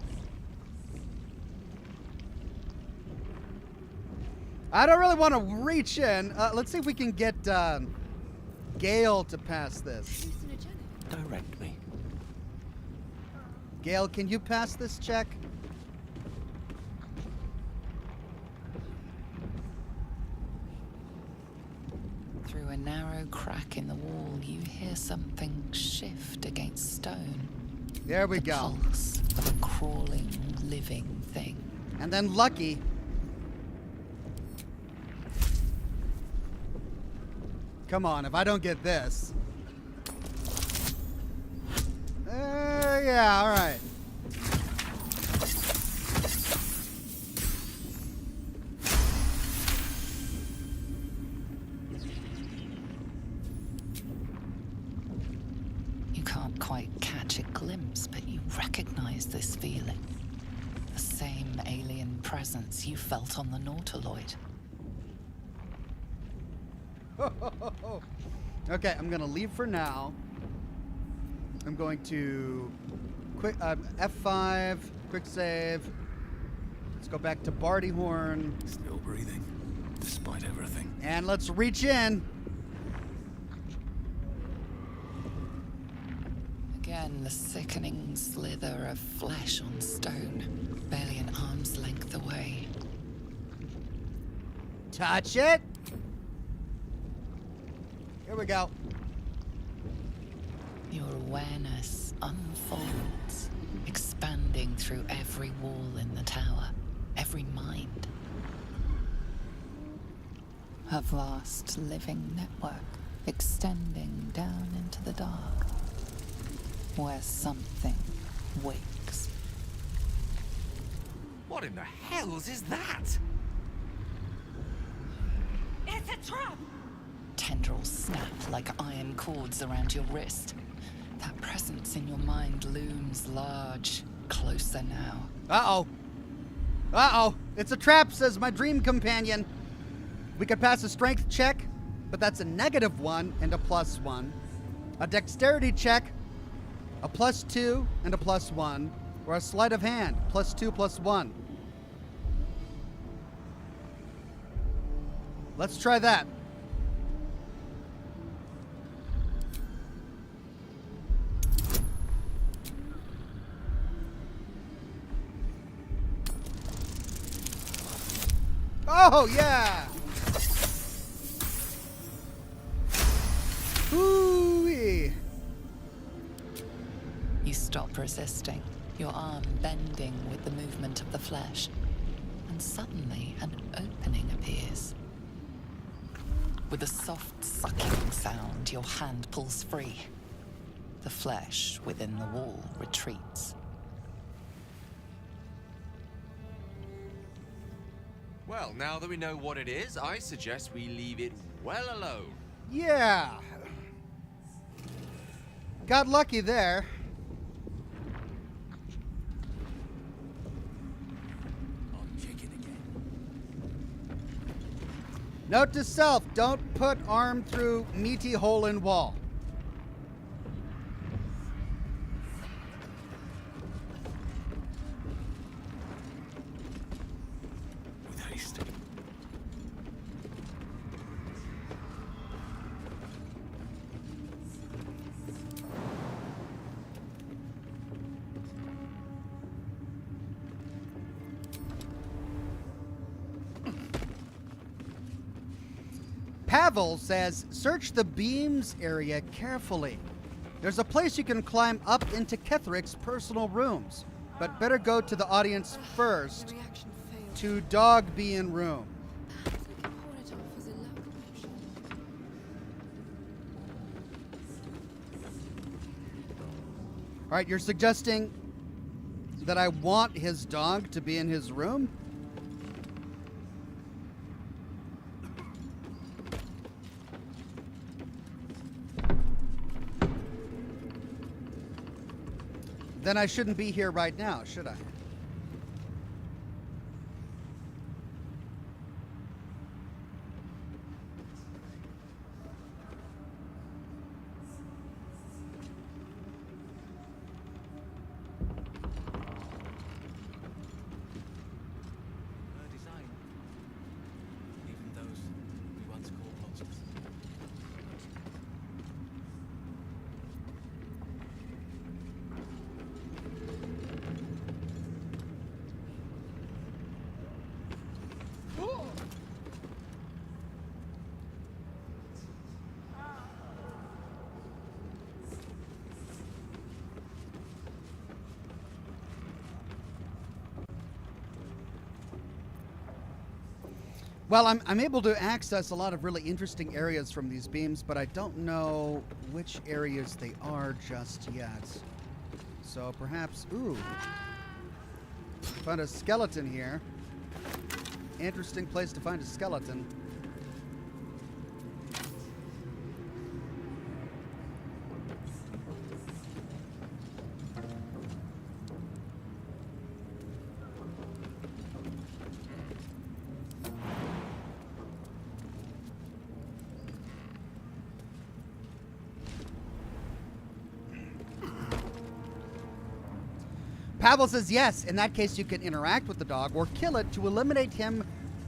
I don't really want to reach in. Let's see if we can get Gale to pass this. Direct me. Gale, can you pass this check? Through a narrow crack in the wall, you hear something shift against stone. There we the go. Pulse of a crawling, living thing. And then Lucky. Come on, if I don't get this. Yeah, all right. You can't quite catch a glimpse, but you recognize this feeling. The same alien presence you felt on the Nautiloid. Okay, I'm gonna leave for now. I'm going to quick F5, quick save. Let's go back to Barty Horn. Still breathing, despite everything. And let's reach in. Again, the sickening slither of flesh on stone, barely an arm's length away. Touch it. Here we go. Your awareness unfolds, expanding through every wall in the tower, every mind. A vast living network extending down into the dark, where something wakes. What in the hells is that? It's a trap! Tendrils snap like iron cords around your wrist. That presence in your mind looms large, closer now. Uh-oh. Uh-oh. It's a trap, says my dream companion. We could pass a strength check. but that's a -1 and a +1. A dexterity check, a +2 and a +1, or a sleight of hand, +2 +1. Let's try that. Oh, yeah! Ooh-wee. You stop resisting, your arm bending with the movement of the flesh, and suddenly an opening appears. With a soft sucking sound, your hand pulls free. The flesh within the wall retreats. Well, now that we know what it is, I suggest we leave it well alone. Yeah. Got lucky there. Note to self, don't put arm through meaty hole in wall. With haste. Pavel says, search the beams area carefully. There's a place you can climb up into Ketheric's personal rooms, but better go to the audience first to dog being room. All right, you're suggesting that I want his dog to be in his room? Then I shouldn't be here right now, should I? Design. Even those we once called monsters. Well, I'm able to access a lot of really interesting areas from these beams, but I don't know which areas they are just yet. So perhaps, ooh, found a skeleton here. Interesting place to find a skeleton. Pavel says yes. In that case, you can interact with the dog or kill it to eliminate him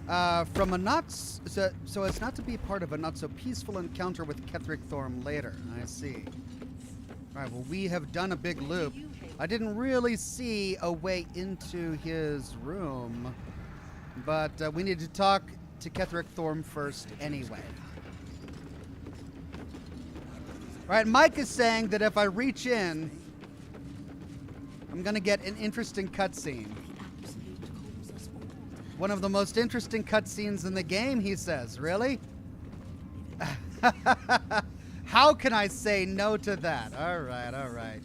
from a so as not to be part of a not so peaceful encounter with Ketheric Thorm later. I see. All right. Well, we have done a big loop. I didn't really see a way into his room, but we need to talk to Ketheric Thorm first anyway. All right. Mike is saying that if I reach in, I'm gonna get an interesting cutscene. One of the most interesting cutscenes in the game, he says. Really? How can I say no to that? All right, all right.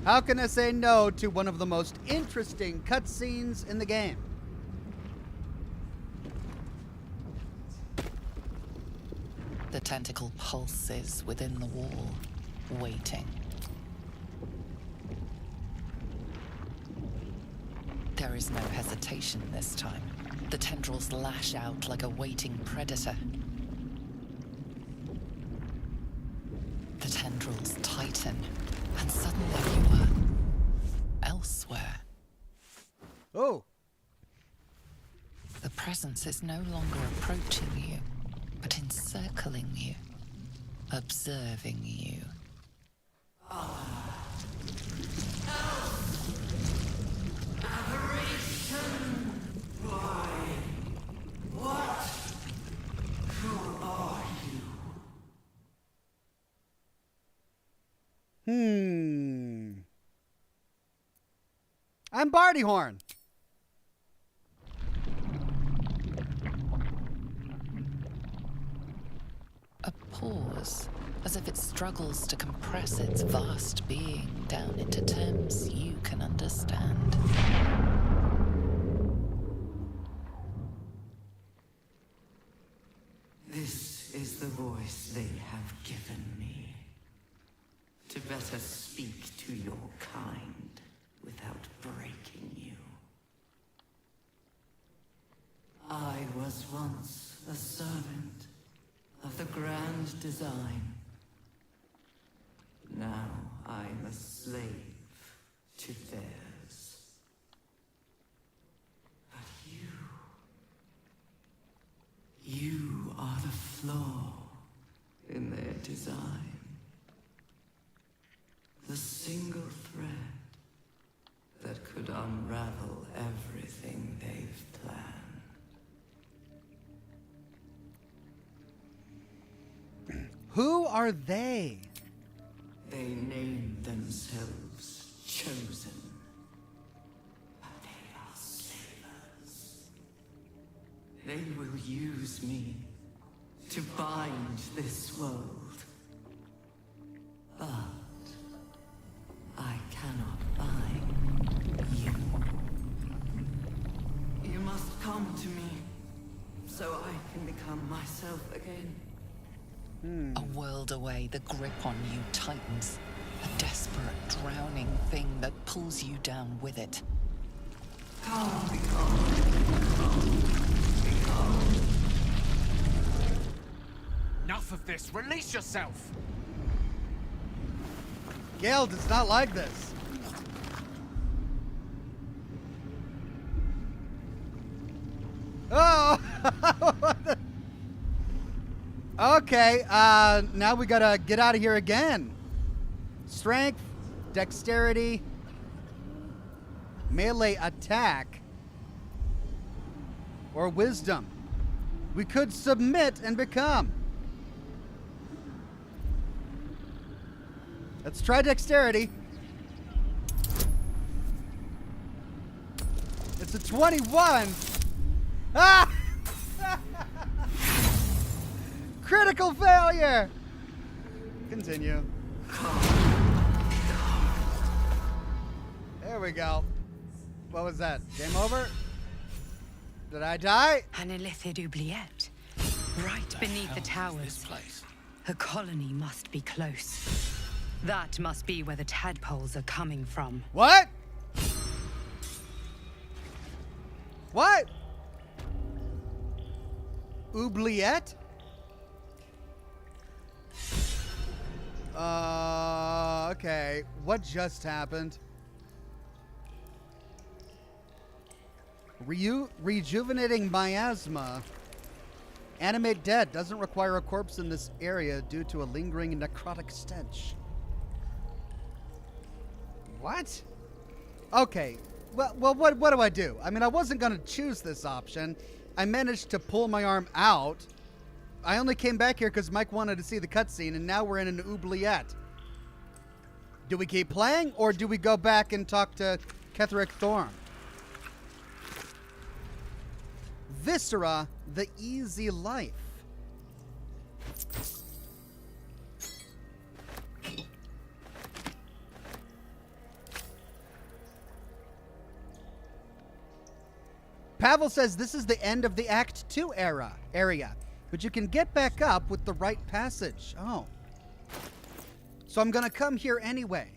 How can I say no to one of the most interesting cutscenes in the game? The tentacle pulses within the wall, waiting. There is no hesitation this time. The tendrils lash out like a waiting predator. The tendrils tighten, and suddenly you are elsewhere. Oh! The presence is no longer approaching you, but encircling you, observing you. I'm Barty Horn. A pause, as if it struggles to compress its vast being down into terms you can understand. This is the voice they have given me. To better speak to your kind without breaking you. I was once a servant of the grand design. Now I'm a slave to theirs. But you are the flaw in their design. The single thread that could unravel everything they've planned. Who are they? They name themselves chosen, but they are slavers. They will use me to bind this world. But I cannot bind you. You must come to me so I can become myself again. A world away, the grip on you tightens. A desperate, drowning thing that pulls you down with it. Come, become. Enough of this! Release yourself! Gale does not like this. Oh! Okay, now we gotta get out of here again. Strength, dexterity, melee attack, or wisdom. We could submit and become. Let's try dexterity. It's a 21. Ah! Critical failure! Continue. There we go. What was that? Game over? Did I die? An illithid oubliette. Right beneath the towers. A colony must be close. That must be where the tadpoles are coming from. What? What? Oubliette? Okay. What just happened? Rejuvenating miasma. Animate dead. Doesn't require a corpse in this area due to a lingering necrotic stench. What? Okay. Well, what do I do? I mean, I wasn't going to choose this option. I managed to pull my arm out. I only came back here because Mike wanted to see the cutscene, and now we're in an oubliette. Do we keep playing, or do we go back and talk to Ketheric Thorm? Viscera, the easy life. Pavel says this is the end of the Act 2 area. But you can get back up with the right passage. Oh. So I'm gonna come here anyway.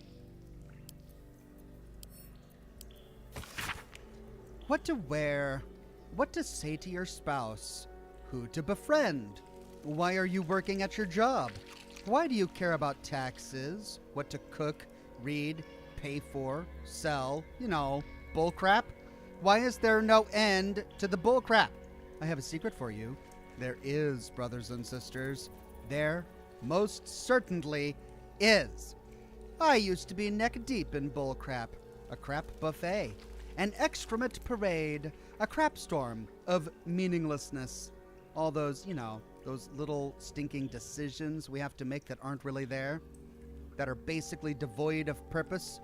What to wear, what to say to your spouse, who to befriend. Why are you working at your job? Why do you care about taxes, what to cook, read, pay for, sell, you know, bullcrap? Why is there no end to the bullcrap? I have a secret for you. There is, brothers and sisters. There most certainly is. I used to be neck deep in bullcrap, a crap buffet, an excrement parade, a crap storm of meaninglessness. All those, you know, those little stinking decisions we have to make that aren't really there, that are basically devoid of purpose,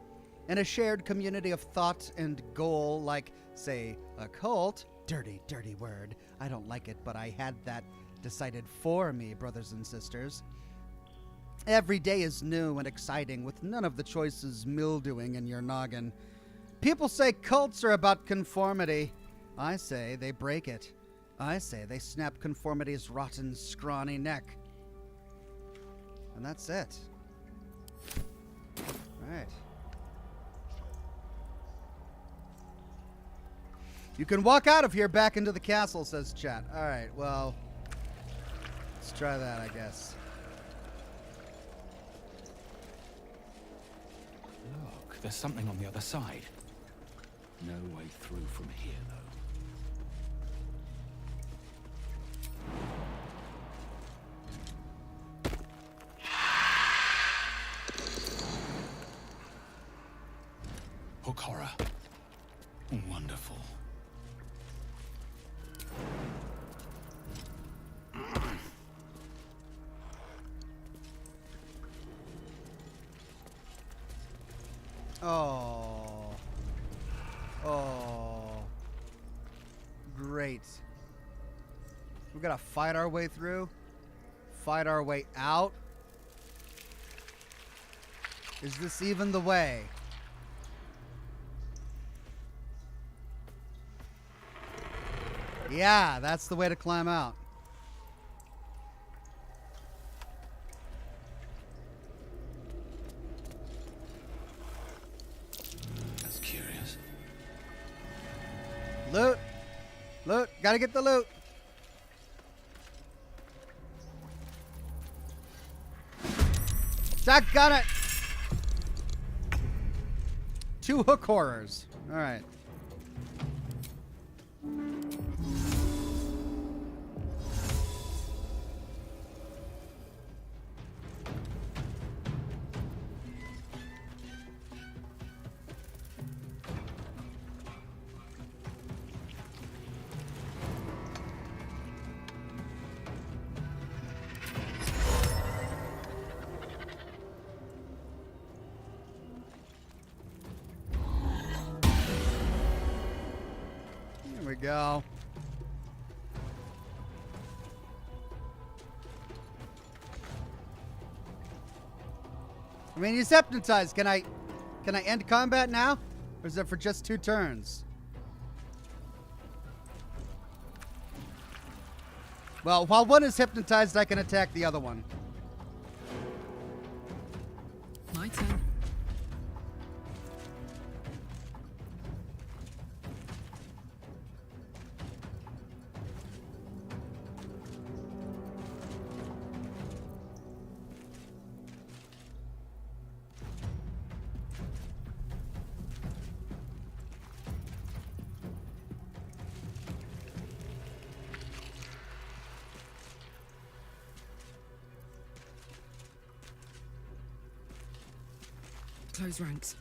and a shared community of thought and goal like, say, a cult. Dirty, dirty word. I don't like it, but I had that decided for me, brothers and sisters. Every day is new and exciting, with none of the choices mildewing in your noggin. People say cults are about conformity. I say they break it. I say they snap conformity's rotten, scrawny neck. And that's it. Right. You can walk out of here back into the castle, says chat. Alright, well, let's try that, I guess. Look, there's something on the other side. No way through from here, though. Hook horror. Wonderful. Oh. Oh. Great. We gotta fight our way through? Fight our way out? Is this even the way? Yeah, that's the way to climb out. That's curious. Loot. Loot. Gotta get the loot. Got it. 2 hook horrors. All right. There we go. I mean, he's hypnotized. Can I end combat now? Or is it for just 2 turns? Well, while one is hypnotized, I can attack the other one. My turn. Close ranks.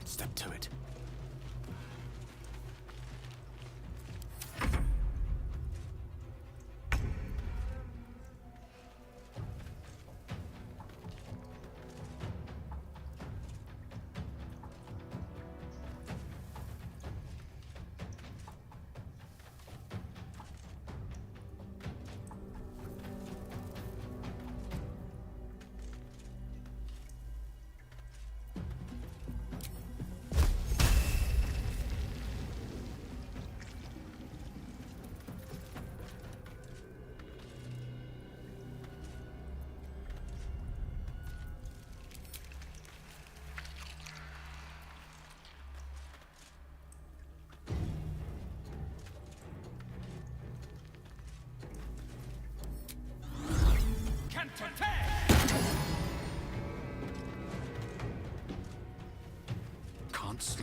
Step to it.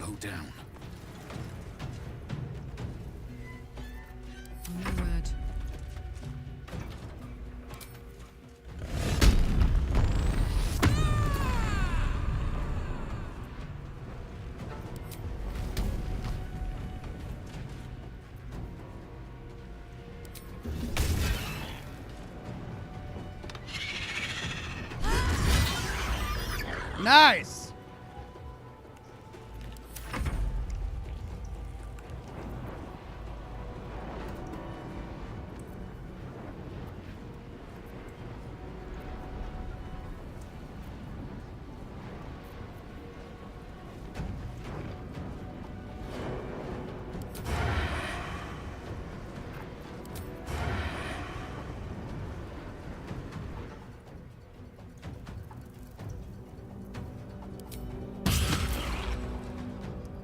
go down. My word. Nice.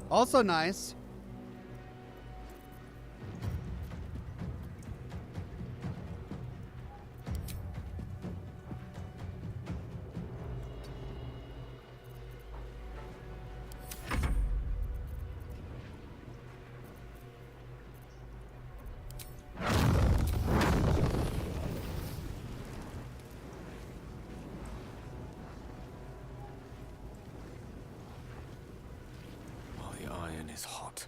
Also nice. While the iron is hot.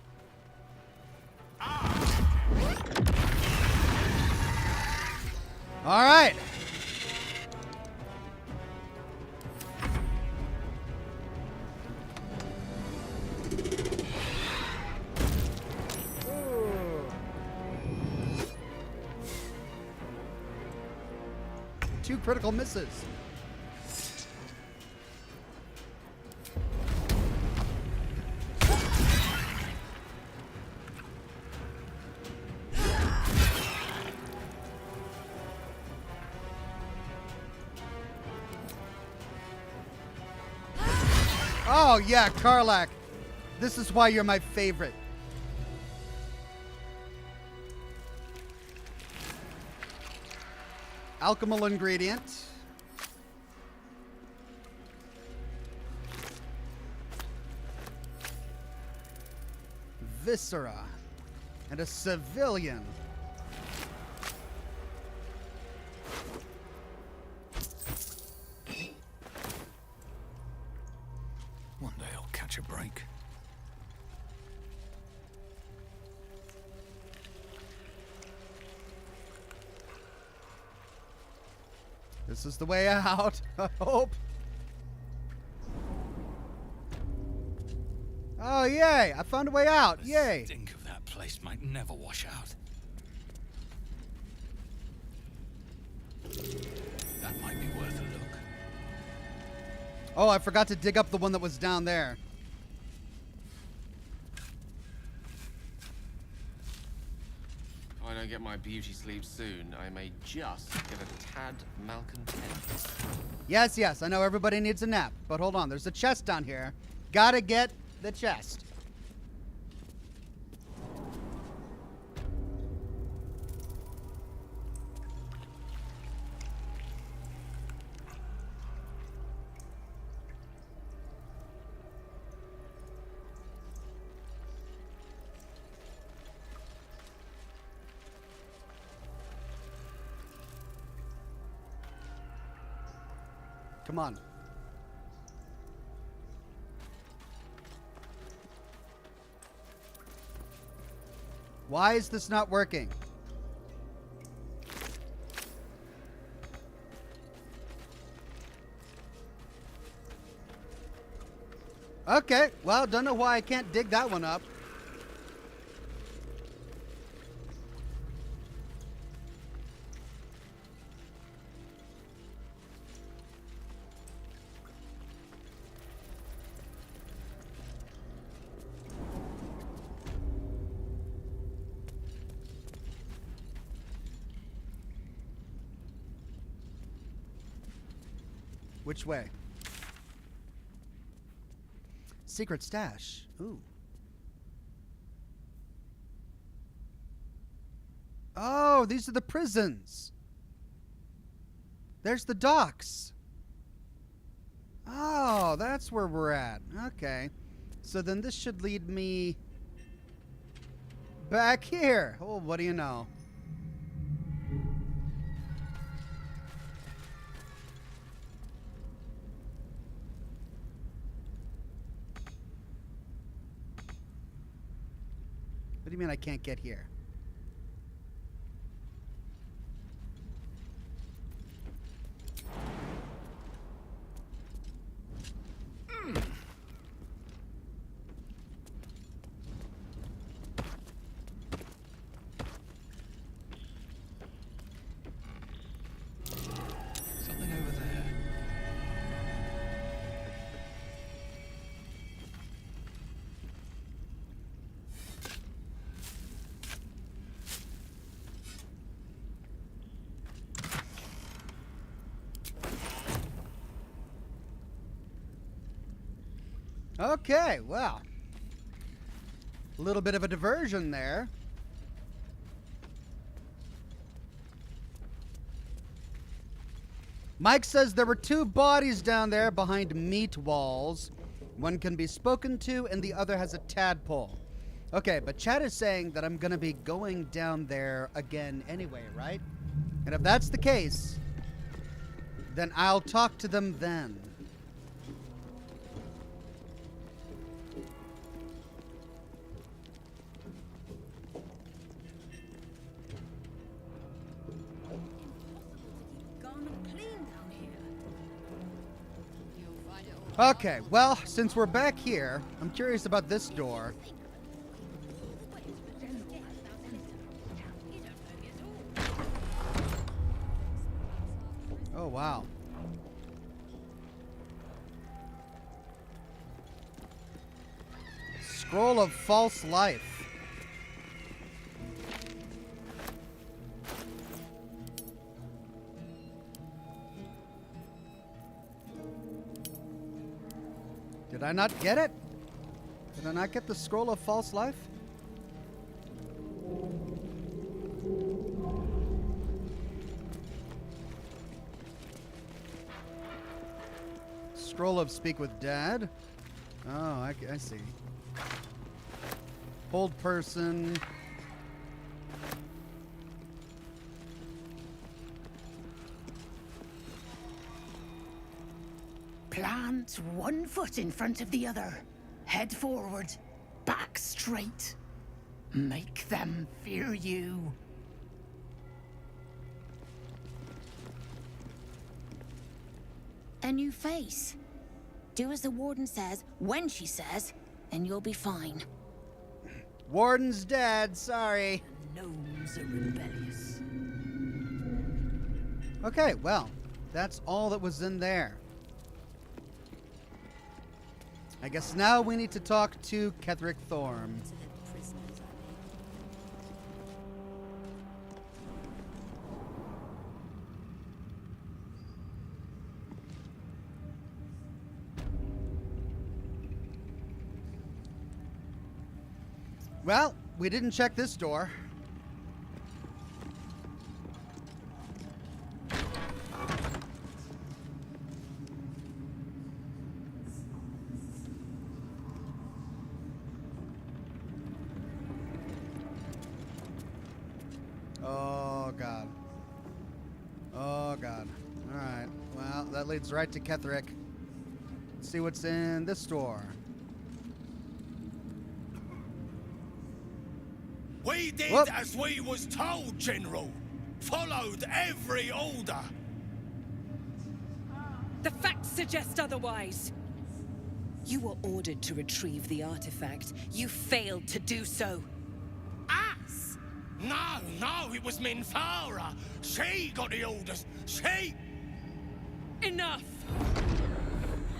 All right. Two critical misses. Oh, yeah, Karlach. This is why you're my favorite. Alchemical ingredient. Viscera. And a civilian. One day I'll catch a break. This is the way out. I hope. Oh, yay. I found a way out. Yay. The stink of that place might never wash out. That might be worth a look. Oh, I forgot to dig up the one that was down there. If I don't get my beauty sleep soon, I may just get a tad malcontent. Yes, yes, I know everybody needs a nap. But hold on, there's a chest down here. Gotta get the chest. Come on. Why is this not working? Okay, well, don't know why I can't dig that one up. Which way? Secret stash. Ooh. Oh, these are the prisons. There's the docks. Oh, that's where we're at. Okay. So then this should lead me back here. Oh, what do you know? What do you mean I can't get here? Something over there. Okay, well. A little bit of a diversion there. Mike says there were 2 bodies down there behind meat walls. One can be spoken to and the other has a tadpole. Okay, but Chad is saying that I'm going to be going down there again anyway, right? And if that's the case, then I'll talk to them then. Okay, well, since we're back here, I'm curious about this door. Oh, wow. Scroll of false life. Did I not get it? Did I not get the scroll of false life? Scroll of speak with dad. Oh, I see. Hold person. Plant one foot in front of the other. Head forward. Back straight. Make them fear you. A new face. Do as the warden says, when she says, and you'll be fine. Warden's dead, sorry. Gnomes are rebellious. Okay, well, that's all that was in there. I guess now we need to talk to Ketheric Thorm. Well, we didn't check this door. Oh, God. Oh, God. All right. Well, that leads right to Ketheric. Let's see what's in this door. We did as we was told, General. Followed every order. The facts suggest otherwise. You were ordered to retrieve the artifact. You failed to do so. Us? No, it was Minthara. She got the orders. She... Enough!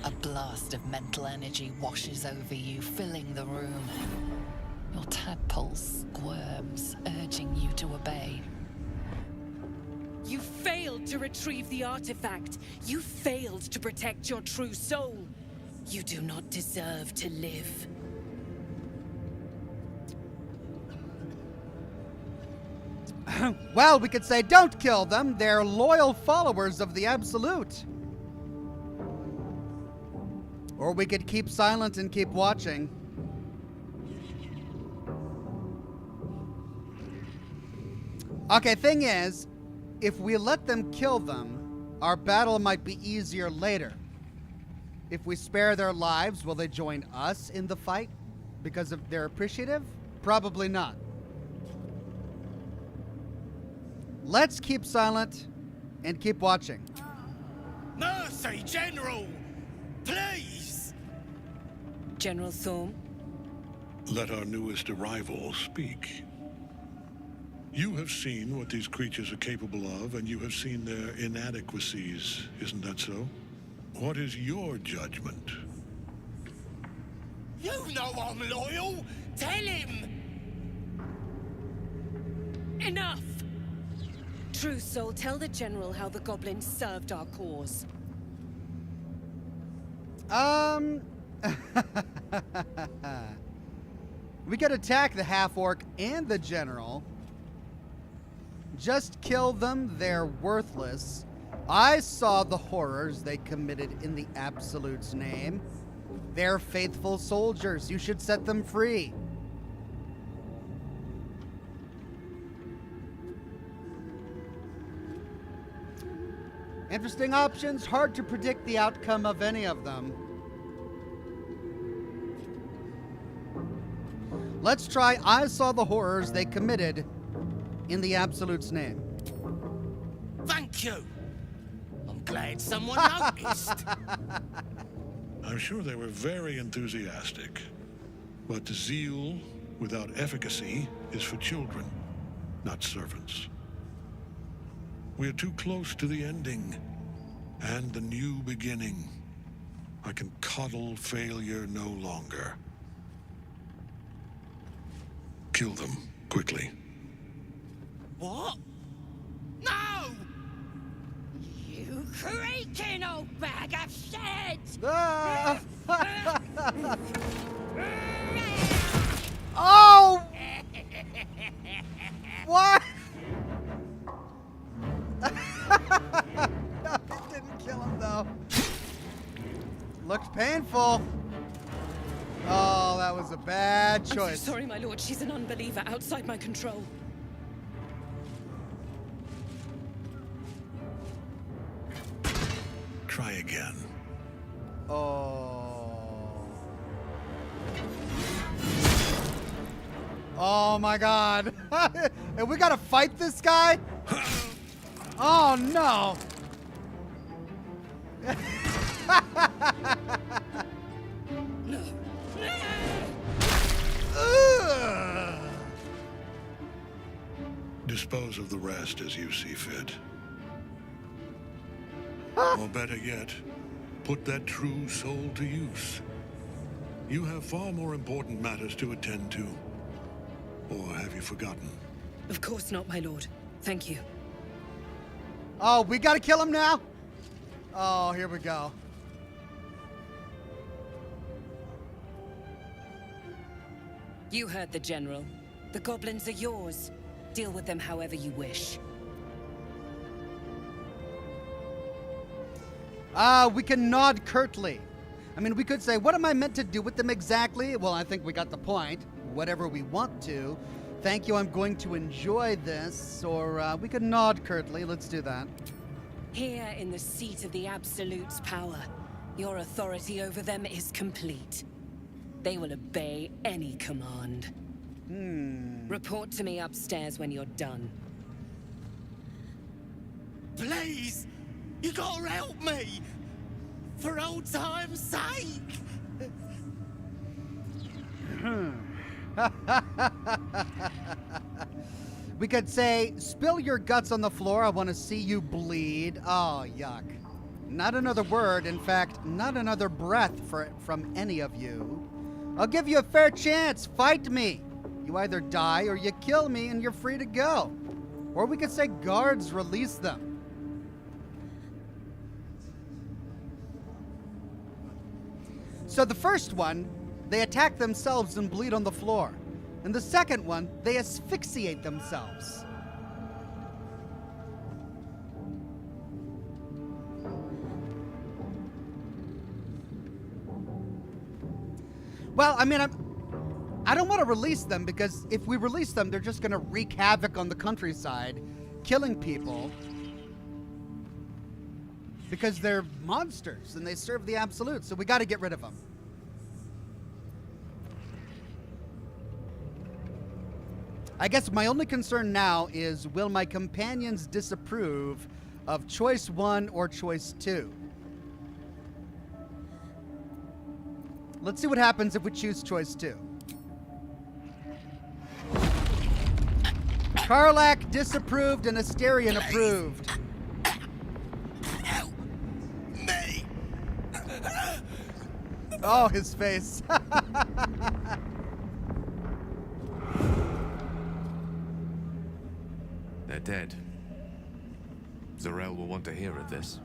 A blast of mental energy washes over you, filling the room. Your tadpole squirms, urging you to obey. You failed to retrieve the artifact. You failed to protect your true soul. You do not deserve to live. Well, we could say don't kill them. They're loyal followers of the Absolute. Or we could keep silent and keep watching. Okay, thing is, if we let them kill them, our battle might be easier later. If we spare their lives, will they join us in the fight because of they're appreciative? Probably not. Let's keep silent and keep watching. Mercy, General! Please! General Thorm? Let our newest arrival speak. You have seen what these creatures are capable of, and you have seen their inadequacies, isn't that so? What is your judgment? You know I'm loyal! Tell him! Enough! True Soul, tell the General how the goblins served our cause. We could attack the half-orc and the general. Just kill them, they're worthless. I saw the horrors they committed in the Absolute's name. They're faithful soldiers. You should set them free. Interesting options. Hard to predict the outcome of any of them. Let's try I saw the horrors they committed in the Absolute's name. Thank you! I'm glad someone noticed. I'm sure they were very enthusiastic. But zeal without efficacy is for children, not servants. We are too close to the ending and the new beginning. I can coddle failure no longer. Kill them quickly. What? No! You creaking old bag of shit! Oh! What? No, it didn't kill him though. Looked painful. Oh, that was a bad choice. I'm so sorry, my lord. She's an unbeliever outside my control. Try again. Oh. Oh my god. And we gotta fight this guy? Oh no. Dispose of the rest as you see fit. Or better yet, put that true soul to use. You have far more important matters to attend to. Or have you forgotten? Of course not, my lord. Thank you. Oh, we gotta kill him now? Oh, here we go. You heard the General. The goblins are yours. Deal with them however you wish. We can nod curtly. I mean, we could say, what am I meant to do with them exactly? Well, I think we got the point. Whatever we want to. Thank you, I'm going to enjoy this. Or we could nod curtly. Let's do that. Here in the seat of the Absolute's power, your authority over them is complete. They will obey any command. Report to me upstairs when you're done. Please! You gotta help me! For old time's sake! We could say, spill your guts on the floor. I want to see you bleed. Oh, yuck. Not another word. In fact, not another breath from any of you. I'll give you a fair chance. Fight me. You either die or you kill me and you're free to go. Or we could say, guards, release them. So the first one, they attack themselves and bleed on the floor. And the second one, they asphyxiate themselves. Well, I mean, I don't want to release them because if we release them, they're just going to wreak havoc on the countryside, killing people. Because they're monsters and they serve the Absolute, so we got to get rid of them. I guess my only concern now is, will my companions disapprove of choice 1 or choice 2? Let's see what happens if we choose choice 2. Karlach disapproved and Asterion approved. Help me! Oh, his face. They're dead. Zarel will want to hear of this.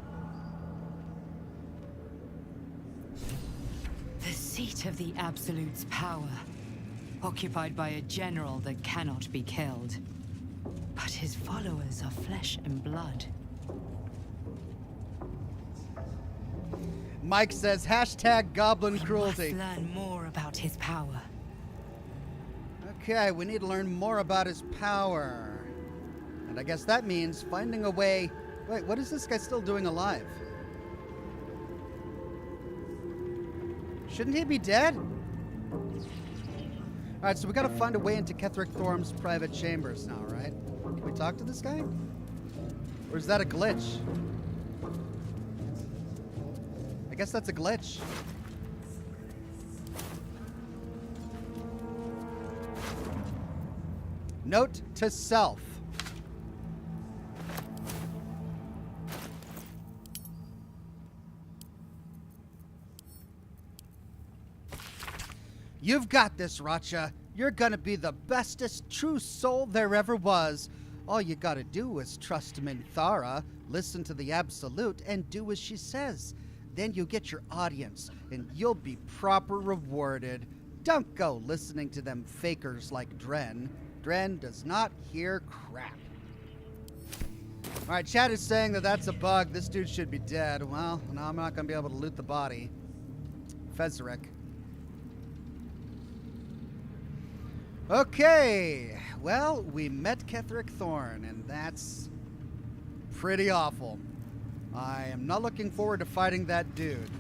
The seat of the Absolute's power, occupied by a general that cannot be killed. But his followers are flesh and blood. Mike says, hashtag goblin cruelty. We must learn more about his power. Okay, we need to learn more about his power. And I guess that means finding a way... Wait, what is this guy still doing alive? Shouldn't he be dead? Alright, so we gotta find a way into Ketheric Thorm's private chambers now, right? Can we talk to this guy? Or is that a glitch? I guess that's a glitch. Note to self. You've got this, Racha. You're gonna be the bestest true soul there ever was. All you gotta do is trust Minthara, listen to the Absolute, and do as she says. Then you get your audience, and you'll be proper rewarded. Don't go listening to them fakers like Dren. Dren does not hear crap. Alright, chat is saying that that's a bug. This dude should be dead. Well, now I'm not gonna be able to loot the body. Ketheric. Okay, well, we met Ketheric Thorn, and that's pretty awful. I am not looking forward to fighting that dude.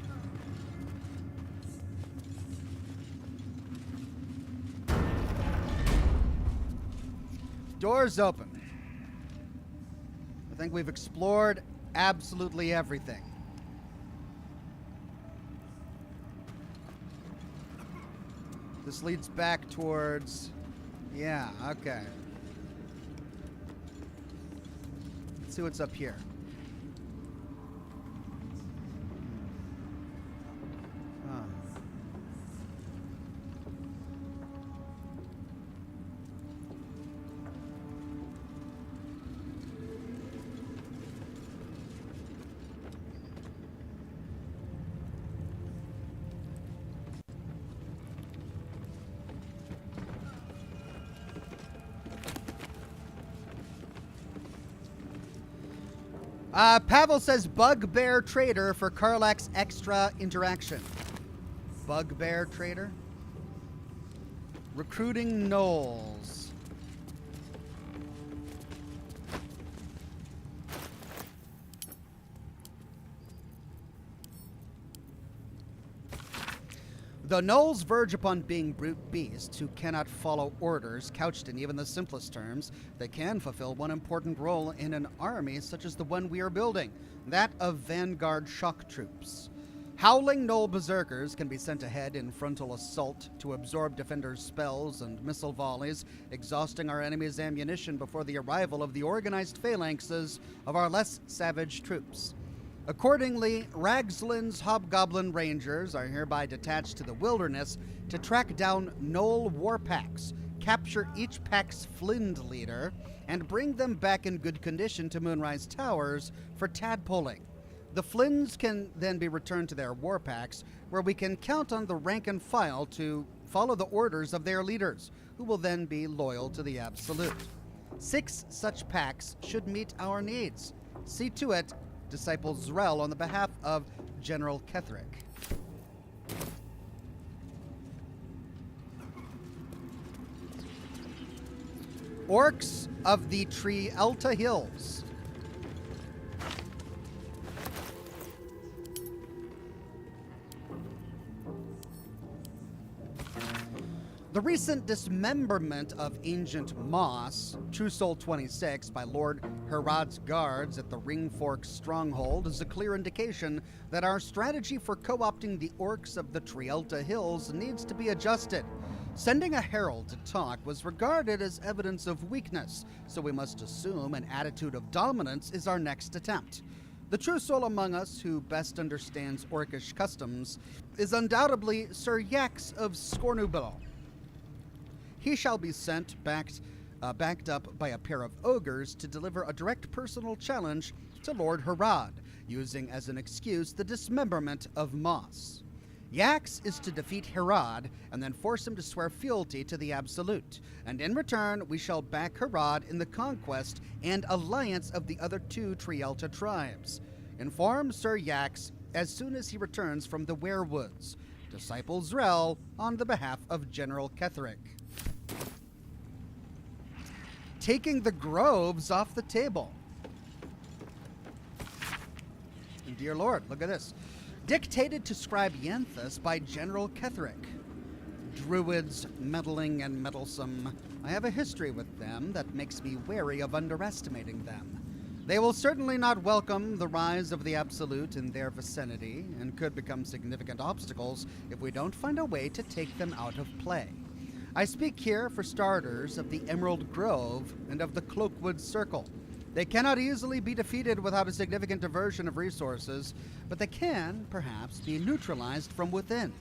Doors open. I think we've explored absolutely everything. This leads back towards... Yeah, okay. Let's see what's up here. Oh. Pavel says Bugbear Trader for Karlach's extra interaction. Bugbear Trader? Recruiting gnolls. The gnolls verge upon being brute beasts who cannot follow orders couched in even the simplest terms. They can fulfill one important role in an army such as the one we are building, that of vanguard shock troops. Howling gnoll berserkers can be sent ahead in frontal assault to absorb defenders' spells and missile volleys, exhausting our enemy's ammunition before the arrival of the organized phalanxes of our less savage troops. Accordingly, Ragslin's Hobgoblin Rangers are hereby detached to the wilderness to track down gnoll war packs, capture each pack's flind leader, and bring them back in good condition to Moonrise Towers for tadpoling. The flinds can then be returned to their war packs, where we can count on the rank and file to follow the orders of their leaders, who will then be loyal to the Absolute. 6 such packs should meet our needs. See to it, Disciple Zrel, on the behalf of General Ketheric. Orcs of the Trielta Hills. The recent dismemberment of ancient moss, True Soul 26, by Lord Herod's guards at the Ring Fork stronghold is a clear indication that our strategy for co-opting the orcs of the Trielta Hills needs to be adjusted. Sending a herald to talk was regarded as evidence of weakness, so we must assume an attitude of dominance is our next attempt. The true soul among us who best understands orcish customs is undoubtedly Sir Yax of Scornubil. He shall be sent backed up by a pair of ogres to deliver a direct personal challenge to Lord Herod, using as an excuse the dismemberment of Moss. Yax is to defeat Herod and then force him to swear fealty to the Absolute, and in return we shall back Herod in the conquest and alliance of the other two Trielta tribes. Inform Sir Yax as soon as he returns from the Werewoods. Disciple Zrel on the behalf of General Ketheric. Taking the groves off the table. And dear Lord, look at this. Dictated to Scribe Yanthus by General Ketheric. Druids, meddling and meddlesome. I have a history with them that makes me wary of underestimating them. They will certainly not welcome the rise of the Absolute in their vicinity, and could become significant obstacles if we don't find a way to take them out of play. I speak here, for starters, of the Emerald Grove and of the Cloakwood Circle. They cannot easily be defeated without a significant diversion of resources, but they can, perhaps, be neutralized from within.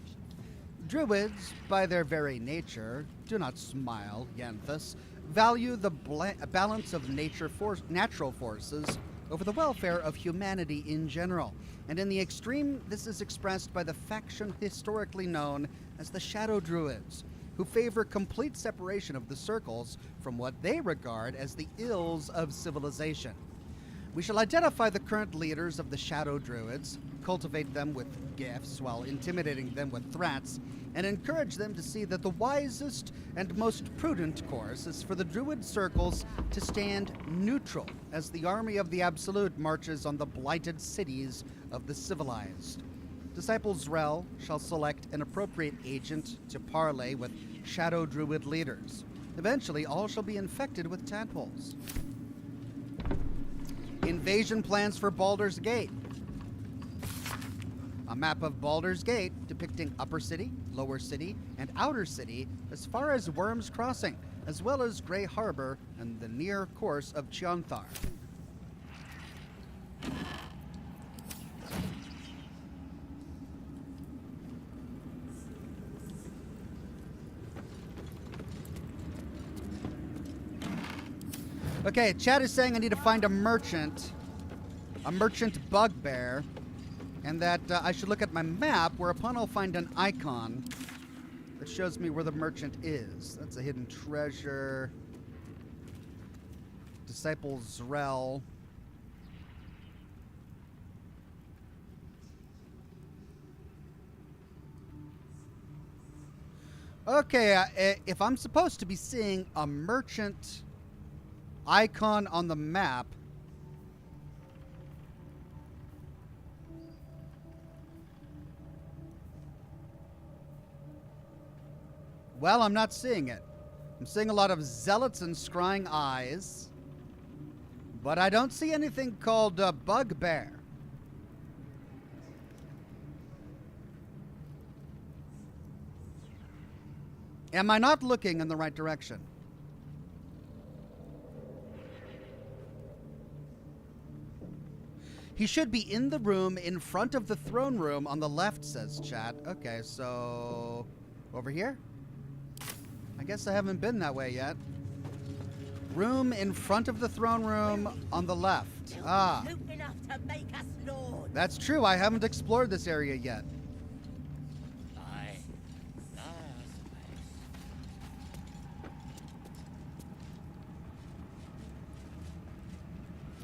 Druids, by their very nature, do not smile, Yanthus, value the balance of natural forces over the welfare of humanity in general, and in the extreme this is expressed by the faction historically known as the Shadow Druids, who favor complete separation of the circles from what they regard as the ills of civilization. We shall identify the current leaders of the Shadow Druids, cultivate them with gifts while intimidating them with threats, and encourage them to see that the wisest and most prudent course is for the Druid circles to stand neutral as the army of the Absolute marches on the blighted cities of the civilized. Disciple Zrel shall select an appropriate agent to parley with Shadow Druid leaders. Eventually, all shall be infected with tadpoles. Invasion plans for Baldur's Gate. A map of Baldur's Gate depicting Upper City, Lower City, and Outer City as far as Worm's Crossing, as well as Grey Harbor and the near course of Chionthar. Okay, chat is saying I need to find a merchant bugbear, and that I should look at my map, whereupon I'll find an icon that shows me where the merchant is. That's a hidden treasure. Disciple Zrel. Okay, if I'm supposed to be seeing a merchant icon on the map, well, I'm not seeing it. I'm seeing a lot of zealots and scrying eyes, but I don't see anything called bugbear. Am I not looking in the right direction? He should be in the room in front of the throne room on the left, says chat. Okay, so over here? I guess I haven't been that way yet. Room in front of the throne room on the left. Ah. That's true. I haven't explored this area yet.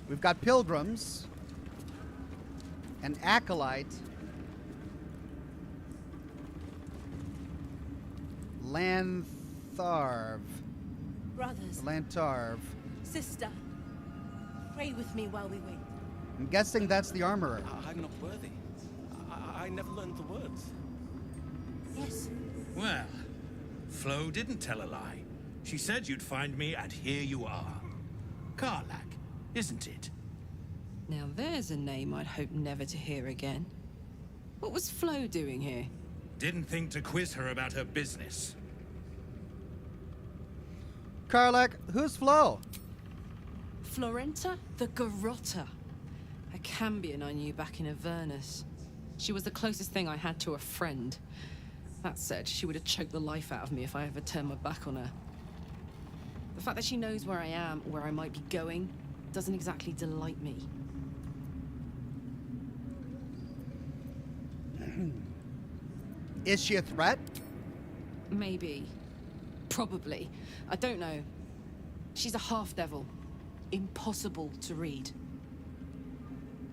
We've got pilgrims. An acolyte. Lantharv. Brothers, Lantarv. sister, pray with me while we wait. I'm guessing that's the armorer. I'm not worthy. I never learned the words. Yes. Well, Flo didn't tell a lie. She said you'd find me, and here you are. Karlak, isn't it? Now there's a name I'd hope never to hear again. What was Flo doing here? Didn't think to quiz her about her business. Karlak, who's Flo? Florenta the Garotta. A Cambion I knew back in Avernus. She was the closest thing I had to a friend. That said, she would have choked the life out of me if I ever turned my back on her. The fact that she knows where I am, where I might be going, doesn't exactly delight me. Is she a threat? Maybe. Probably. I don't know. She's a half-devil. Impossible to read.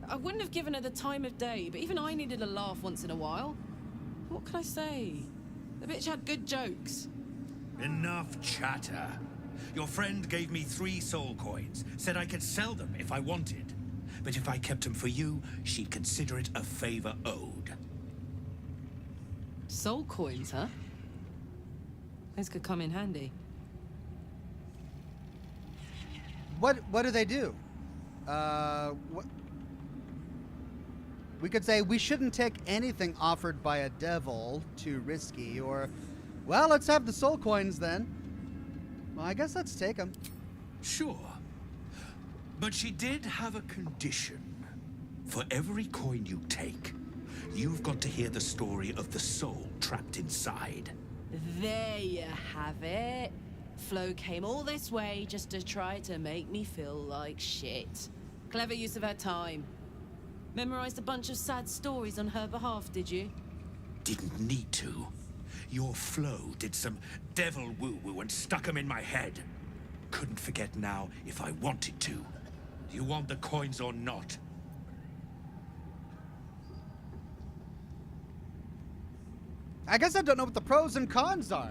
I wouldn't have given her the time of day, but even I needed a laugh once in a while. What can I say? The bitch had good jokes. Enough chatter. Your friend gave me 3 soul coins, said I could sell them if I wanted. But if I kept them for you, she'd consider it a favor owed. Soul coins, huh? Those could come in handy. What do they do? We could say we shouldn't take anything offered by a devil, too risky, or, well, let's have the soul coins then. Well, I guess let's take them. Sure. But she did have a condition. For every coin you take, you've got to hear the story of the soul trapped inside. There you have it. Flo came all this way just to try to make me feel like shit. Clever use of her time. Memorized a bunch of sad stories on her behalf, did you? Didn't need to. Your Flo did some devil woo-woo and stuck 'em in my head. Couldn't forget now if I wanted to. Do you want the coins or not? I guess I don't know what the pros and cons are.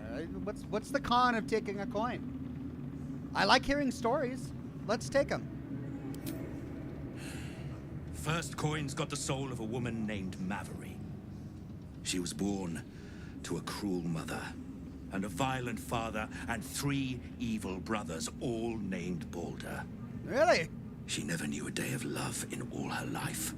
What's the con of taking a coin? I like hearing stories. Let's take them. First coin's got the soul of a woman named Mavery. She was born to a cruel mother, and a violent father, and 3 evil brothers, all named Baldur. Really? She never knew a day of love in all her life.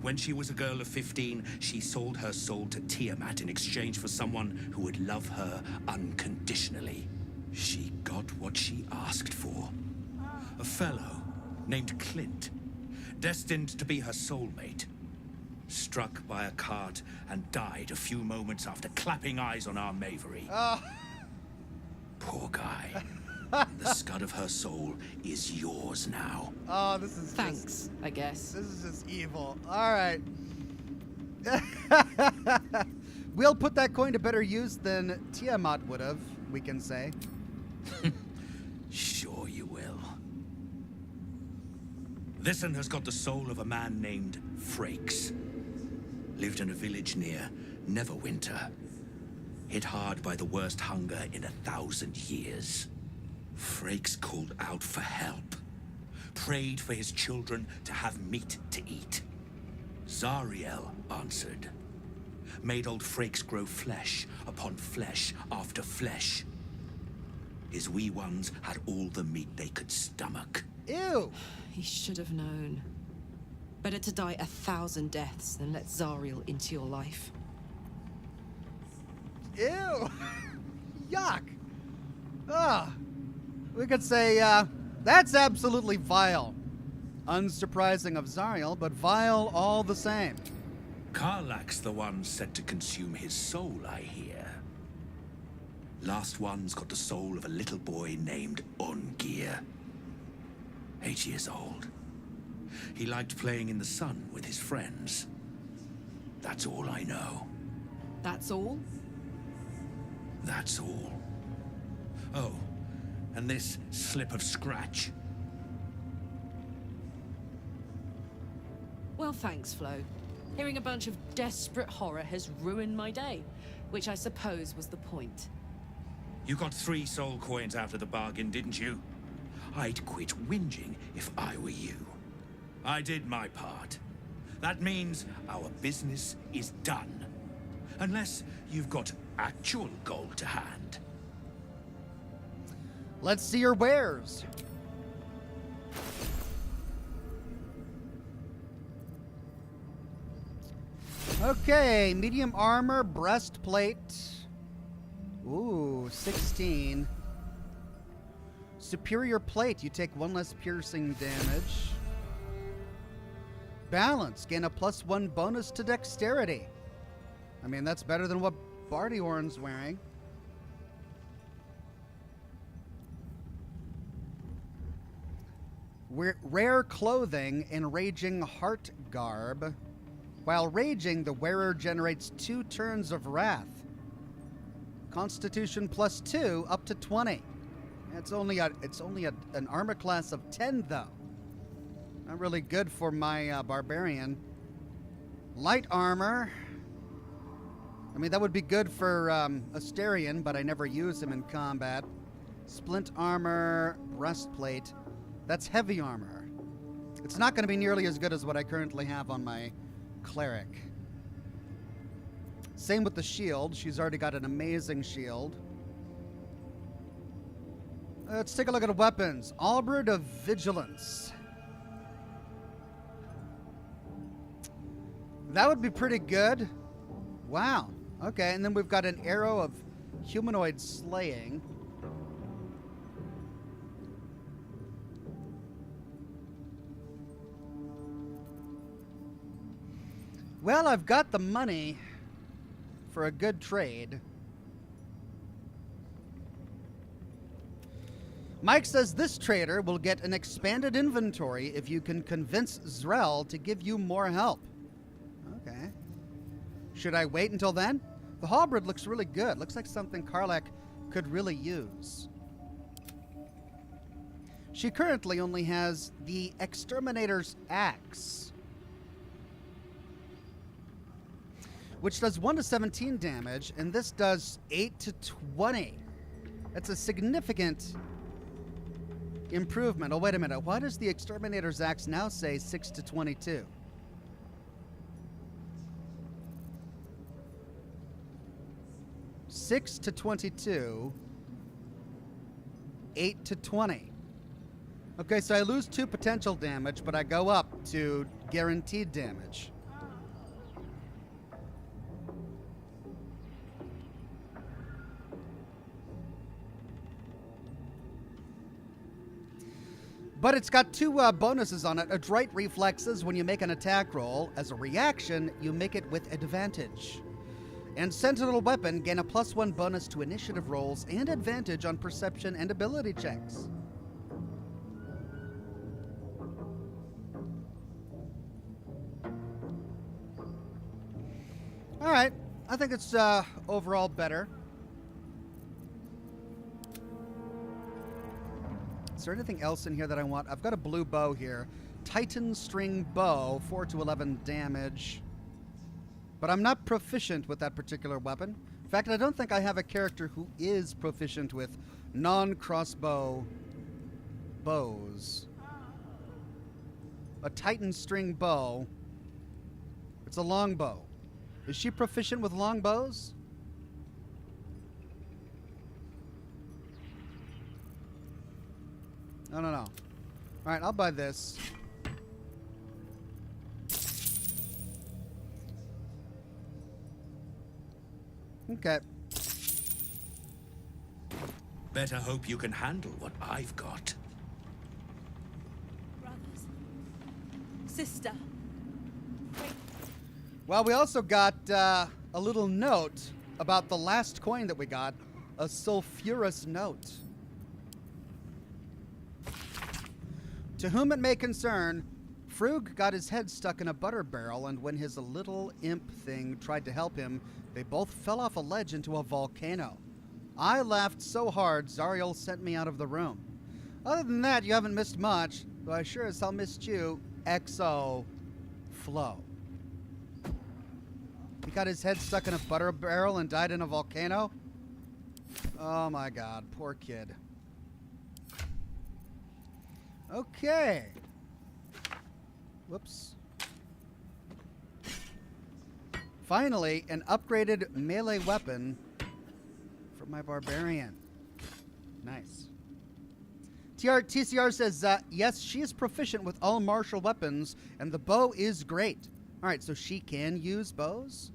When she was a girl of 15, she sold her soul to Tiamat in exchange for someone who would love her unconditionally. She got what she asked for. A fellow named Clint, destined to be her soulmate. Struck by a cart and died a few moments after clapping eyes on our Mavery. Poor guy. The scud of her soul is yours now. Oh, this is Thanks, I guess. This is just evil. All right. We'll put that coin to better use than Tiamat would have, we can say. Sure you will. This one has got the soul of a man named Frakes. Lived in a village near Neverwinter. Hit hard by the worst hunger in 1,000 years. Frakes called out for help. Prayed for his children to have meat to eat. Zariel answered. Made old Frakes grow flesh upon flesh after flesh. His wee ones had all the meat they could stomach. Ew! He should have known. Better to die 1,000 deaths than let Zariel into your life. Ew! Yuck! Ah! We could say, that's absolutely vile. Unsurprising of Zariel, but vile all the same. Karlak's the one set to consume his soul, I hear. Last one's got the soul of a little boy named Ongir. 8 years old. He liked playing in the sun with his friends. That's all I know. That's all? That's all. Oh, and this slip of scratch. Well, thanks, Flo. Hearing a bunch of desperate horror has ruined my day, which I suppose was the point. You got 3 soul coins out of the bargain, didn't you? I'd quit whinging if I were you. I did my part. That means our business is done. Unless you've got actual gold to hand. Let's see your wares. Okay, medium armor, breastplate. Ooh, 16. Superior plate, you take 1 less piercing damage. Balance, gain a +1 bonus to dexterity. I mean, that's better than what Bardyorn's wearing. Rare clothing, enraging heart garb. While raging, the wearer generates 2 turns of wrath. Constitution +2, up to 20. It's only an armor class of 10, though. Not really good for my barbarian. Light armor. I mean, that would be good for Asterion, but I never use him in combat. Splint armor, breastplate. That's heavy armor. It's not going to be nearly as good as what I currently have on my cleric. Same with the shield. She's already got an amazing shield. Let's take a look at the weapons. Halberd of Vigilance. That would be pretty good. Wow. Okay, and then we've got an arrow of humanoid slaying. Well, I've got the money for a good trade. Mike says this trader will get an expanded inventory if you can convince Zrel to give you more help. Okay. Should I wait until then? The halberd looks really good. Looks like something Karlach could really use. She currently only has the Exterminator's Axe, which does 1 to 17 damage, and this does 8 to 20. That's a significant improvement. Oh, wait a minute. Why does the Exterminator's Axe now say 6 to 22? Six to 22, 8 to 20. Okay, so I lose 2 potential damage, but I go up to guaranteed damage. But it's got 2 bonuses on it. Adroit reflexes when you make an attack roll. As a reaction, you make it with advantage. And Sentinel Weapon, gain a +1 bonus to initiative rolls and advantage on perception and ability checks. All right, I think it's overall better. Is there anything else in here that I want? I've got a blue bow here. Titan String Bow, 4 to 11 damage. But I'm not proficient with that particular weapon. In fact, I don't think I have a character who is proficient with non-crossbow bows. A Titan String Bow. It's a longbow. Is she proficient with longbows? I don't know. All right, I'll buy this. Okay. Better hope you can handle what I've got. Brothers. Sister. Well, we also got a little note about the last coin that we got. A sulfurous note. To whom it may concern, Frug got his head stuck in a butter barrel, and when his little imp thing tried to help him, they both fell off a ledge into a volcano. I laughed so hard, Zariel sent me out of the room. Other than that, you haven't missed much, though I sure as hell missed you, XO Flo. He got his head stuck in a butter barrel and died in a volcano? Oh my god, poor kid. Okay. Whoops. Finally, an upgraded melee weapon for my barbarian. Nice. TCR says, yes, she is proficient with all martial weapons, and the bow is great. All right, so she can use bows?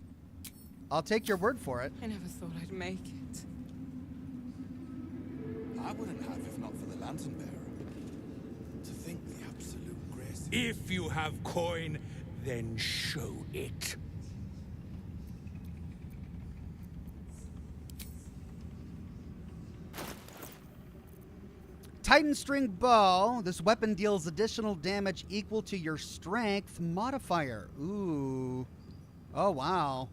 I'll take your word for it. I never thought I'd make it. I wouldn't have if not for the lantern bearer. To think the absolute grace. If you have coin, then show it. Titan string bow. This weapon deals additional damage equal to your strength modifier. Ooh. Oh, wow.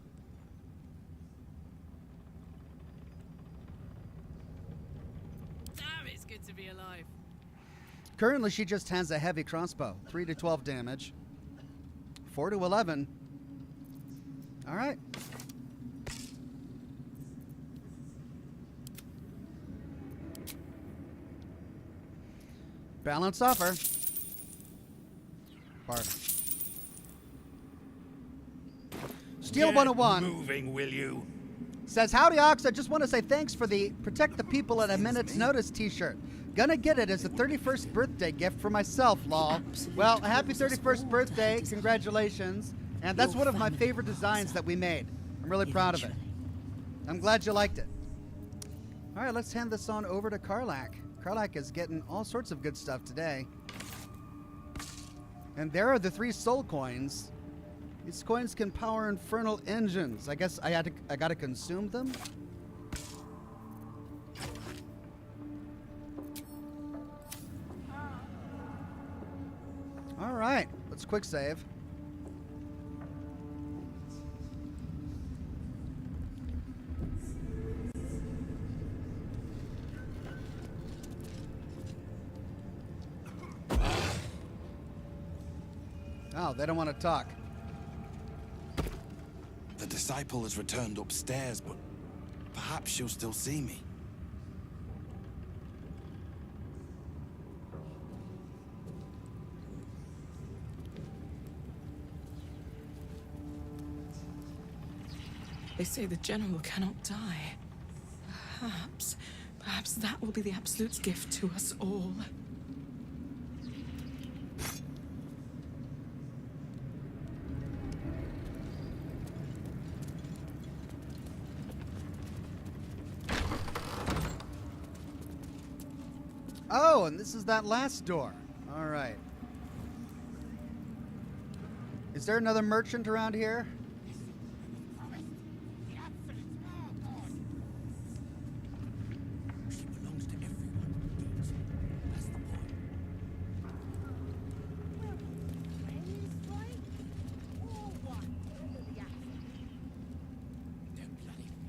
Damn, it's good to be alive. Currently, she just has a heavy crossbow. 3 to 12 damage. 4 to 11. All right. Balance offer. Bargain. Steel 101. Moving, will you? Says, howdy, Ox. I just want to say thanks for the Protect the People at a Minute's Notice t-shirt. Gonna get it as a 31st birthday gift for myself, lol. Well, a happy 31st birthday. Congratulations. And that's one of my favorite designs that we made. I'm really proud of it. I'm glad you liked it. All right, let's hand this on over to Karlach. Karlach is getting all sorts of good stuff today. And there are the 3 soul coins. These coins can power infernal engines. I guess I gotta consume them. All right, let's quick save. Oh, they don't want to talk. The disciple has returned upstairs, but perhaps she'll still see me. They say the general cannot die. Perhaps that will be the Absolute's gift to us all. Oh, and this is that last door. All right. Is there another merchant around here?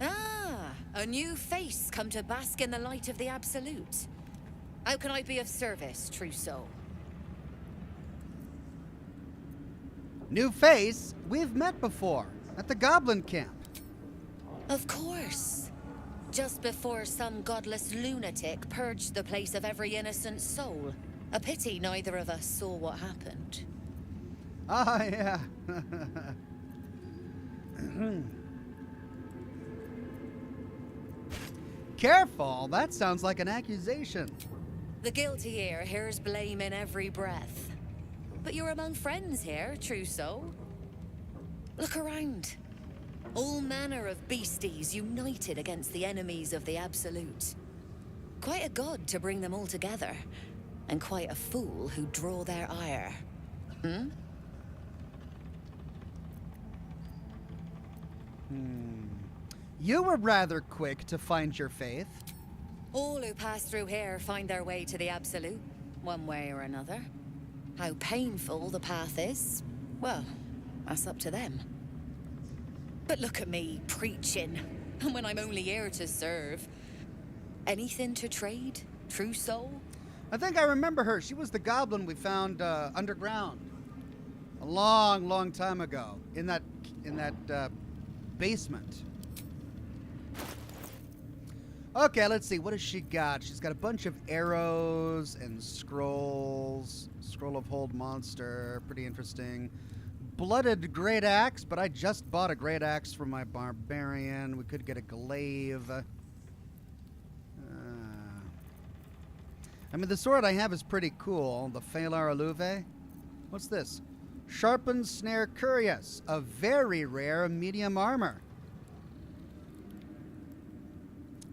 Ah, a new face come to bask in the light of the Absolute. How can I be of service, true soul? New face? We've met before at the Goblin Camp. Of course. Just before some godless lunatic purged the place of every innocent soul. A pity neither of us saw what happened. Ah, yeah. Careful, that sounds like an accusation. The guilty ear hears blame in every breath. But you're among friends here, true soul. Look around. All manner of beasties united against the enemies of the Absolute. Quite a god to bring them all together, and quite a fool who draw their ire. Hmm? You were rather quick to find your faith. All who pass through here find their way to the Absolute, one way or another. How painful the path is, well, that's up to them. But look at me, preaching, and when I'm only here to serve. Anything to trade, true soul? I think I remember her. She was the goblin we found underground a long, long time ago in that basement. Okay, let's see. What has she got? She's got a bunch of arrows and scrolls. Scroll of Hold Monster. Pretty interesting. Blooded Great Axe, but I just bought a Great Axe for my Barbarian. We could get a Glaive. I mean, the sword I have is pretty cool. The Phalar Aluve. What's this? Sharpened Snare Curious. A very rare medium armor.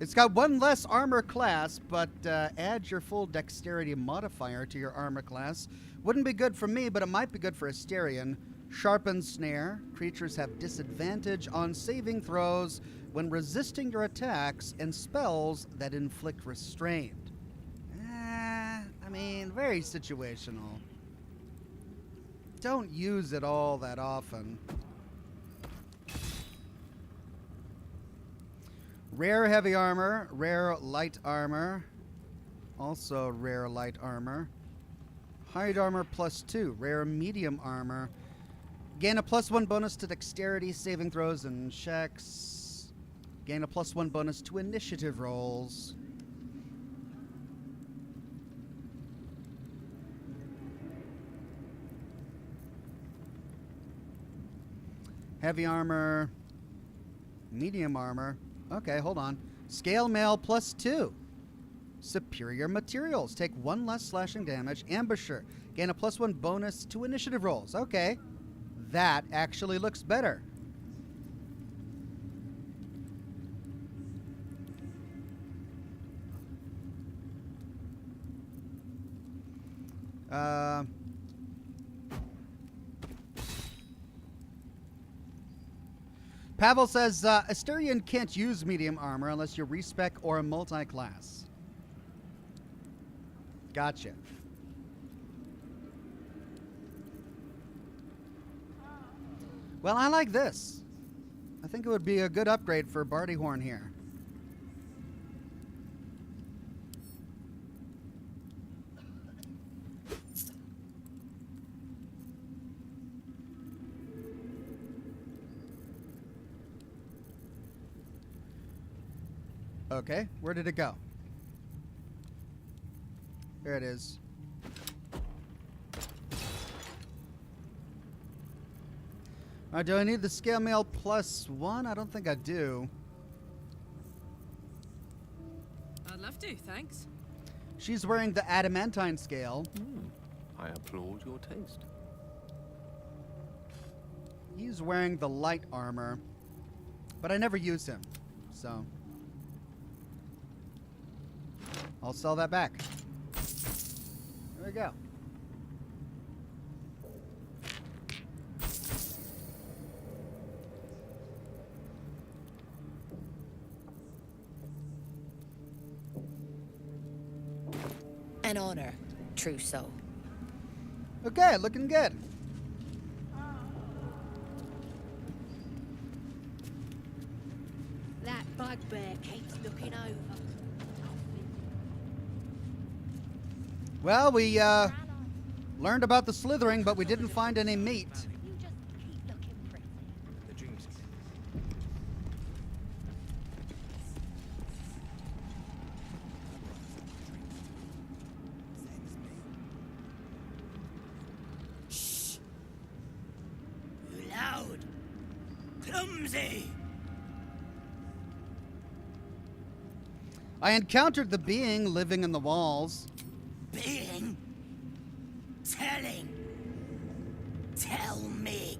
It's got one less armor class, but adds your full dexterity modifier to your armor class. Wouldn't be good for me, but it might be good for Asterion. Sharpened Snare. Creatures have disadvantage on saving throws when resisting your attacks and spells that inflict restraint. I mean, very situational. Don't use it all that often. Rare heavy armor, rare light armor, also rare light armor. Hide armor +2, rare medium armor. Gain a +1 bonus to dexterity saving throws and checks. Gain a +1 bonus to initiative rolls. Heavy armor, medium armor. Okay, hold on. Scale mail +2. Superior materials. Take 1 less slashing damage. Ambusher. Gain a +1 bonus to initiative rolls. Okay. That actually looks better. Pavel says, Asterion can't use medium armor unless you're respec or a multi-class. Gotcha. Well, I like this. I think it would be a good upgrade for Barty Horn here. Okay, where did it go? There it is. Do I need the scale mail +1? I don't think I do. I'd love to, thanks. She's wearing the adamantine scale. I applaud your taste. He's wearing the light armor, but I never use him, so I'll sell that back. There we go. An honor, Trousseau. Okay, looking good. That bugbear keeps looking over. Well, we learned about the slithering, but we didn't find any meat. Shh! You loud! Clumsy! I encountered the being living in the walls. Being? Telling? Tell Mig.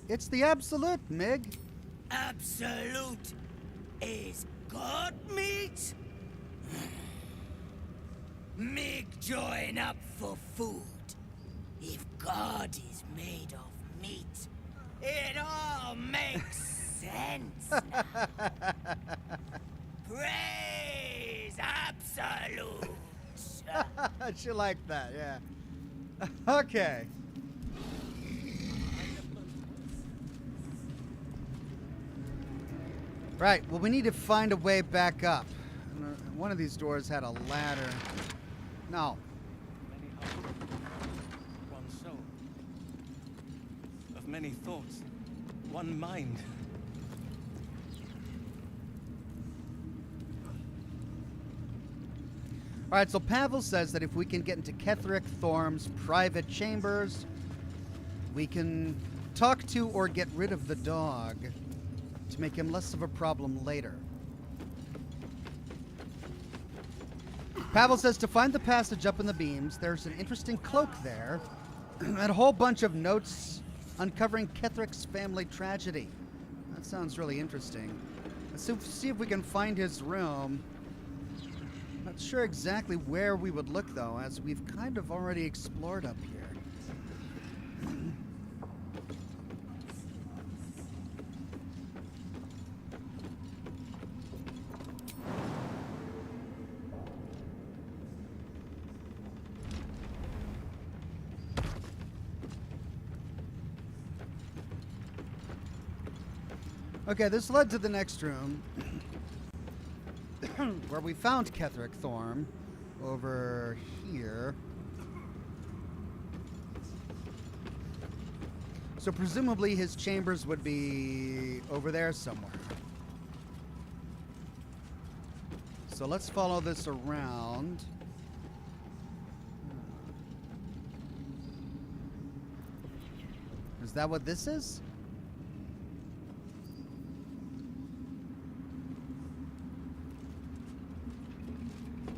It's the absolute, Mig. Absolute is God meat? Mig join up for food. If God is made of meat, it all makes sense now. Praise absolute. She liked that, yeah. Okay. Right, well, we need to find a way back up. One of these doors had a ladder. No. One soul. Of many thoughts, one mind. All right, so Pavel says that if we can get into Ketheric Thorm's private chambers, we can talk to or get rid of the dog to make him less of a problem later. Pavel says to find the passage up in the beams, there's an interesting cloak there and a whole bunch of notes uncovering Ketheric's family tragedy. That sounds really interesting. Let's see if we can find his room. Not sure exactly where we would look, though, as we've kind of already explored up here. Okay, this led to the next room, where we found Ketheric Thorm over here. So presumably his chambers would be over there somewhere. So let's follow this around. Is that what this is?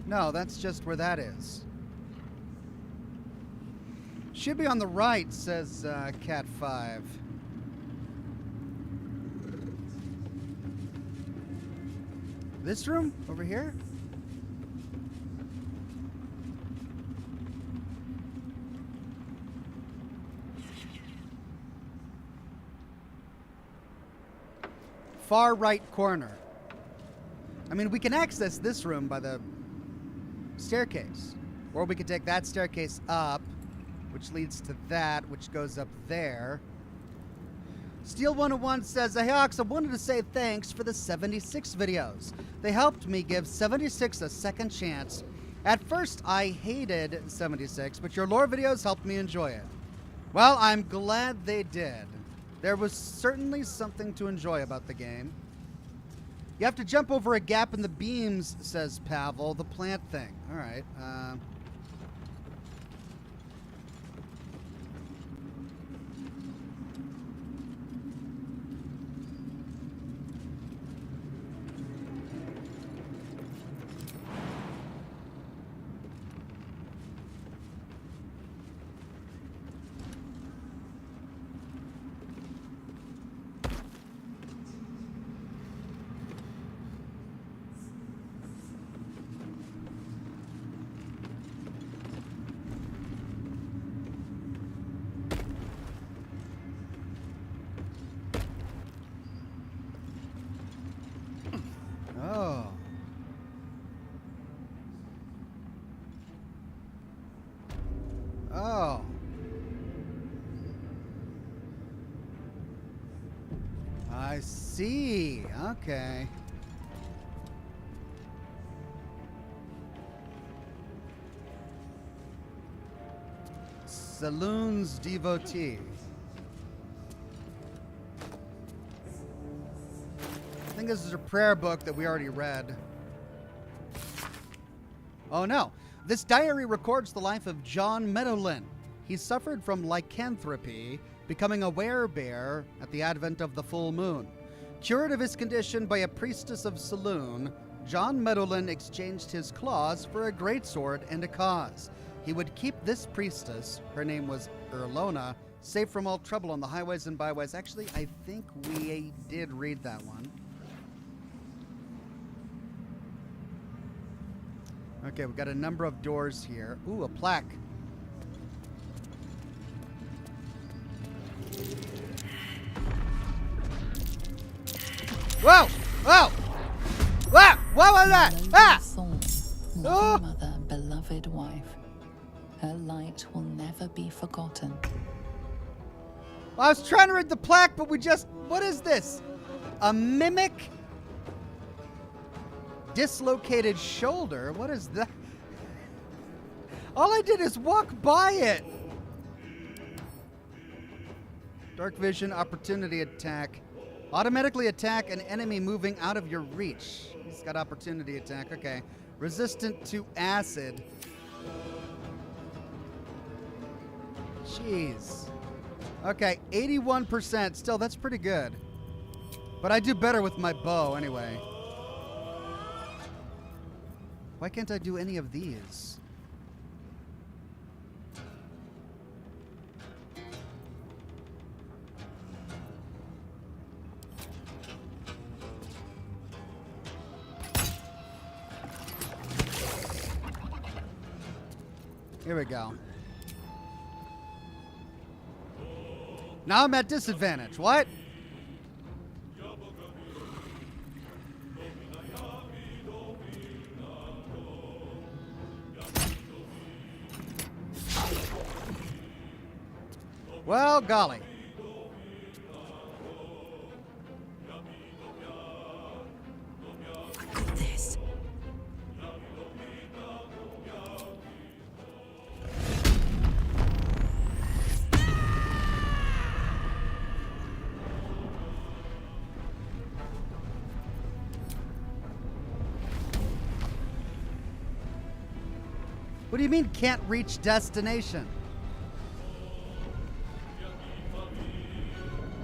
No, that's just where that is. Should be on the right, says Cat 5. This room? Over here? Far right corner. I mean, we can access this room by the staircase, or we could take that staircase up, which leads to that, which goes up there. Steel 101 says, Hey Ox, I wanted to say thanks for the 76 videos. They helped me give 76 a second chance. At first, I hated 76, but your lore videos helped me enjoy it. Well, I'm glad they did. There was certainly something to enjoy about the game. You have to jump over a gap in the beams, says Pavel, the plant thing. All right. Oh. Oh. I see. Okay. Saloon's devotee. I think this is a prayer book that we already read. Oh no. This diary records the life of John Meadowlin. He suffered from lycanthropy, becoming a werebear at the advent of the full moon. Cured of his condition by a priestess of Saloon, John Meadowlin exchanged his claws for a greatsword and a cause. He would keep this priestess, her name was Erlona, safe from all trouble on the highways and byways. Actually, I think we did read that one. Okay, we've got a number of doors here. Ooh, a plaque. Whoa! Whoa! Whoa! What was that? Ah! Thorm, loving mother, beloved wife. Her light will never be forgotten. I was trying to read the plaque, but we just... What is this? A mimic? Dislocated shoulder? What is that? All I did is walk by it. Dark vision, opportunity attack. Automatically attack an enemy moving out of your reach. He's got opportunity attack. Okay. Resistant to acid. Jeez. Okay, 81%. Still, that's pretty good. But I do better with my bow anyway. Why can't I do any of these? Here we go. Now I'm at disadvantage. What? Well, golly. This. What do you mean can't reach destination?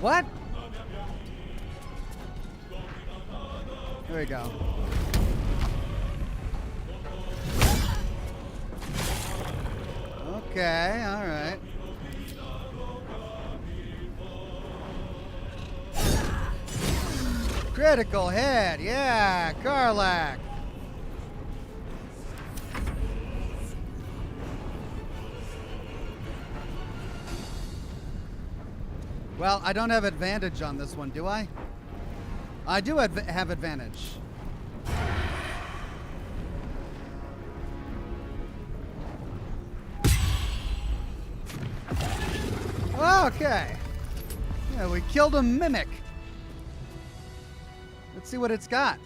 What? There we go. Okay, all right. Critical hit, yeah, Karlak. Well, I don't have advantage on this one, do I? I do have advantage. Okay. Yeah, we killed a mimic. Let's see what it's got.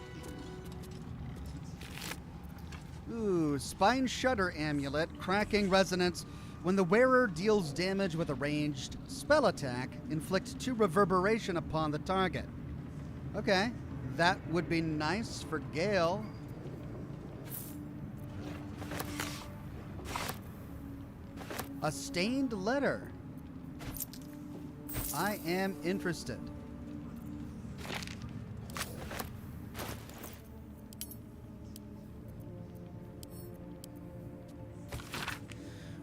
Ooh, Spine Shudder Amulet, Cracking Resonance. When the wearer deals damage with a ranged spell attack, inflict 2 reverberation upon the target. Okay, that would be nice for Gale. A stained letter. I am interested.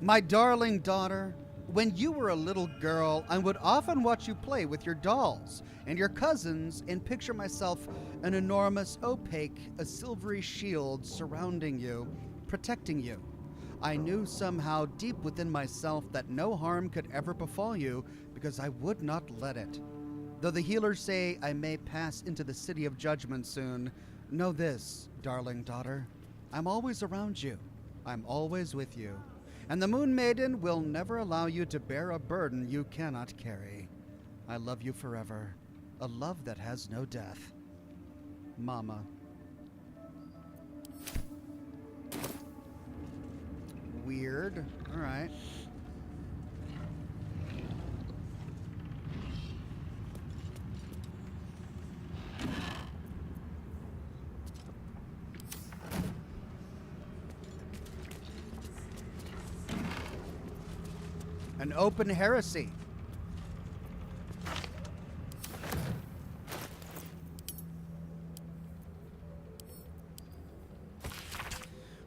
My darling daughter, when you were a little girl, I would often watch you play with your dolls and your cousins and picture myself an enormous, opaque, a silvery shield surrounding you, protecting you. I knew somehow deep within myself that no harm could ever befall you because I would not let it. Though the healers say I may pass into the city of judgment soon, know this, darling daughter, I'm always around you. I'm always with you. And the Moon Maiden will never allow you to bear a burden you cannot carry. I love you forever. A love that has no death. Mama. Weird. All right. An open heresy.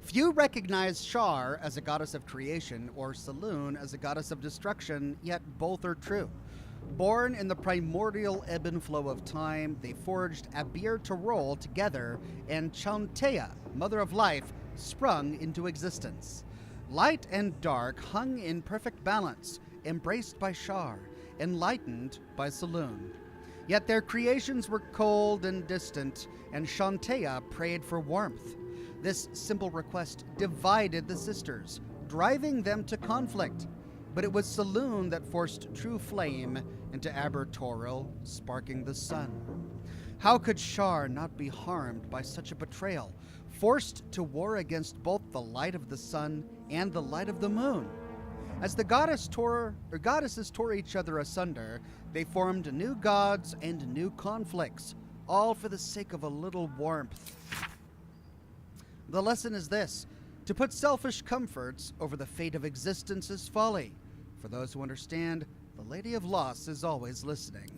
Few recognize Shar as a goddess of creation or Saloon as a goddess of destruction, yet both are true. Born in the primordial ebb and flow of time, they forged Abir Torol together, and Chauntea, mother of life, sprung into existence. Light and dark hung in perfect balance, embraced by Shar, enlightened by Saloon. Yet their creations were cold and distant, and Chauntea prayed for warmth. This simple request divided the sisters, driving them to conflict. But it was Saloon that forced true flame into Aber Toril, sparking the sun. How could Shar not be harmed by such a betrayal, forced to war against both the light of the sun and the light of the moon? As the goddesses tore each other asunder, they formed new gods and new conflicts, all for the sake of a little warmth. The lesson is this: to put selfish comforts over the fate of existence is folly. For those who understand, the Lady of Loss is always listening.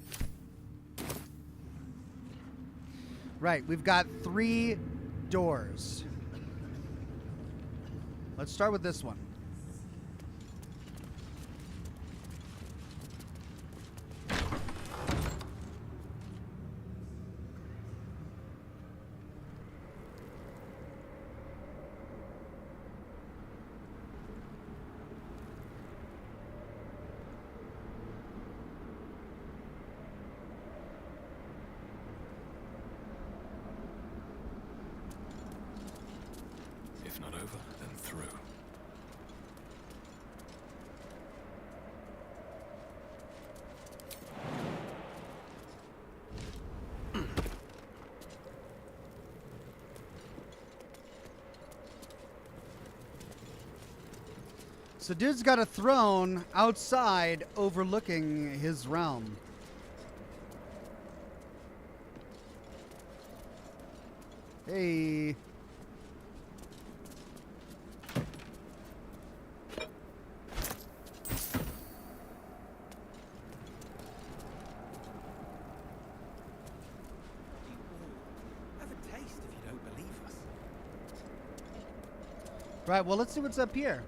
Right, we've got 3 doors. Let's start with this one. If not over, then through. So dude's got a throne outside overlooking his realm. Hey. Have a taste if you don't believe us. Right, well, let's see what's up here.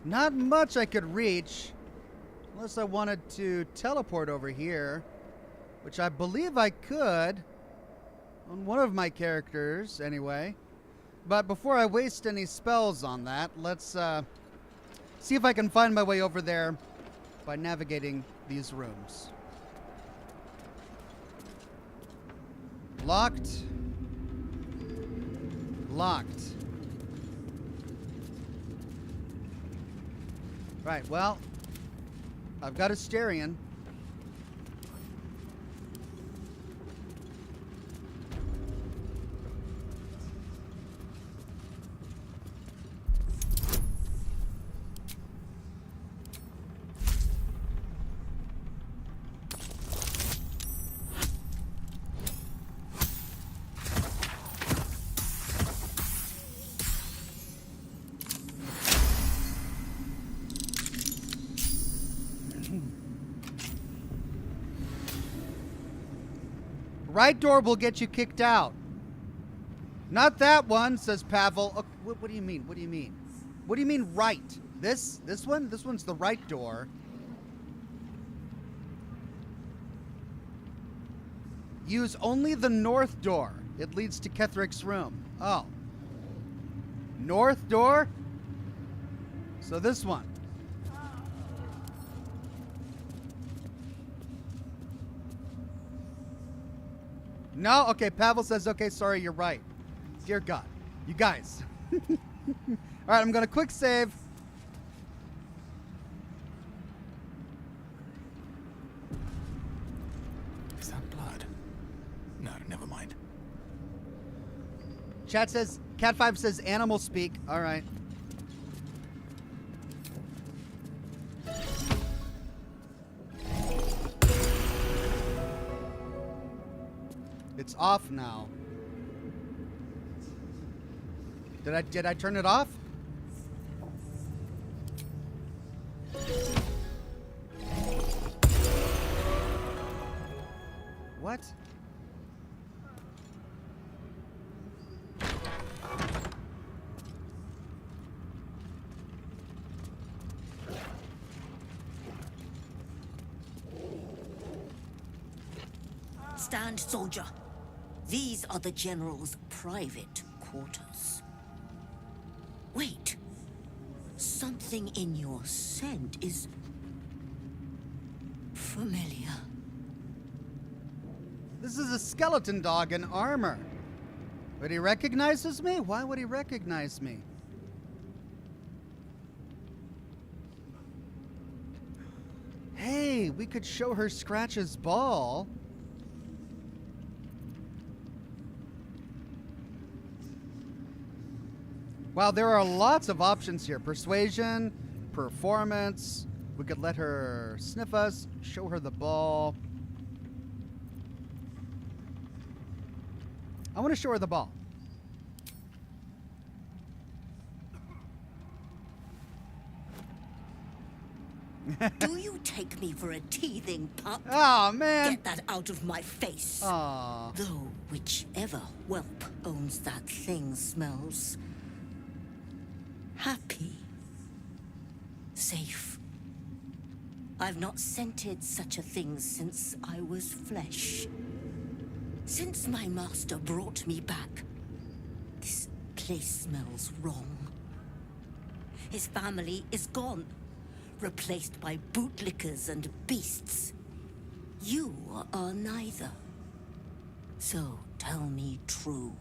Not much I could reach, unless I wanted to teleport over here, which I believe I could, on one of my characters, anyway. But before I waste any spells on that, let's see if I can find my way over there by navigating these rooms. Locked. Locked. Right, well, I've got a Styrian. Right door will get you kicked out. Not that one, says Pavel. Oh, what do you mean? What do you mean? What do you mean right? This one? This one's the right door. Use only the north door. It leads to Ketheric's room. Oh. North door? So this one. No? Okay, Pavel says, okay, sorry, you're right. Dear God. You guys. All right, I'm going to quick save. Is that blood? No, never mind. Chat says, Cat5 says animal speak. All right. It's off now. Did I turn it off? What? Stand, soldier. These are the General's private quarters. Wait. Something in your scent is familiar. This is a skeleton dog in armor. But he recognizes me? Why would he recognize me? Hey, Hey, we could show her Scratch's ball. Wow, there are lots of options here. Persuasion, performance. We could let her sniff us, show her the ball. I want to show her the ball. Do you take me for a teething pup? Oh, man. Get that out of my face. Aw. Though whichever whelp owns that thing smells happy, safe. I've not scented such a thing since I was flesh. Since my master brought me back, this place smells wrong. His family is gone, replaced by bootlickers and beasts. You are neither. So tell me true.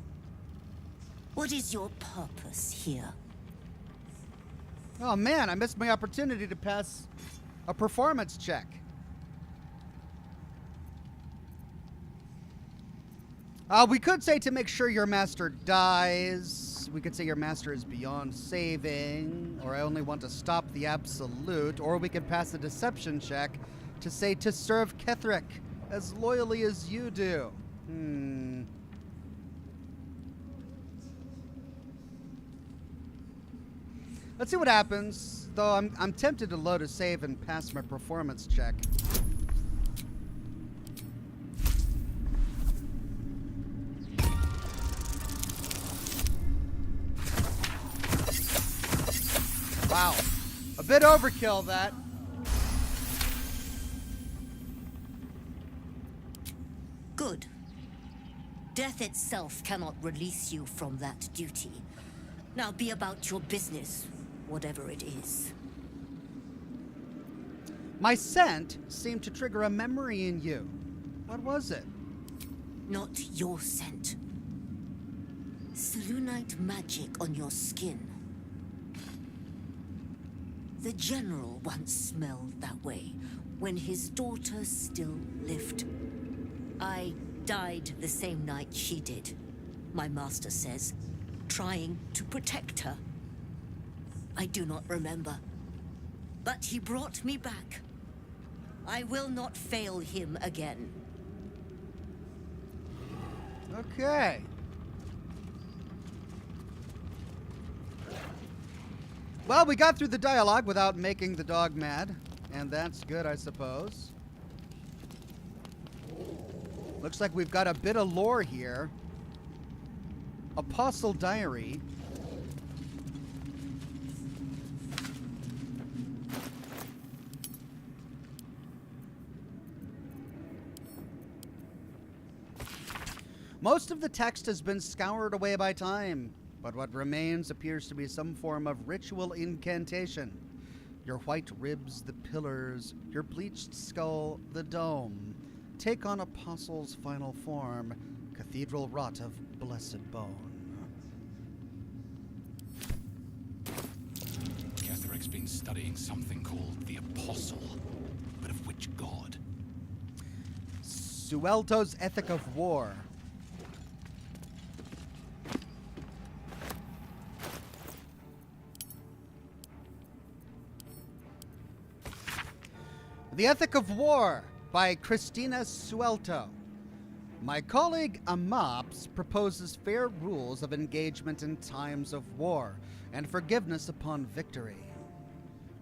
What is your purpose here? Oh man, I missed my opportunity to pass a performance check. We could say to make sure your master dies. We could say your master is beyond saving, or I only want to stop the absolute, or we could pass a deception check to say to serve Ketheric as loyally as you do. Let's see what happens, though I'm tempted to load a save and pass my performance check. Wow. A bit overkill, that. Good. Death itself cannot release you from that duty. Now be about your business, whatever it is. My scent seemed to trigger a memory in you. What was it? Not your scent. Selûnite magic on your skin. The general once smelled that way when his daughter still lived. I died the same night she did, my master says, trying to protect her. I do not remember, but he brought me back. I will not fail him again. Okay. Well, we got through the dialogue without making the dog mad, and that's good, I suppose. Looks like we've got a bit of lore here. Apostle Diary. Most of the text has been scoured away by time, but what remains appears to be some form of ritual incantation. Your white ribs, the pillars, your bleached skull, the dome. Take on Apostle's final form, cathedral wrought of blessed bone. Ketheric's been studying something called the Apostle, but of which god? Suelto's Ethic of War. The Ethic of War by Christina Suelto. My colleague Amaps proposes fair rules of engagement in times of war and forgiveness upon victory.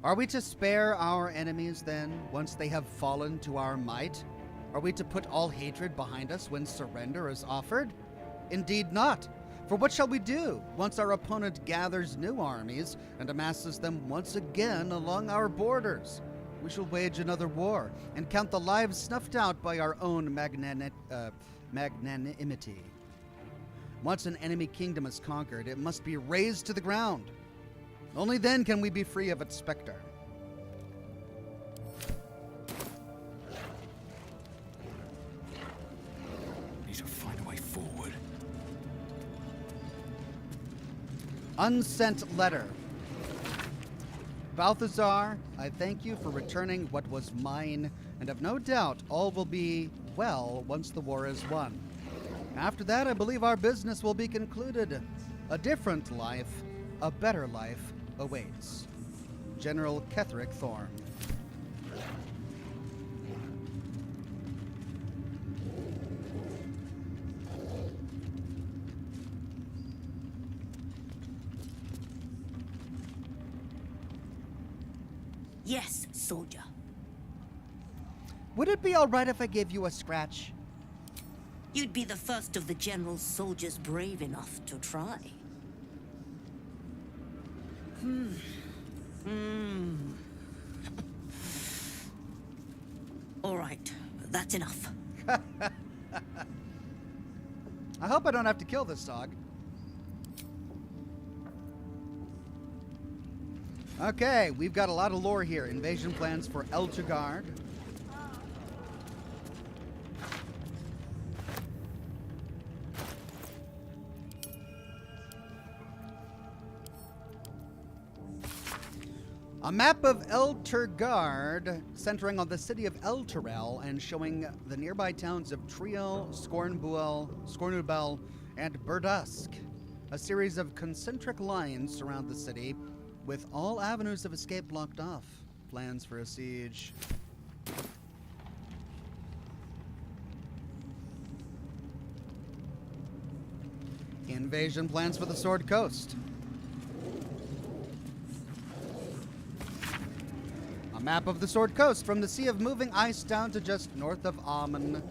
Are we to spare our enemies then, once they have fallen to our might? Are we to put all hatred behind us when surrender is offered? Indeed not. For what shall we do once our opponent gathers new armies and amasses them once again along our borders? We shall wage another war and count the lives snuffed out by our own magnanimity. Once an enemy kingdom is conquered, it must be razed to the ground. Only then can we be free of its specter. Need to find a way forward. Unsent letter. Balthazar, I thank you for returning what was mine, and have no doubt all will be well once the war is won. After that, I believe our business will be concluded. A different life, a better life, awaits. General Ketheric Thorm. Yes, soldier. Would it be all right if I gave you a scratch? You'd be the first of the general's soldiers brave enough to try. All right, that's enough. I hope I don't have to kill this dog. Okay, we've got a lot of lore here. Invasion plans for Eltugard. A map of Elturgard centering on the city of Elturel and showing the nearby towns of Triel, Scornubel, and Burdusk. A series of concentric lines surround the city, with all avenues of escape blocked off. Plans for a siege. Invasion plans for the Sword Coast. A map of the Sword Coast from the Sea of Moving Ice down to just north of Amun,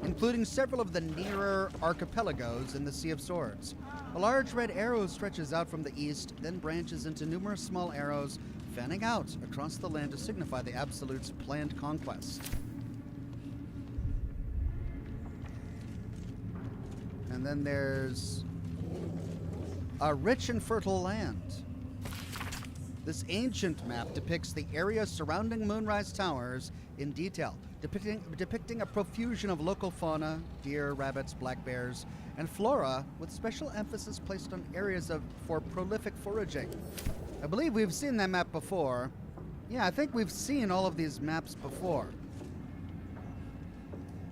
including several of the nearer archipelagos in the Sea of Swords. A large red arrow stretches out from the east, then branches into numerous small arrows, fanning out across the land to signify the Absolute's planned conquest. And then there's a rich and fertile land. This ancient map depicts the area surrounding Moonrise Towers in detail, depicting a profusion of local fauna, deer, rabbits, black bears, and flora, with special emphasis placed on areas for prolific foraging. I believe we've seen that map before. Yeah, I think we've seen all of these maps before.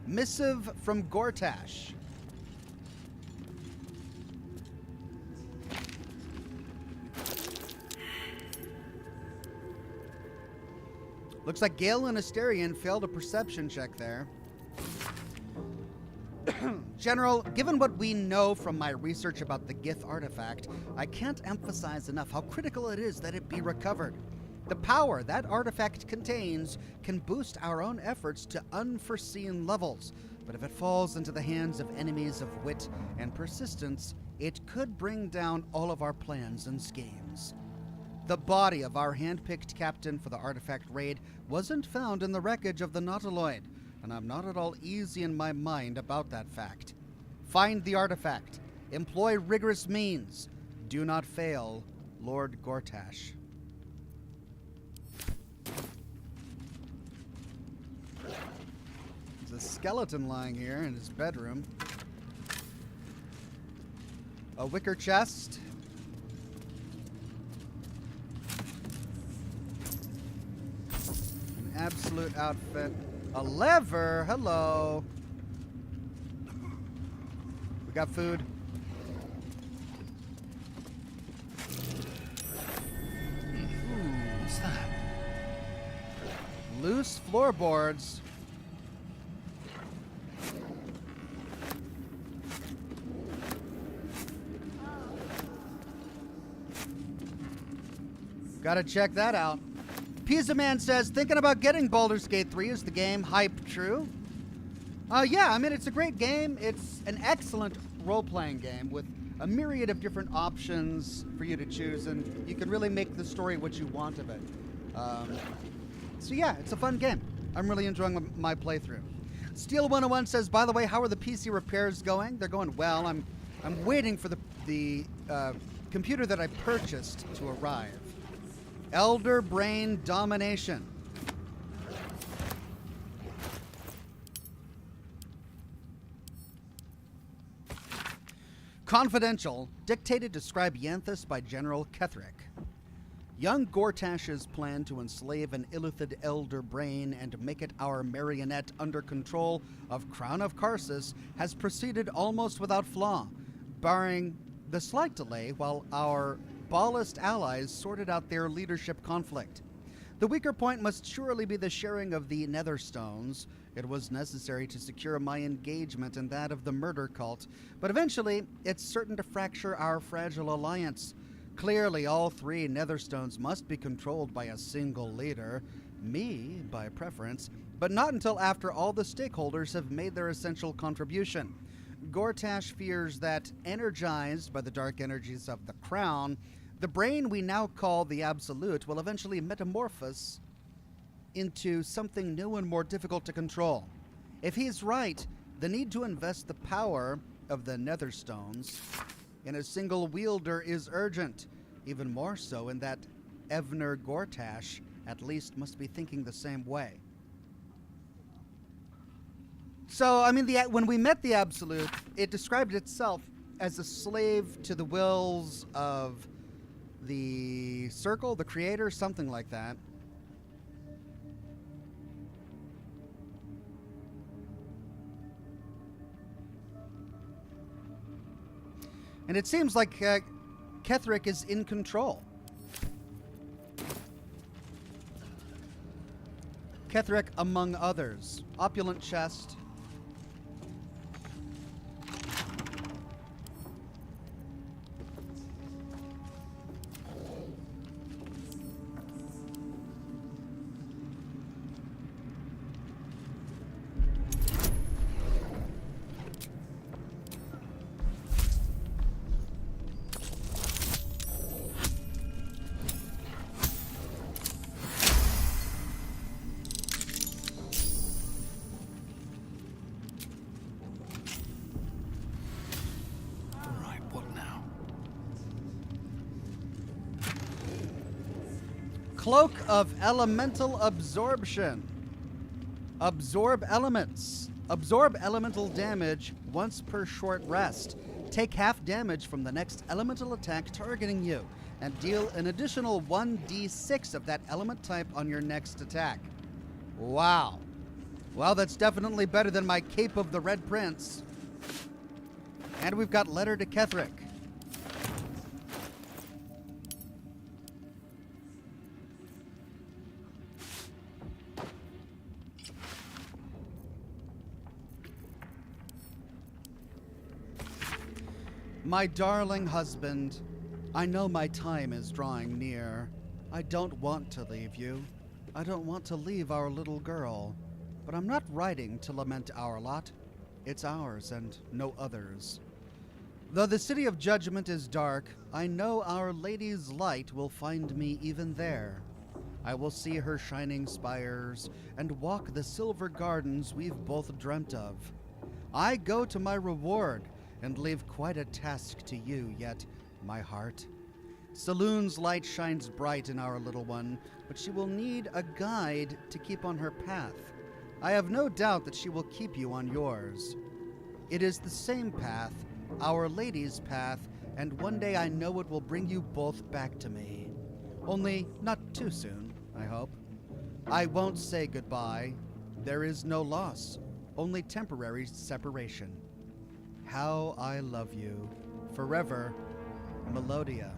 Missive from Gortash. Looks like Gale and Asterion failed a perception check there. General, given what we know from my research about the Gith artifact, I can't emphasize enough how critical it is that it be recovered. The power that artifact contains can boost our own efforts to unforeseen levels, but if it falls into the hands of enemies of wit and persistence, it could bring down all of our plans and schemes. The body of our hand-picked captain for the artifact raid wasn't found in the wreckage of the Nautiloid, and I'm not at all easy in my mind about that fact. Find the artifact. Employ rigorous means. Do not fail, Lord Gortash. There's a skeleton lying here in his bedroom. A wicker chest. An absolute outfit. A lever. Hello. We got food. What's that? Loose floorboards. Gotta check that out. Pizza Man says, thinking about getting Baldur's Gate 3. Is the game hype true? Yeah, I mean, it's a great game. It's an excellent role-playing game with a myriad of different options for you to choose, and you can really make the story what you want of it. So yeah, it's a fun game. I'm really enjoying my playthrough. Steel 101 says, by the way, how are the PC repairs going? They're going well. I'm waiting for the computer that I purchased to arrive. Elder Brain Domination. Confidential, dictated to scribe Yanthus by General Ketheric. Young Gortash's plan to enslave an illithid elder brain and make it our marionette under control of Crown of Karsus has proceeded almost without flaw, barring the slight delay while our Ballast allies sorted out their leadership conflict. The weaker point must surely be the sharing of the Netherstones. It was necessary to secure my engagement and that of the murder cult, but eventually it's certain to fracture our fragile alliance. Clearly, all 3 Netherstones must be controlled by a single leader, me by preference, but not until after all the stakeholders have made their essential contribution. Gortash fears that, energized by the dark energies of the Crown, the brain we now call the Absolute will eventually metamorphose into something new and more difficult to control. If he's right, the need to invest the power of the Netherstones in a single wielder is urgent, even more so in that Evner Gortash at least must be thinking the same way. So, I mean, when we met the Absolute, it described itself as a slave to the wills of the Circle, the Creator, something like that. And it seems like Ketheric is in control. Ketheric, among others. Opulent chest. Cloak of Elemental Absorption. Absorb elements. Absorb elemental damage once per short rest. Take half damage from the next elemental attack targeting you, and deal an additional 1d6 of that element type on your next attack. Wow. Well, that's definitely better than my Cape of the Red Prince. And we've got Letter to Ketheric. My darling husband, I know my time is drawing near. I don't want to leave you. I don't want to leave our little girl. But I'm not writing to lament our lot. It's ours and no others. Though the city of judgment is dark, I know Our Lady's light will find me even there. I will see her shining spires and walk the silver gardens we've both dreamt of. I go to my reward and leave quite a task to you, yet, my heart. Saloon's light shines bright in our little one, but she will need a guide to keep on her path. I have no doubt that she will keep you on yours. It is the same path, Our Lady's path, and one day I know it will bring you both back to me. Only not too soon, I hope. I won't say goodbye. There is no loss, only temporary separation. How I love you. Forever, Melodia.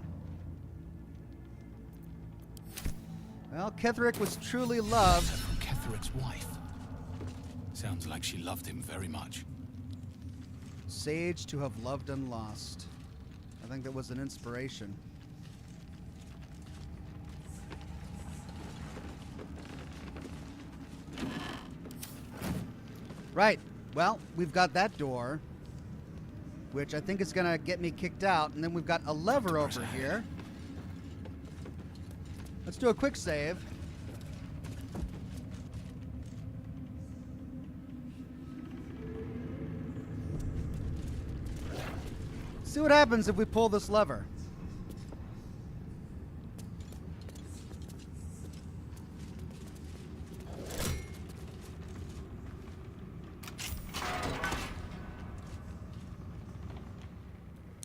Well, Ketheric was truly loved. From Ketheric's wife. Sounds like she loved him very much. Sage to have loved and lost. I think that was an inspiration. Right. Well, we've got that door, which I think is going to get me kicked out. And then we've got a lever over here. Let's do a quick save. See what happens if we pull this lever.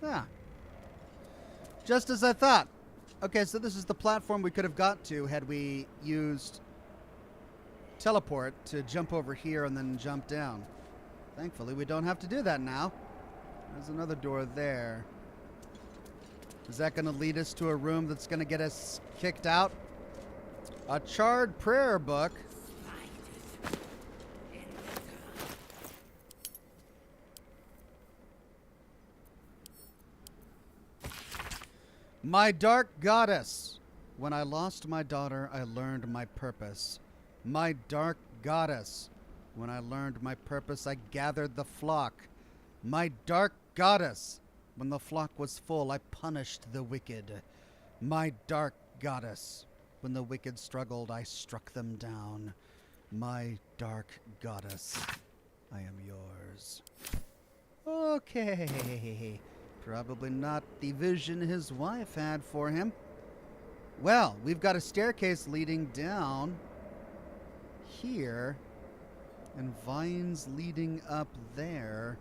Ah. Just as I thought. Okay, so this is the platform we could have got to had we used teleport to jump over here and then jump down. Thankfully, we don't have to do that now. There's another door there. Is that going to lead us to a room that's going to get us kicked out? A charred prayer book. My dark goddess. When I lost my daughter, I learned my purpose. My dark goddess. When I learned my purpose, I gathered the flock. My dark goddess. When the flock was full, I punished the wicked. My dark goddess. When the wicked struggled, I struck them down. My dark goddess. I am yours. Okay. Probably not the vision his wife had for him. Well, we've got a staircase leading down here and vines leading up there.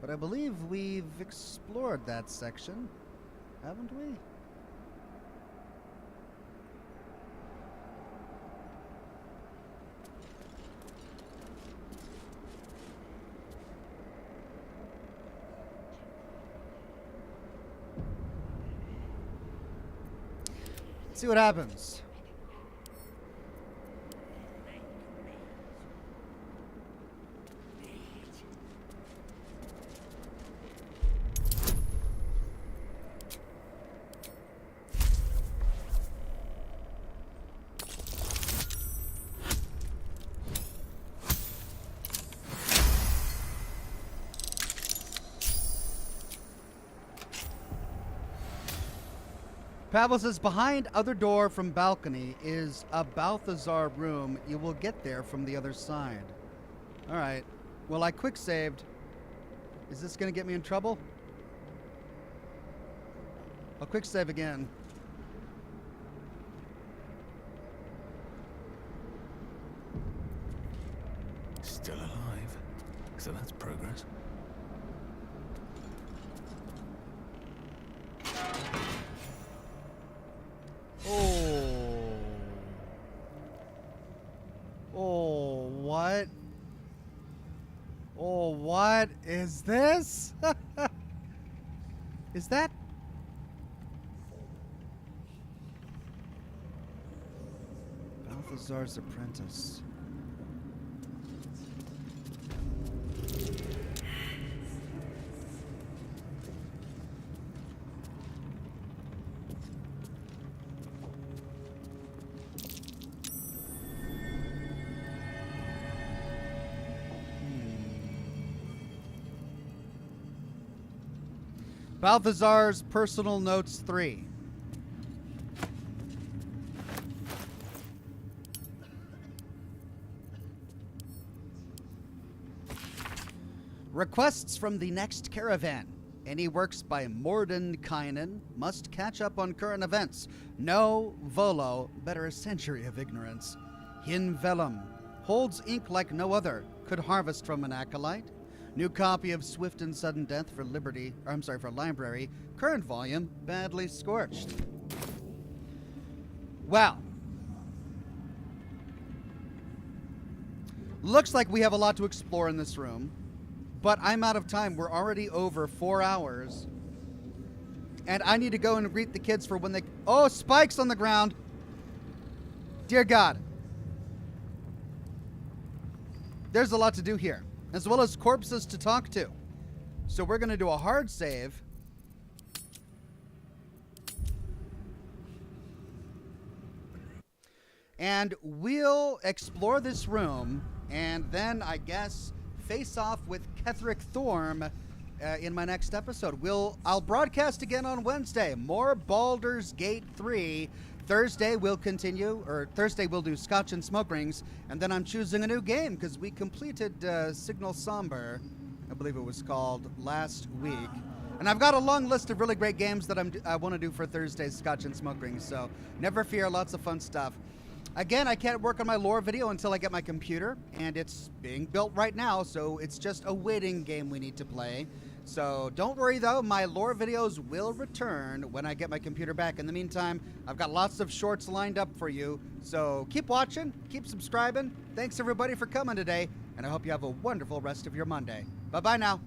But I believe we've explored that section, haven't we? See what happens. Pavel says, behind other door from balcony is a Balthazar room. You will get there from the other side. All right. Well, I quick saved. Is this going to get me in trouble? I'll quick save again. Still alive. So that's progress. Oh, what? Oh, what is this? Is that? Balthazar's apprentice. Balthazar's Personal Notes 3. Requests from the next caravan. Any works by Mordenkainen must catch up on current events. No volo, better a century of ignorance. Hin vellum. Holds ink like no other. Could harvest from an acolyte. New copy of Swift and Sudden Death for for library. Current volume, badly scorched. Wow. Looks like we have a lot to explore in this room, but I'm out of time. We're already over 4 hours, and I need to go and greet the kids for when they... Oh, spikes on the ground. Dear God. There's a lot to do here, as well as corpses to talk to. So we're going to do a hard save. And we'll explore this room, and then, I guess, face off with Ketheric Thorm in my next episode. I'll broadcast again on Wednesday. More Baldur's Gate 3. Thursday we'll do Scotch and Smoke Rings, and then I'm choosing a new game because we completed Signal Somber, I believe it was called, last week. And I've got a long list of really great games that I want to do for Thursday's Scotch and Smoke Rings, so never fear, lots of fun stuff. Again, I can't work on my lore video until I get my computer, and it's being built right now, so it's just a waiting game we need to play. So don't worry though, my lore videos will return when I get my computer back. In the meantime, I've got lots of shorts lined up for you. So keep watching, keep subscribing. Thanks everybody for coming today, and I hope you have a wonderful rest of your Monday. Bye-bye now.